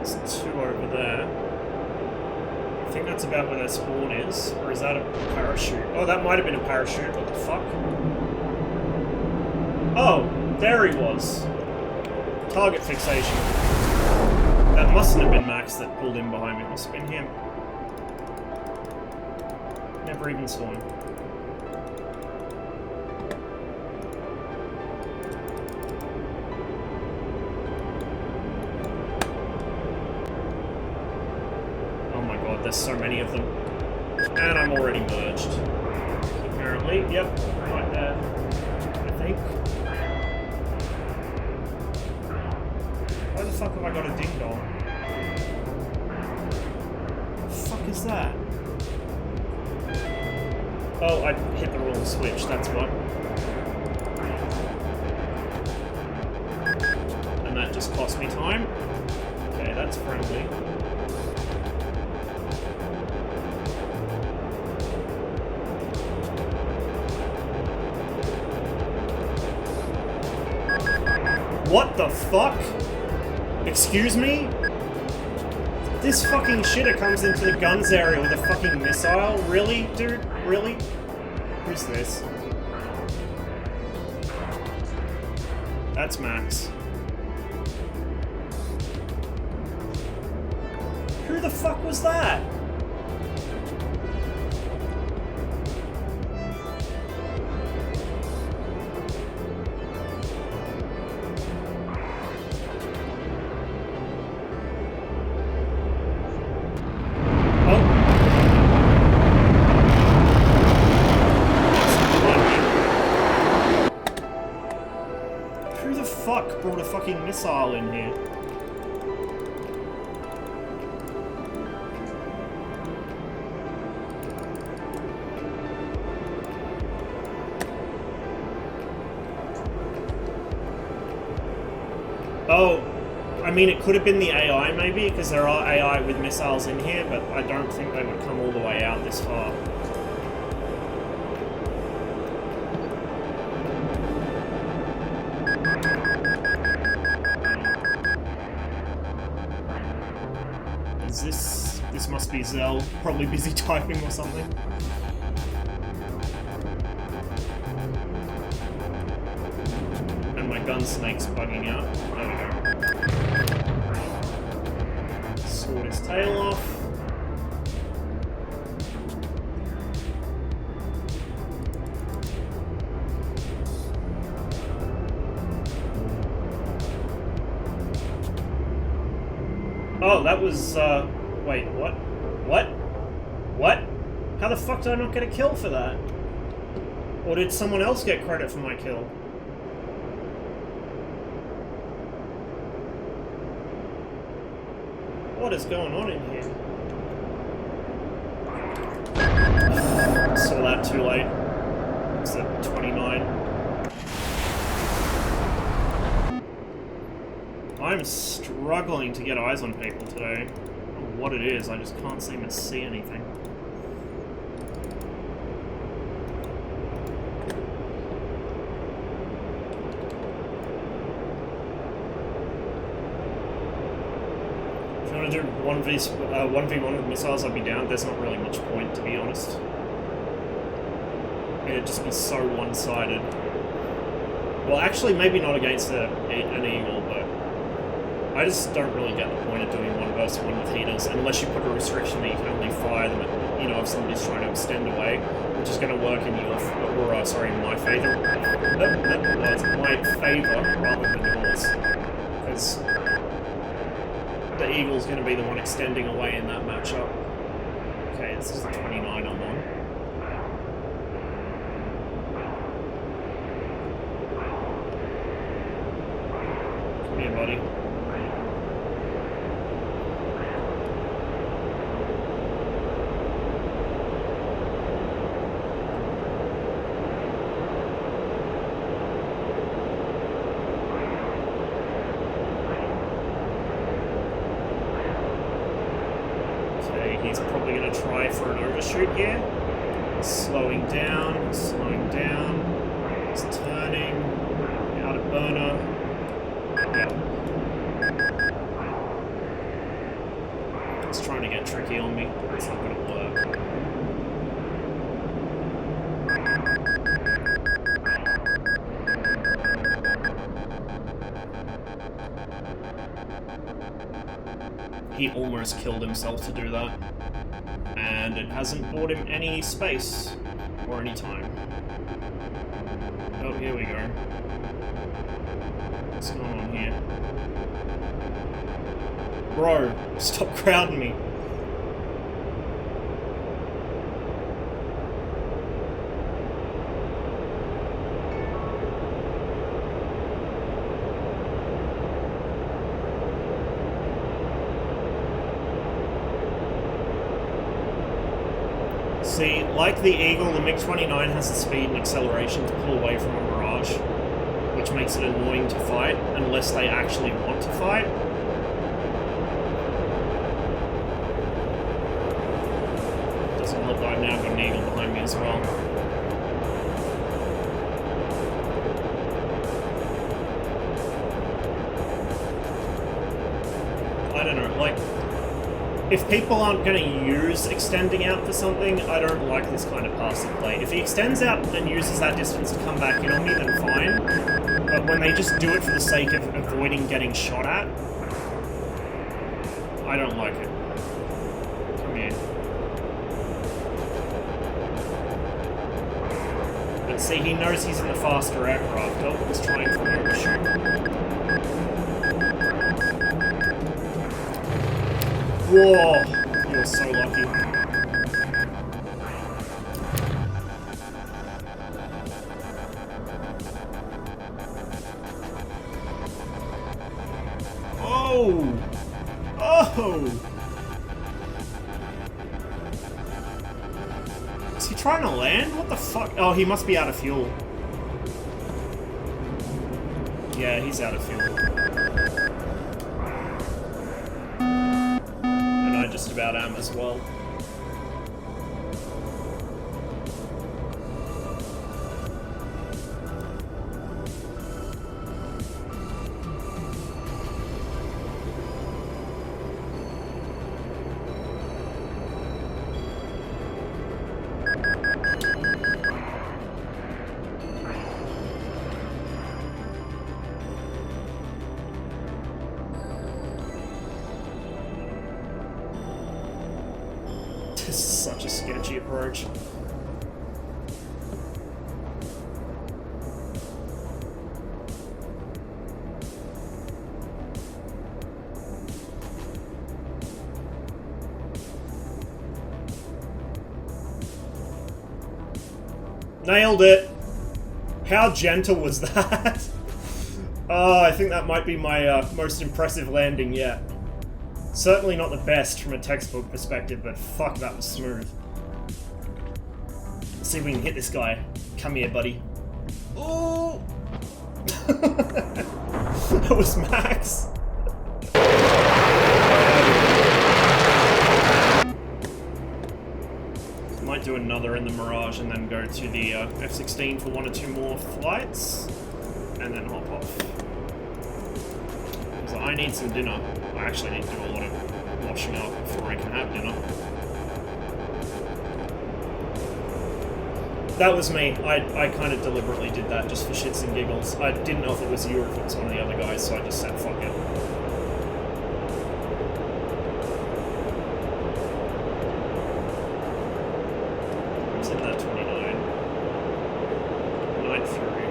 There's 2 over there. I think that's about where their spawn is. Or is that a parachute? Oh, that might have been a parachute. What the fuck? Oh, there he was. Target fixation. That mustn't have been Max that pulled in behind me. It must have been him. Never even saw him. there's so many of them. And I'm already merged. Apparently, yep, right there, I think. Why the fuck have I got a ding dong? What the fuck is that? Oh, I hit the wrong switch, that's what. And that just cost me time. Okay, that's friendly. What the fuck? Excuse me? This fucking shitter comes into the guns area with a fucking missile? Really, dude? Really? Who's this? That's Max. Who the fuck was that? Brought a fucking missile in here. Oh, I mean it could have been the AI maybe, because there are AI with missiles in here, but I don't think they would come all the way out this far. This must be Zell, probably busy typing or something. And my gun snake's bugging out. There we go. Sort his tail off. Oh, that was, wait, what? What? What? How the fuck did I not get a kill for that? Or did someone else get credit for my kill? What is going on in here? Saw that too late. It's at 29. I'm struggling to get eyes on people today. I don't know what it is, I just can't seem to see anything. If you want to do 1v1 with missiles, I'd be down. There's not really much point, to be honest. It'd just be so one-sided. Well, actually, maybe not against an eagle, but I just don't really get the point of doing 1 versus 1 with heaters, unless you put a restriction that you can only fire them at, you know, if somebody's trying to extend away, which is going to work in your, sorry, in my favour. My favour rather than yours. Because the eagle's going to be the one extending away in that matchup. Okay, this is the 29 I'm on. Come here, buddy. He's probably going to try for an overshoot here. Slowing down, slowing down. He's turning. Out of burner. Yep. He's trying to get tricky on me. It's not going to work. He almost killed himself to do that. And it hasn't bought him any space or any time. Oh, here we go. What's going on here? Bro, stop crowding me. See, like the Eagle, the MiG-29 has the speed and acceleration to pull away from a Mirage, which makes it annoying to fight, unless they actually want to fight. Doesn't help that I've now got an Eagle behind me as well. I don't know, like, if people aren't going to use extending out for something, I don't like this kind of passive play. If he extends out and uses that distance to come back in on me, then fine. But when they just do it for the sake of avoiding getting shot at, I don't like it. Come here. But see, he knows he's in the faster aircraft. Oh, he's trying for an overshoot. Whoa! You're so lucky. Oh! Oh! Is he trying to land? What the fuck? Oh, he must be out of fuel. Yeah, he's out of fuel. Just about am as well. This is such a sketchy approach. Nailed it! How gentle was that? Oh, I think that might be my most impressive landing yet. Certainly not the best from a textbook perspective, but fuck, that was smooth. Let's see if we can hit this guy. Come here, buddy. Oh! That was Max. Might do another in the Mirage and then go to the F-16 for 1 or 2 more flights, and then hop off. So I need some dinner. I actually need to do a lot of washing up before I can have dinner. That was me. I kind of deliberately did that just for shits and giggles. I didn't know if it was you or if it was one of the other guys, so I just said fuck it. What's in that 29? 9-3.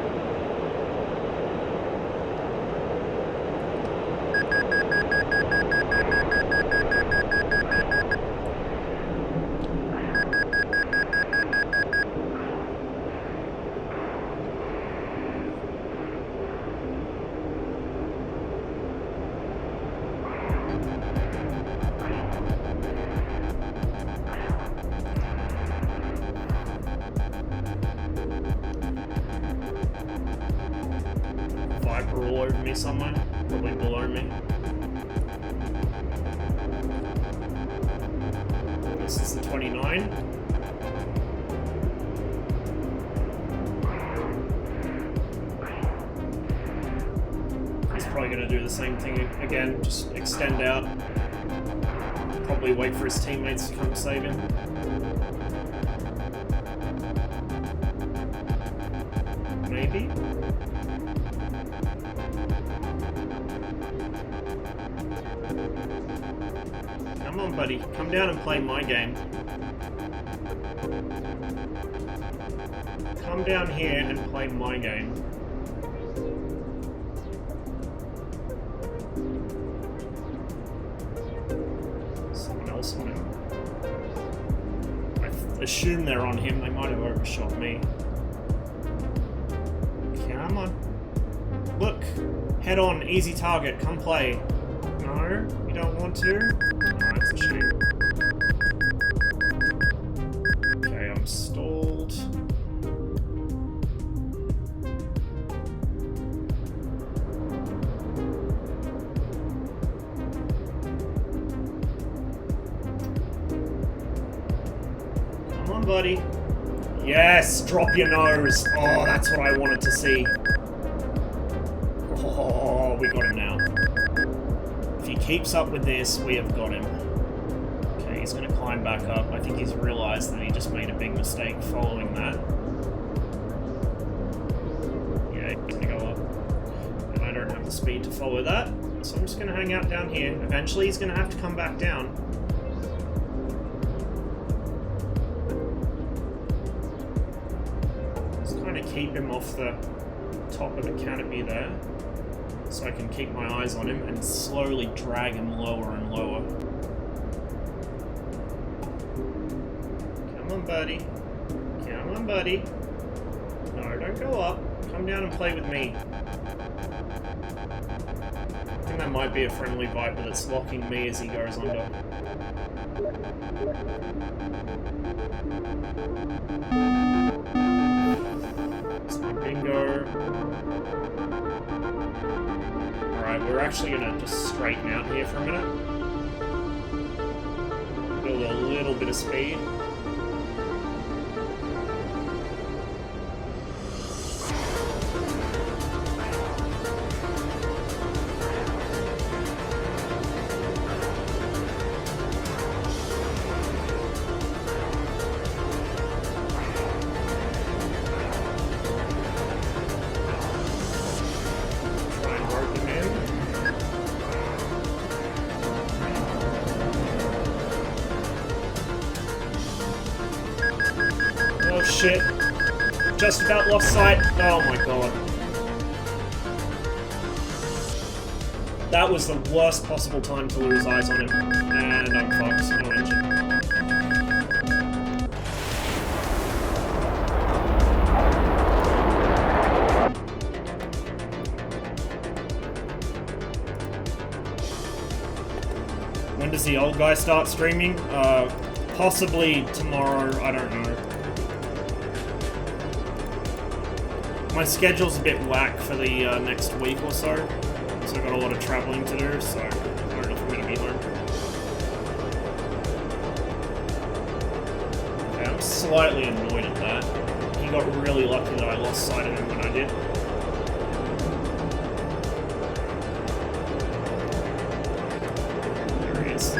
Viper all over me somewhere, probably below me. This is the 29. He's probably going to do the same thing again, just extend out. Probably wait for his teammates to come save him. Maybe? Come on, buddy. Come down and play my game. Come down here and play my game. Someone else on him. I assume they're on him. They might have overshot me. Come on. Look. Head on. Easy target. Come play. No? You don't want to? Oh, it's a shame. Okay, on, buddy. Yes, drop your nose. Oh, that's what I wanted to see. Oh, we got him now. If he keeps up with this, we have got him. Okay, he's going to climb back up. I think he's realized that he just made a big mistake following that. Yeah, he's going to go up. And I don't have the speed to follow that, so I'm just going to hang out down here. Eventually, he's going to have to come back down. Just kind of keep him off the top of the canopy there, so I can keep my eyes on him and slowly drag him lower and lower. Come on, buddy. Come on, buddy. No, don't go up. Come down and play with me. I think that might be a friendly Viper that's locking me as he goes under. It's my bingo. Alright, we're actually gonna just straighten out here for a minute. Build a little bit of speed. Shit. Just about lost sight. Oh my god. That was the worst possible time to lose eyes on him. And I'm fucked. No engine. When does the old guy start streaming? Possibly tomorrow. I don't know. My schedule's a bit whack for the next week or so, so I've got a lot of travelling to do, so I don't know if I'm going to be home. Okay, I'm slightly annoyed at that. He got really lucky that I lost sight of him when I did. There he is.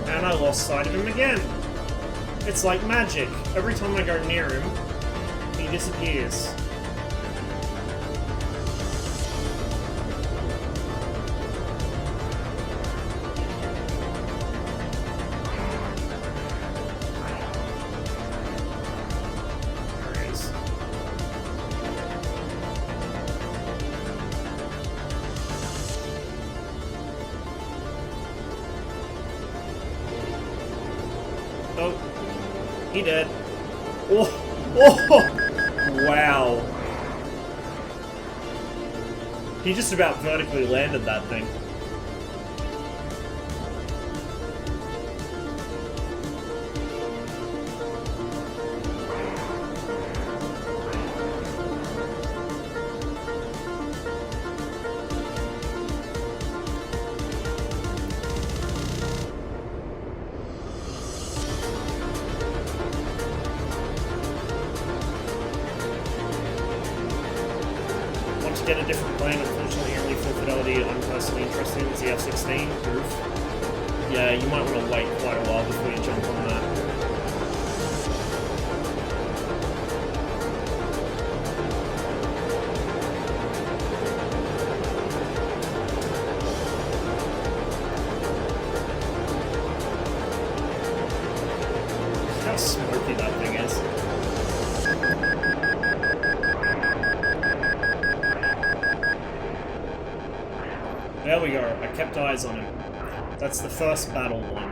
And I lost sight of him again. It's like magic. Every time I go near him, he disappears. There he is. Oh, he dead. Oh, oh, wow. He just about vertically landed that thing. Get a different plane, unfortunately only full fidelity I'm personally interested in is the F-16 roof. Yeah, you might want to wait quite a while before you jump on that. Look how smoky that thing is. There we go, I kept eyes on him. That's the first battle one.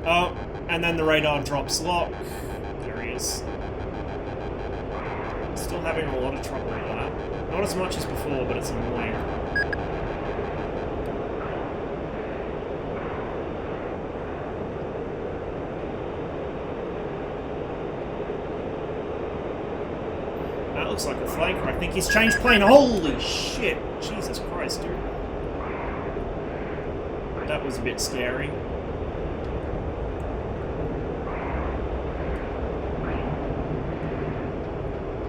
Oh, and then the radar drops lock. There he is. Still having a lot of trouble with that. Not as much as before, but it's annoying. That looks like a flanker. I think he's changed plane. Holy shit! Jesus Christ, dude. That was a bit scary.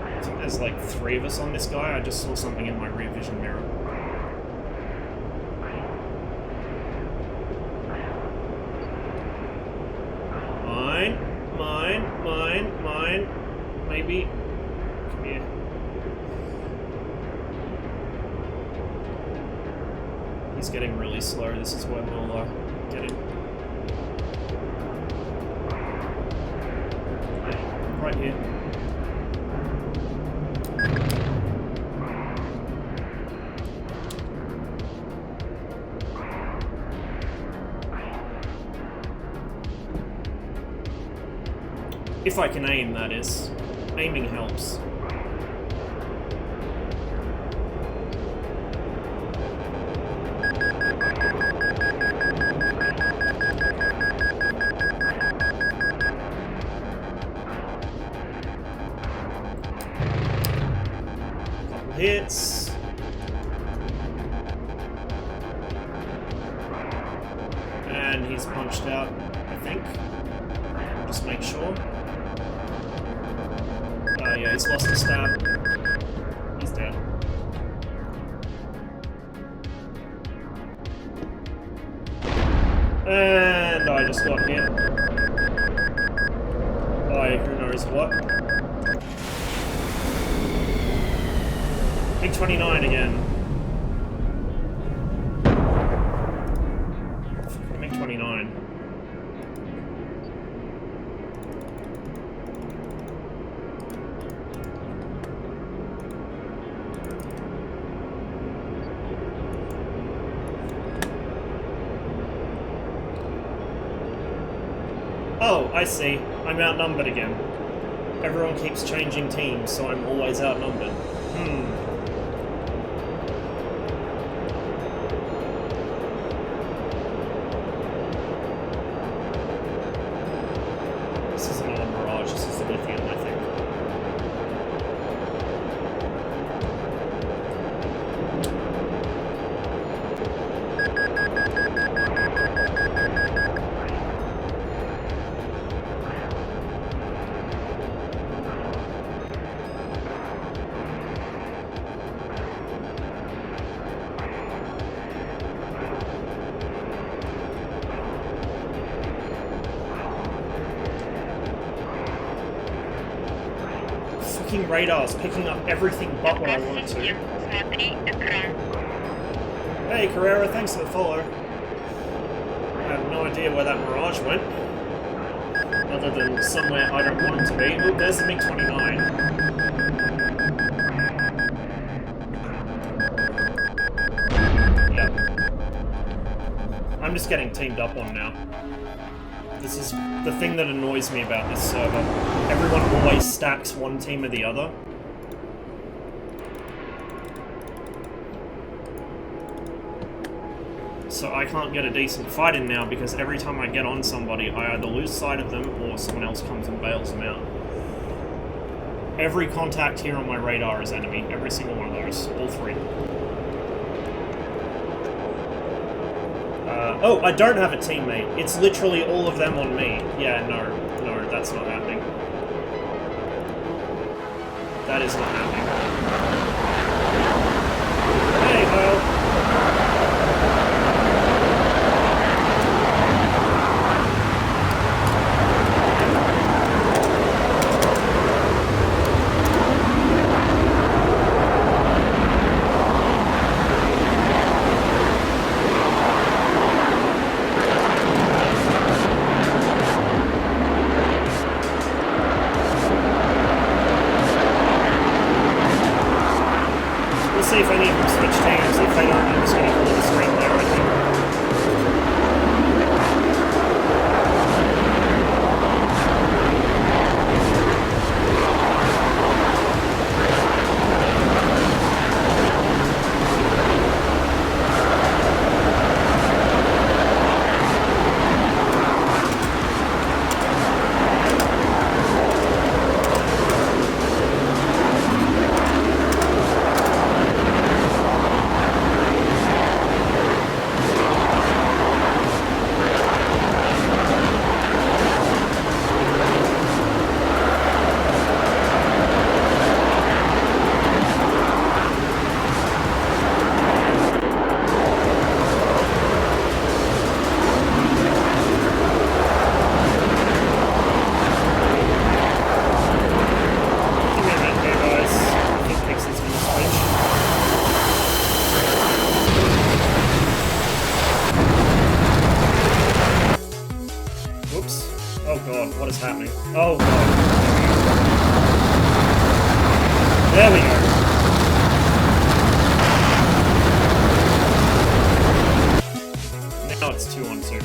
I think there's like 3 of us on this guy. I just saw something in my rear vision mirror. Mine. Maybe. Come here. He's getting really slow. This is where we'll get him. Yeah, right here. If I can aim, that is. Aiming helps. Couple hits. And he's punched out, I think. Just make sure. Oh yeah, he's lost a stab. He's dead. And I just got hit by who knows what. Big 29 again. Big 29. Oh, I see. I'm outnumbered again. Everyone keeps changing teams, so I'm always outnumbered. This is not a mirage, this is a lithium, I think. Radar's picking up everything but what I want to. Hey Carrera, thanks for the follow. I have no idea where that Mirage went. Other than somewhere I don't want him to be. Oh, there's the MiG-29. Yep. I'm just getting teamed up on now. This is the thing that annoys me about this server. Everyone always stacks one team or the other. So I can't get a decent fight in now because every time I get on somebody, I either lose sight of them or someone else comes and bails them out. Every contact here on my radar is enemy. Every single one of those. All 3. Oh, I don't have a teammate. It's literally all of them on me. Yeah, no, that's not happening. That is not happening. Hey, Kyle. See if any of them switch teams. If they god, what is happening? Oh god. There we go. Now it's 2-on-2.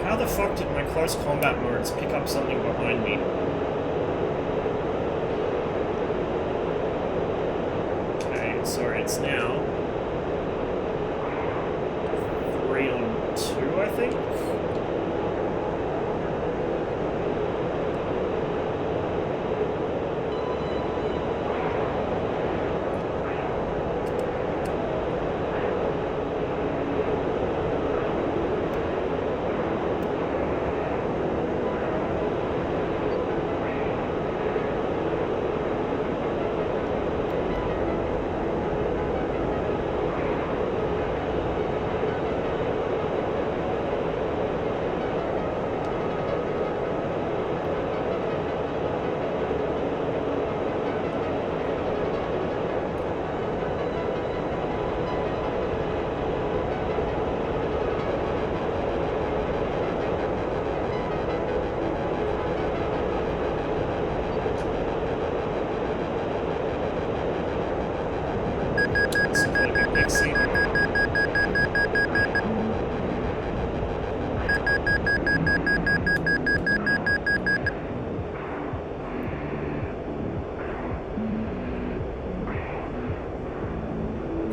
How the fuck did my close combat modes pick up something behind me? Okay, so it's now 3-on-2, I think?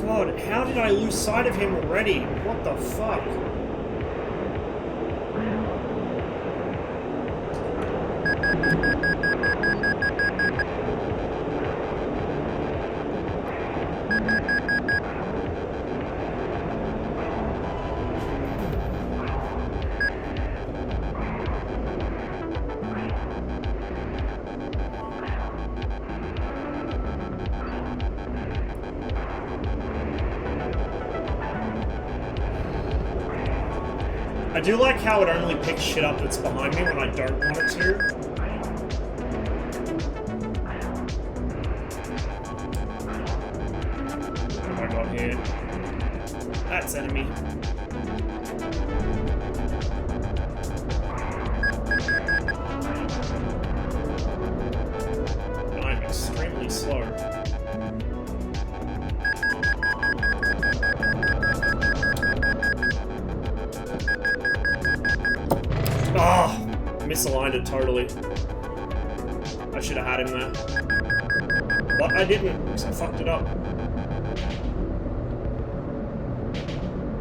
God, how did I lose sight of him already? What the fuck? I do like how it only picks shit up that's behind me when I don't want it to. What have I got here? That's enemy. But I'm extremely slow. Ah, oh, misaligned it totally. I should have had him there. But I didn't, because I fucked it up.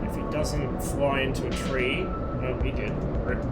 If he doesn't fly into a tree... Oh, he did. Rip.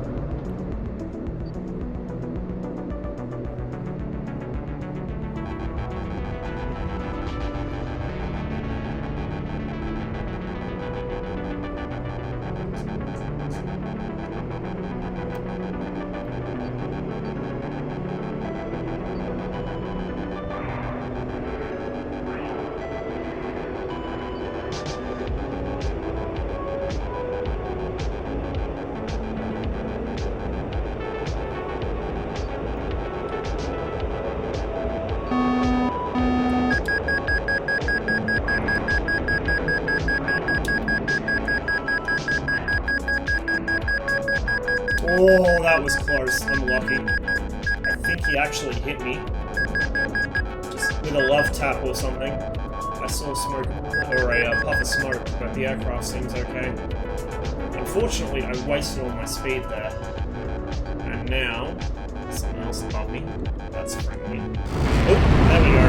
Oh, that was close. I'm lucky. I think he actually hit me. Just with a love tap or something. I saw smoke, or a puff of smoke, but the aircraft seems okay. Unfortunately, I wasted all my speed there. And now, something else just above me. That's friendly. Oh, there we go.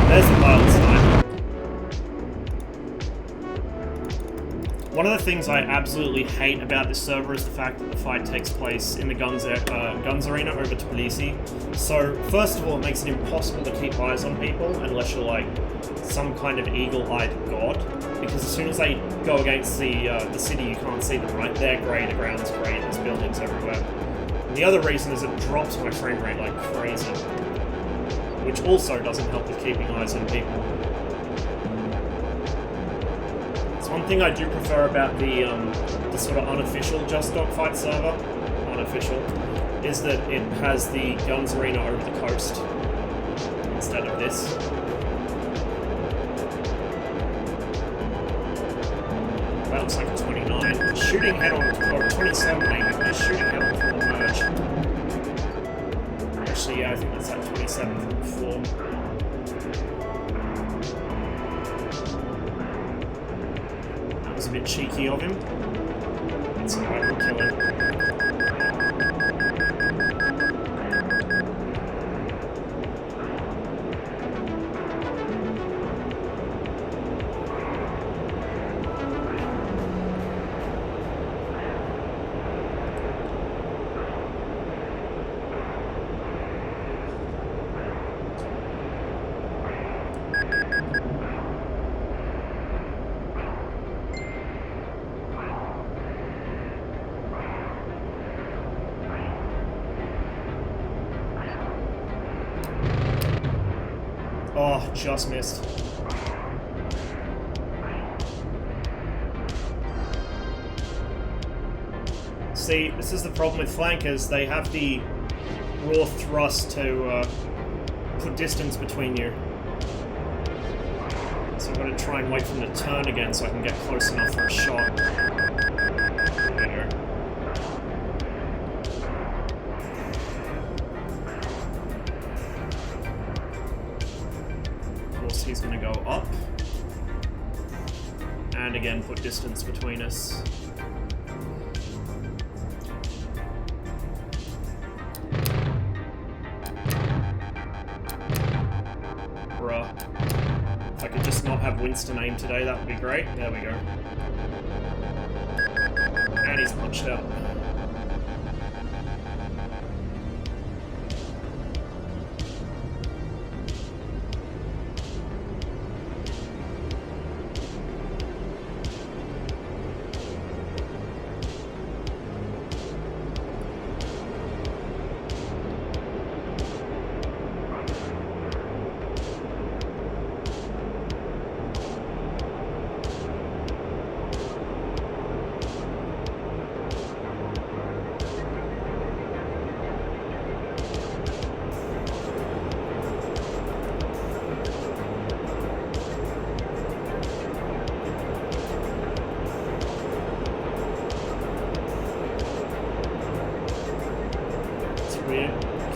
There's the pilot snipe. One of the things I absolutely hate about this server is the fact that the fight takes place in the guns arena over Tbilisi. So, first of all, it makes it impossible to keep eyes on people unless you're like some kind of eagle-eyed god. Because as soon as they go against the city, you can't see them, right? They're grey, the ground's grey, there's buildings everywhere. And the other reason is it drops my frame rate like crazy. Which also doesn't help with keeping eyes on people. One thing I do prefer about the sort of unofficial Just Dogfight server, unofficial, is that it has the guns arena over the coast instead of this. That looks like a 29. Shooting head on, or 27 maybe, but shooting head on full merge. Actually, yeah, I think that's that 27 from before. A bit cheeky of him. It's alright, we'll kill him. Oh, just missed. See, this is the problem with flankers. They have the raw thrust to put distance between you. So I've got to try and wait for them to turn again so I can get close enough for a shot. There we go. He's going to go up, and again put distance between us. Bruh. If I could just not have Winston aim today, that would be great. There we go. And he's punched out.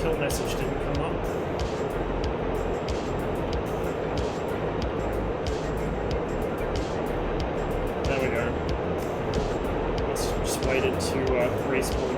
Kill message didn't come up. There we go. Just waited to respawn.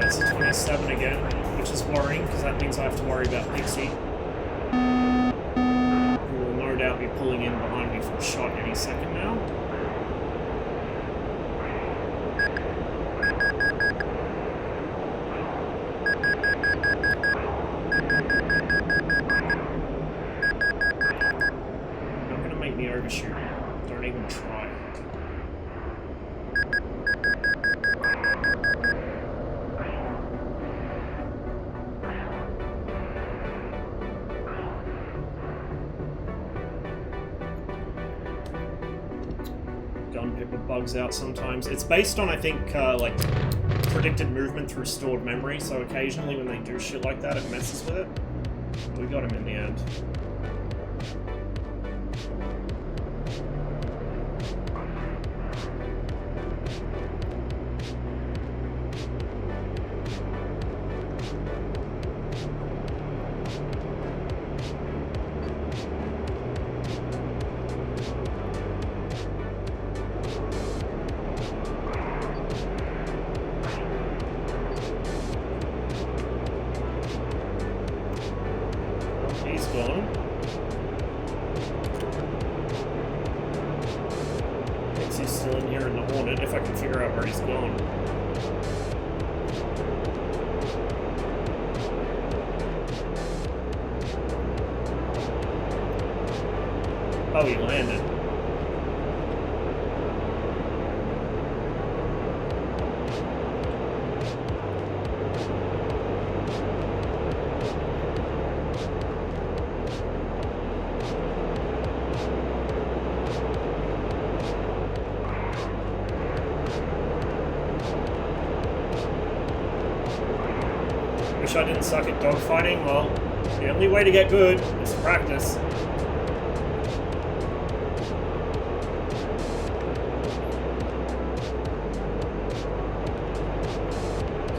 It's 27 again, which is worrying, because that means I have to worry about Pixie, who will no doubt layout be pulling in behind me from shot any second now. Not gonna make me overshoot. Don't even try. Gun pepper bugs out sometimes. It's based on, I think, like, predicted movement through stored memory, so occasionally when they do shit like that, it messes with it. But we got him in the end. He's gone. Thinks he's still in here in the Hornet, if I can figure out where he's gone. Oh, he landed. Wish I didn't suck at dogfighting. Well, the only way to get good is to practice.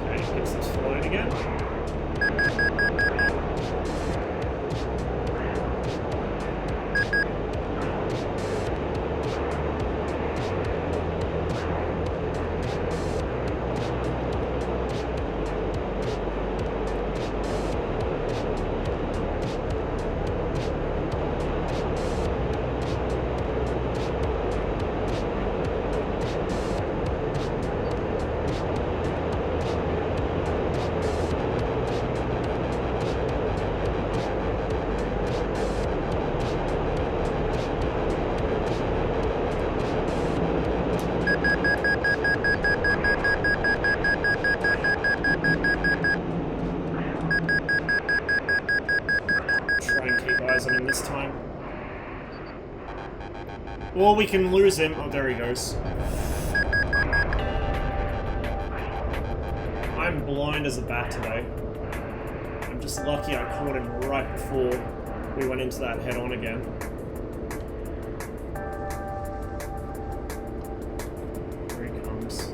Okay, gets this floated again. On him this time. Or we can lose him. Oh, there he goes. I'm blind as a bat today. I'm just lucky I caught him right before we went into that head-on again. Here he comes.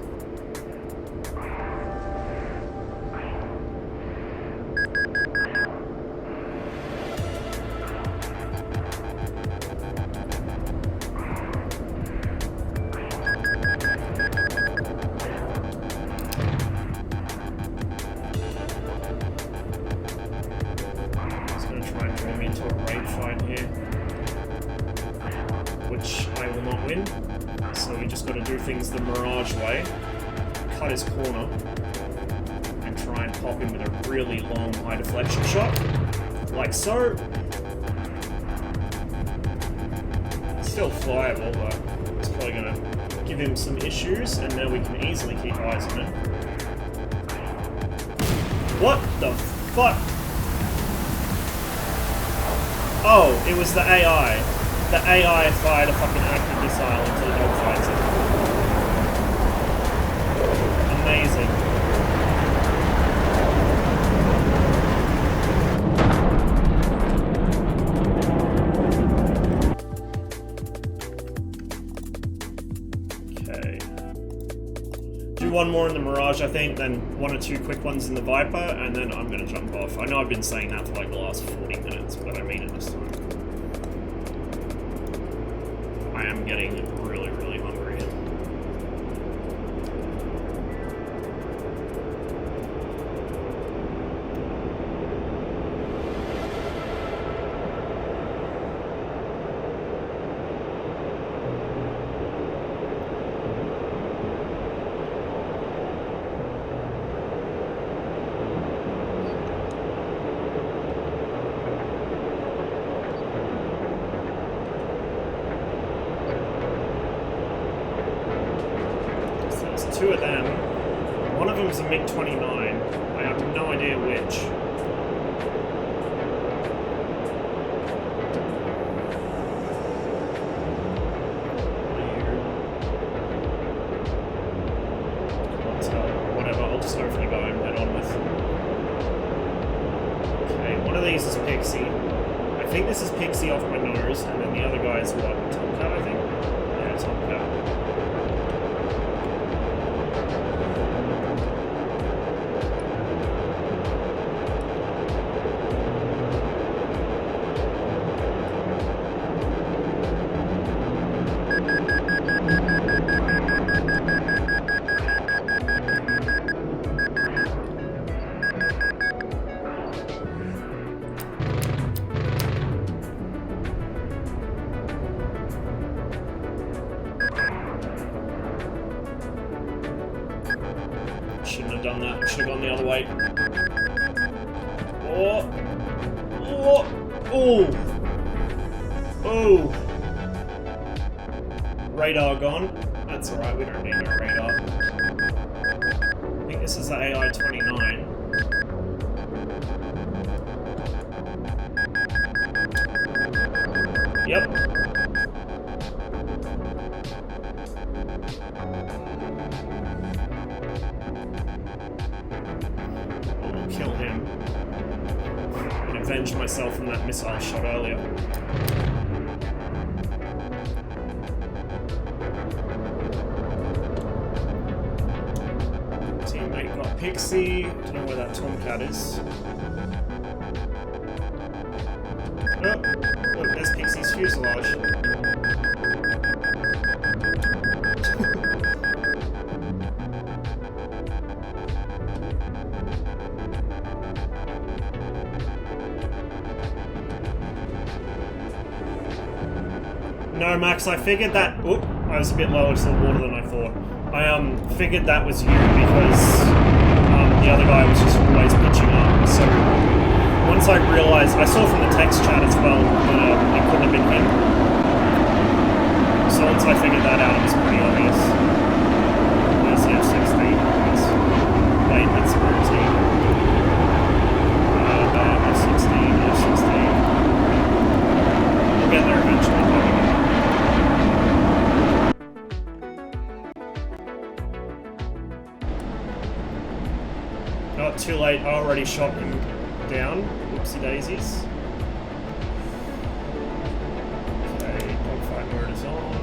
Which I will not win, so we just got to do things the Mirage way, cut his corner, and try and pop him with a really long high deflection shot, like so. Still flyable, but it's probably going to give him some issues, and now we can easily keep eyes on him. What the fuck? Oh, it was the AI. The AI fired a fucking active missile into the dogfights. Amazing. Okay. Do one more in the Mirage, I think, then one or two quick ones in the Viper, and then I'm gonna jump off. I know I've been saying that for like the last 40 minutes, but I mean it this time. I am getting really, really hungry. two of them. One of them's a MiG-29. I have no idea which. Whatever, I'll just go for the guy I'm head on with. Okay, one of these is Pixie. I think this is Pixie off my nose, and then the other guy is what? Tomcat, I think? Yeah, Tomcat. Shouldn't have done that. Should have gone the other way. Oh! Oh! Oh! Oh! Radar gone. That's alright, we don't need no radar. I think this is the AI-29. Yep. Kill him and avenge myself from that missile shot earlier. Teammate got Pixie. Don't know where that Tomcat is. Oh, look, there's Pixie's fuselage. No, Max, I figured that... Oop, I was a bit lower to the water than I thought. I figured that was you because the other guy was just always pitching up. So once I realised... I saw from the text chat as well that it couldn't have been him. So once I figured that out, it was pretty obvious. There's the F-16. Wait, that's a routine. F-16, F-16. We'll get there eventually. Not too late, I already shot him down. Whoopsie daisies. Okay, dogfight mode is on.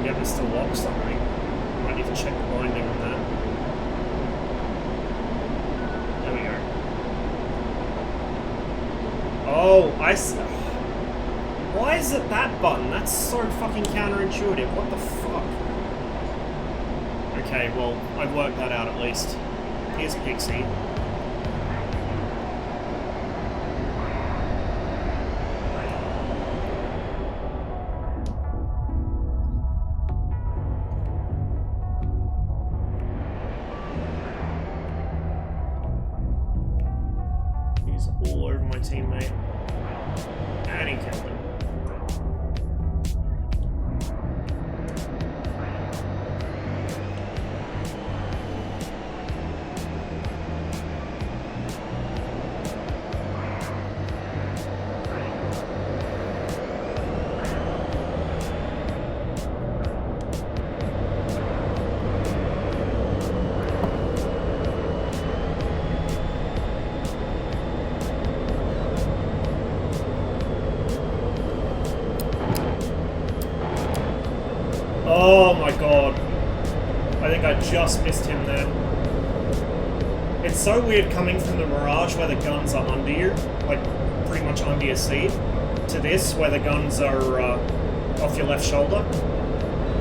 Get this to lock something. Might need to check the binding on that. There we go. Oh, I see. Why is it that button? That's so fucking counterintuitive. What the fuck? Okay, well, I've worked that out at least. Here's Pixie. All over my teammate. And he killed him. Oh my god. I think I just missed him there. It's so weird coming from the Mirage where the guns are under you, like pretty much under your seat, to this where the guns are off your left shoulder.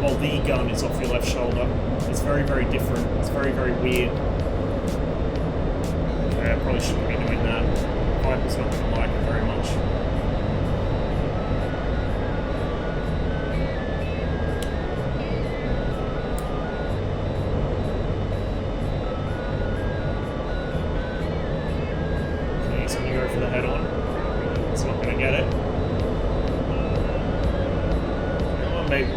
Well, the gun is off your left shoulder. It's very, very different. It's very, very weird. Okay. I probably shouldn't be doing that. Viper's not going to like it very much. Okay, he's going to go for the head-on. It's not going to get it. Come on, babe.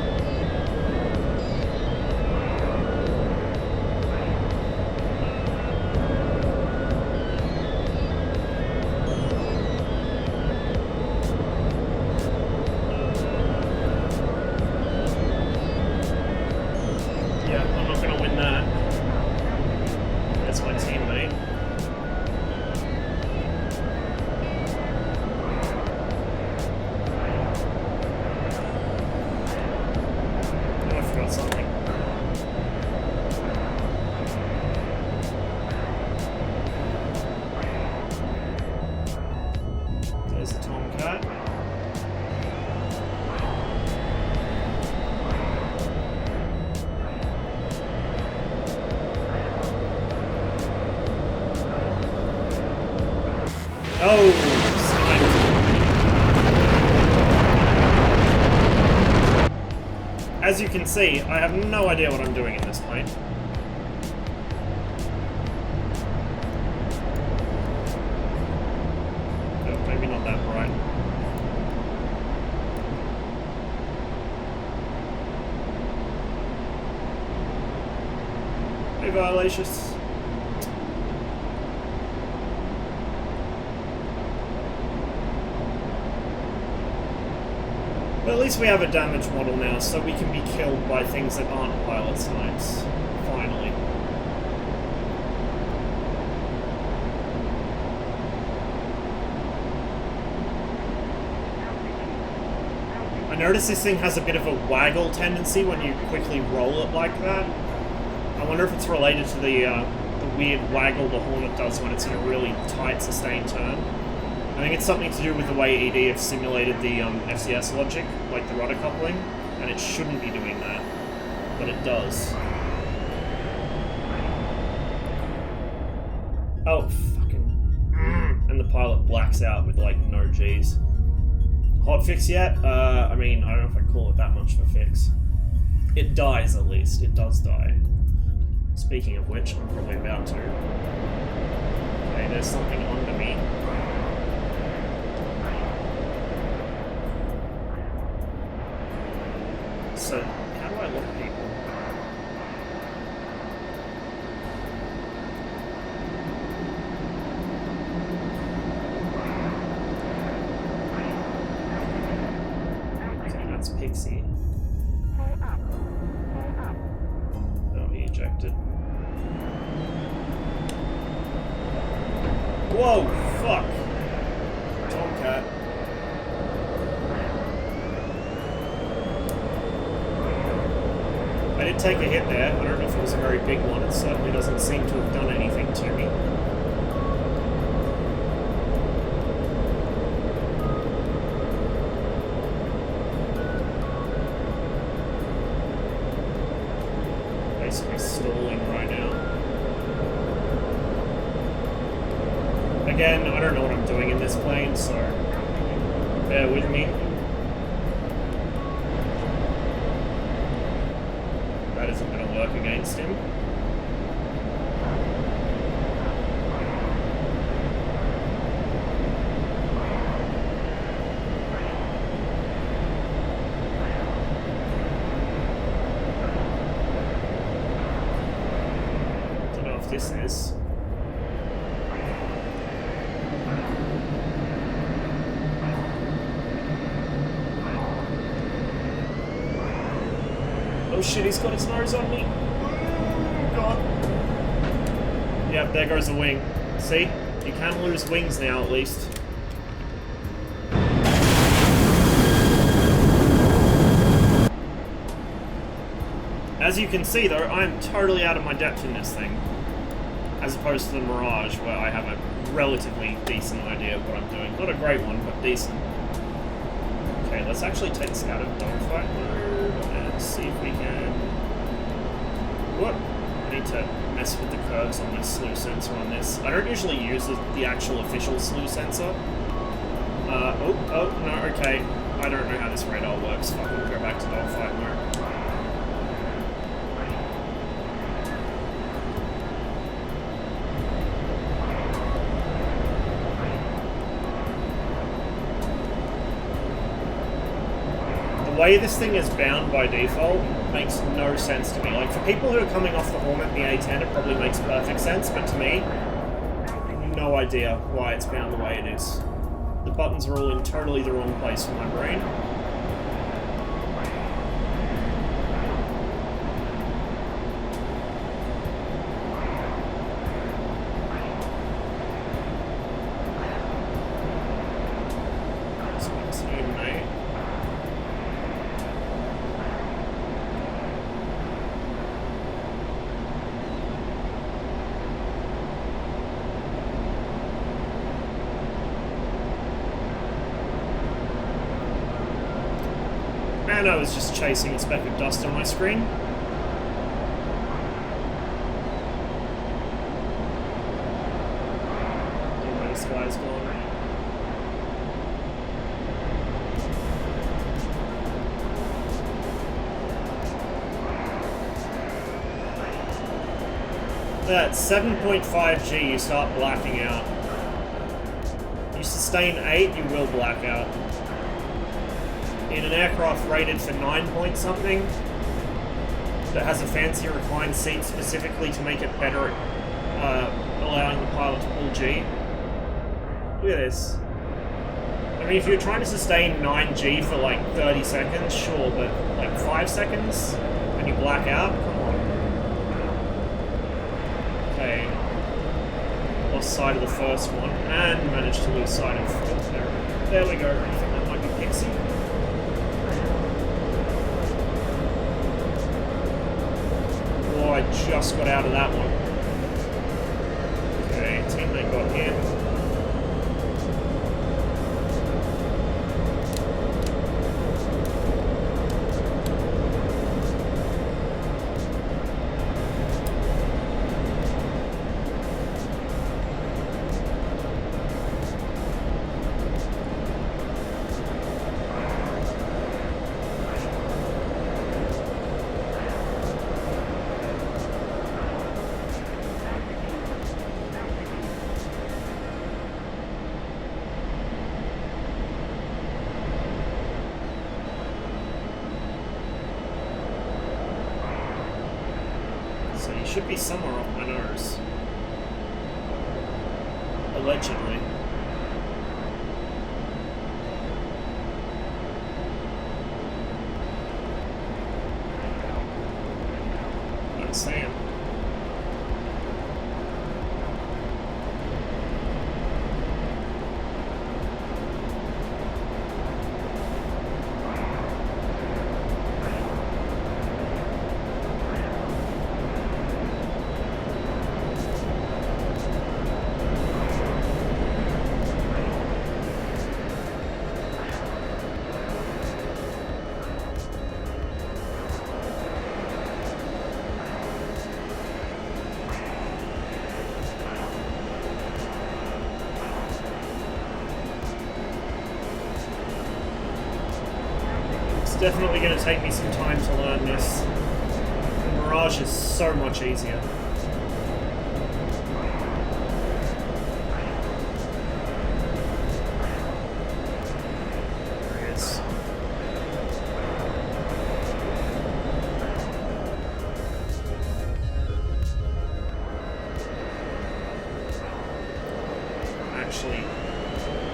Oh, sniped. As you can see, I have no idea what I'm doing in this plane. Oh, maybe not that bright. Hey, Violacious. But at least we have a damage model now, so we can be killed by things that aren't pilot snipes. Finally. I notice this thing has a bit of a waggle tendency when you quickly roll it like that. I wonder if it's related to the weird waggle the Hornet does when it's in a really tight sustained turn. I think it's something to do with the way ED have simulated the FCS logic, like the rudder coupling, and it shouldn't be doing that, but it does. Oh, fucking... And the pilot blacks out with, like, no Gs. Hot fix yet? I mean, I don't know if I'd call it that much of a fix. It dies, at least. It does die. Speaking of which, I'm probably about to. Okay, there's something under me. So, how do I look at people? Okay, that's Pixie. Oh, he ejected. Whoa, fuck! Tomcat. I did take a hit there. I don't know if it was a very big one. It certainly doesn't seem to have done anything to me. Basically stalling right now. Again, I don't know what I'm doing in this plane, so bear with me. That isn't going to work against him. Don't know if this is. Oh shit, he's got his nose on me. Oh god. Yep, there goes a wing. See? You can lose wings now, at least. As you can see, though, I'm totally out of my depth in this thing. As opposed to the Mirage, where I have a relatively decent idea of what I'm doing. Not a great one, but decent. Okay, let's actually take this out of dogfight mode and see if we can... What? I need to mess with the curves on this slew sensor on this. I don't usually use the actual official slew sensor. Oh, no, okay. I don't know how this radar works. Fuck, we'll go back to dogfight mode. The way this thing is bound by default makes no sense to me. Like, for people who are coming off the horn at the A10, it probably makes perfect sense, but to me, no idea why it's bound the way it is. The buttons are all in totally the wrong place for my brain. And I was just chasing a speck of dust on my screen. Where this guy's gone. At 7.5G, you start blacking out. You sustain 8, you will black out. In an aircraft rated for 9 point something that has a fancy reclined seat specifically to make it better at allowing the pilot to pull G. Look at this. I mean, if you're trying to sustain 9G for like 30 seconds, sure, but like 5 seconds and you black out? Come on. Okay. Lost sight of the first one and managed to lose sight of the fourth. There we go. I think that might be Pixie. I just got out of that one. Okay, teammate got him. Should be somewhere on my nose. Allegedly. Don't see him. Definitely going to take me some time to learn this. The Mirage is so much easier. There he is. Actually,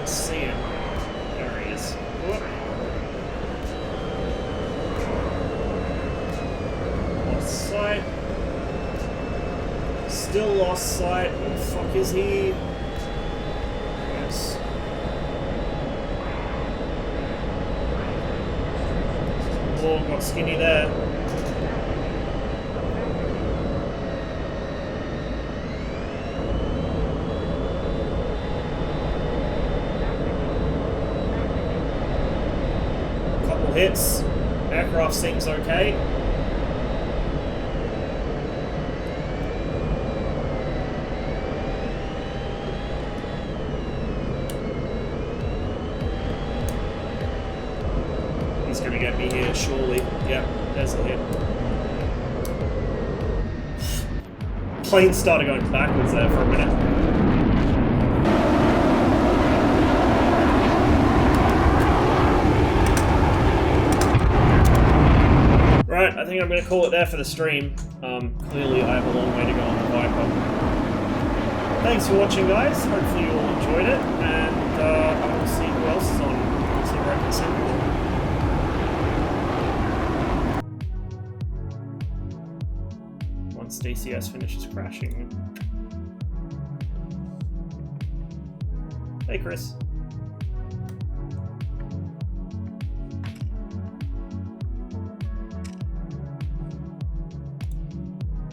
see him. There he is. Whoop. Sight. Still lost sight. Where the fuck is he? Yes. Whoa, got skinny there. Couple hits. Aircraft seems okay. get me here, surely. Yep, there's a hit. Plane started going backwards there for a minute. Right, I think I'm going to call it there for the stream. Clearly I have a long way to go on the Viper. Thanks for watching, guys. Hopefully you all enjoyed it, and I will see who else is on. See where I can send you all. Once DCS finishes crashing. Hey, Chris.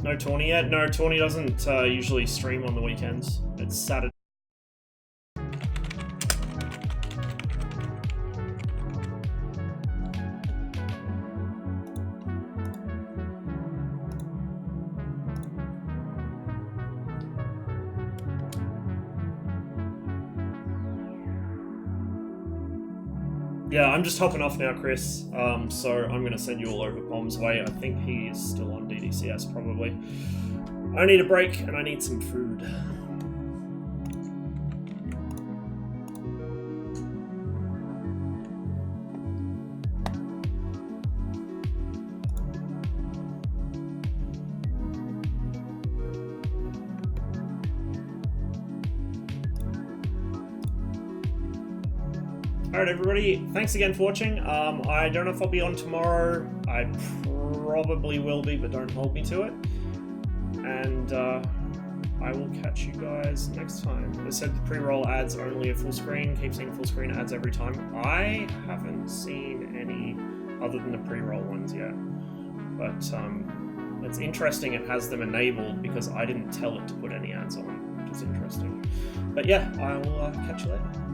No Tawny yet? No, Tawny doesn't usually stream on the weekends. It's Saturday. Yeah, I'm just hopping off now, Chris. So I'm going to send you all over Bomb's way. I think he is still on DCS, probably. I need a break, and I need some food. Alright everybody, thanks again for watching. I don't know if I'll be on tomorrow. I probably will be, but don't hold me to it. And I will catch you guys next time. As I said, the pre-roll ads only a full screen. Keep seeing full screen ads every time. I haven't seen any other than the pre-roll ones yet. But it's interesting it has them enabled because I didn't tell it to put any ads on, which is interesting. But yeah, I will catch you later.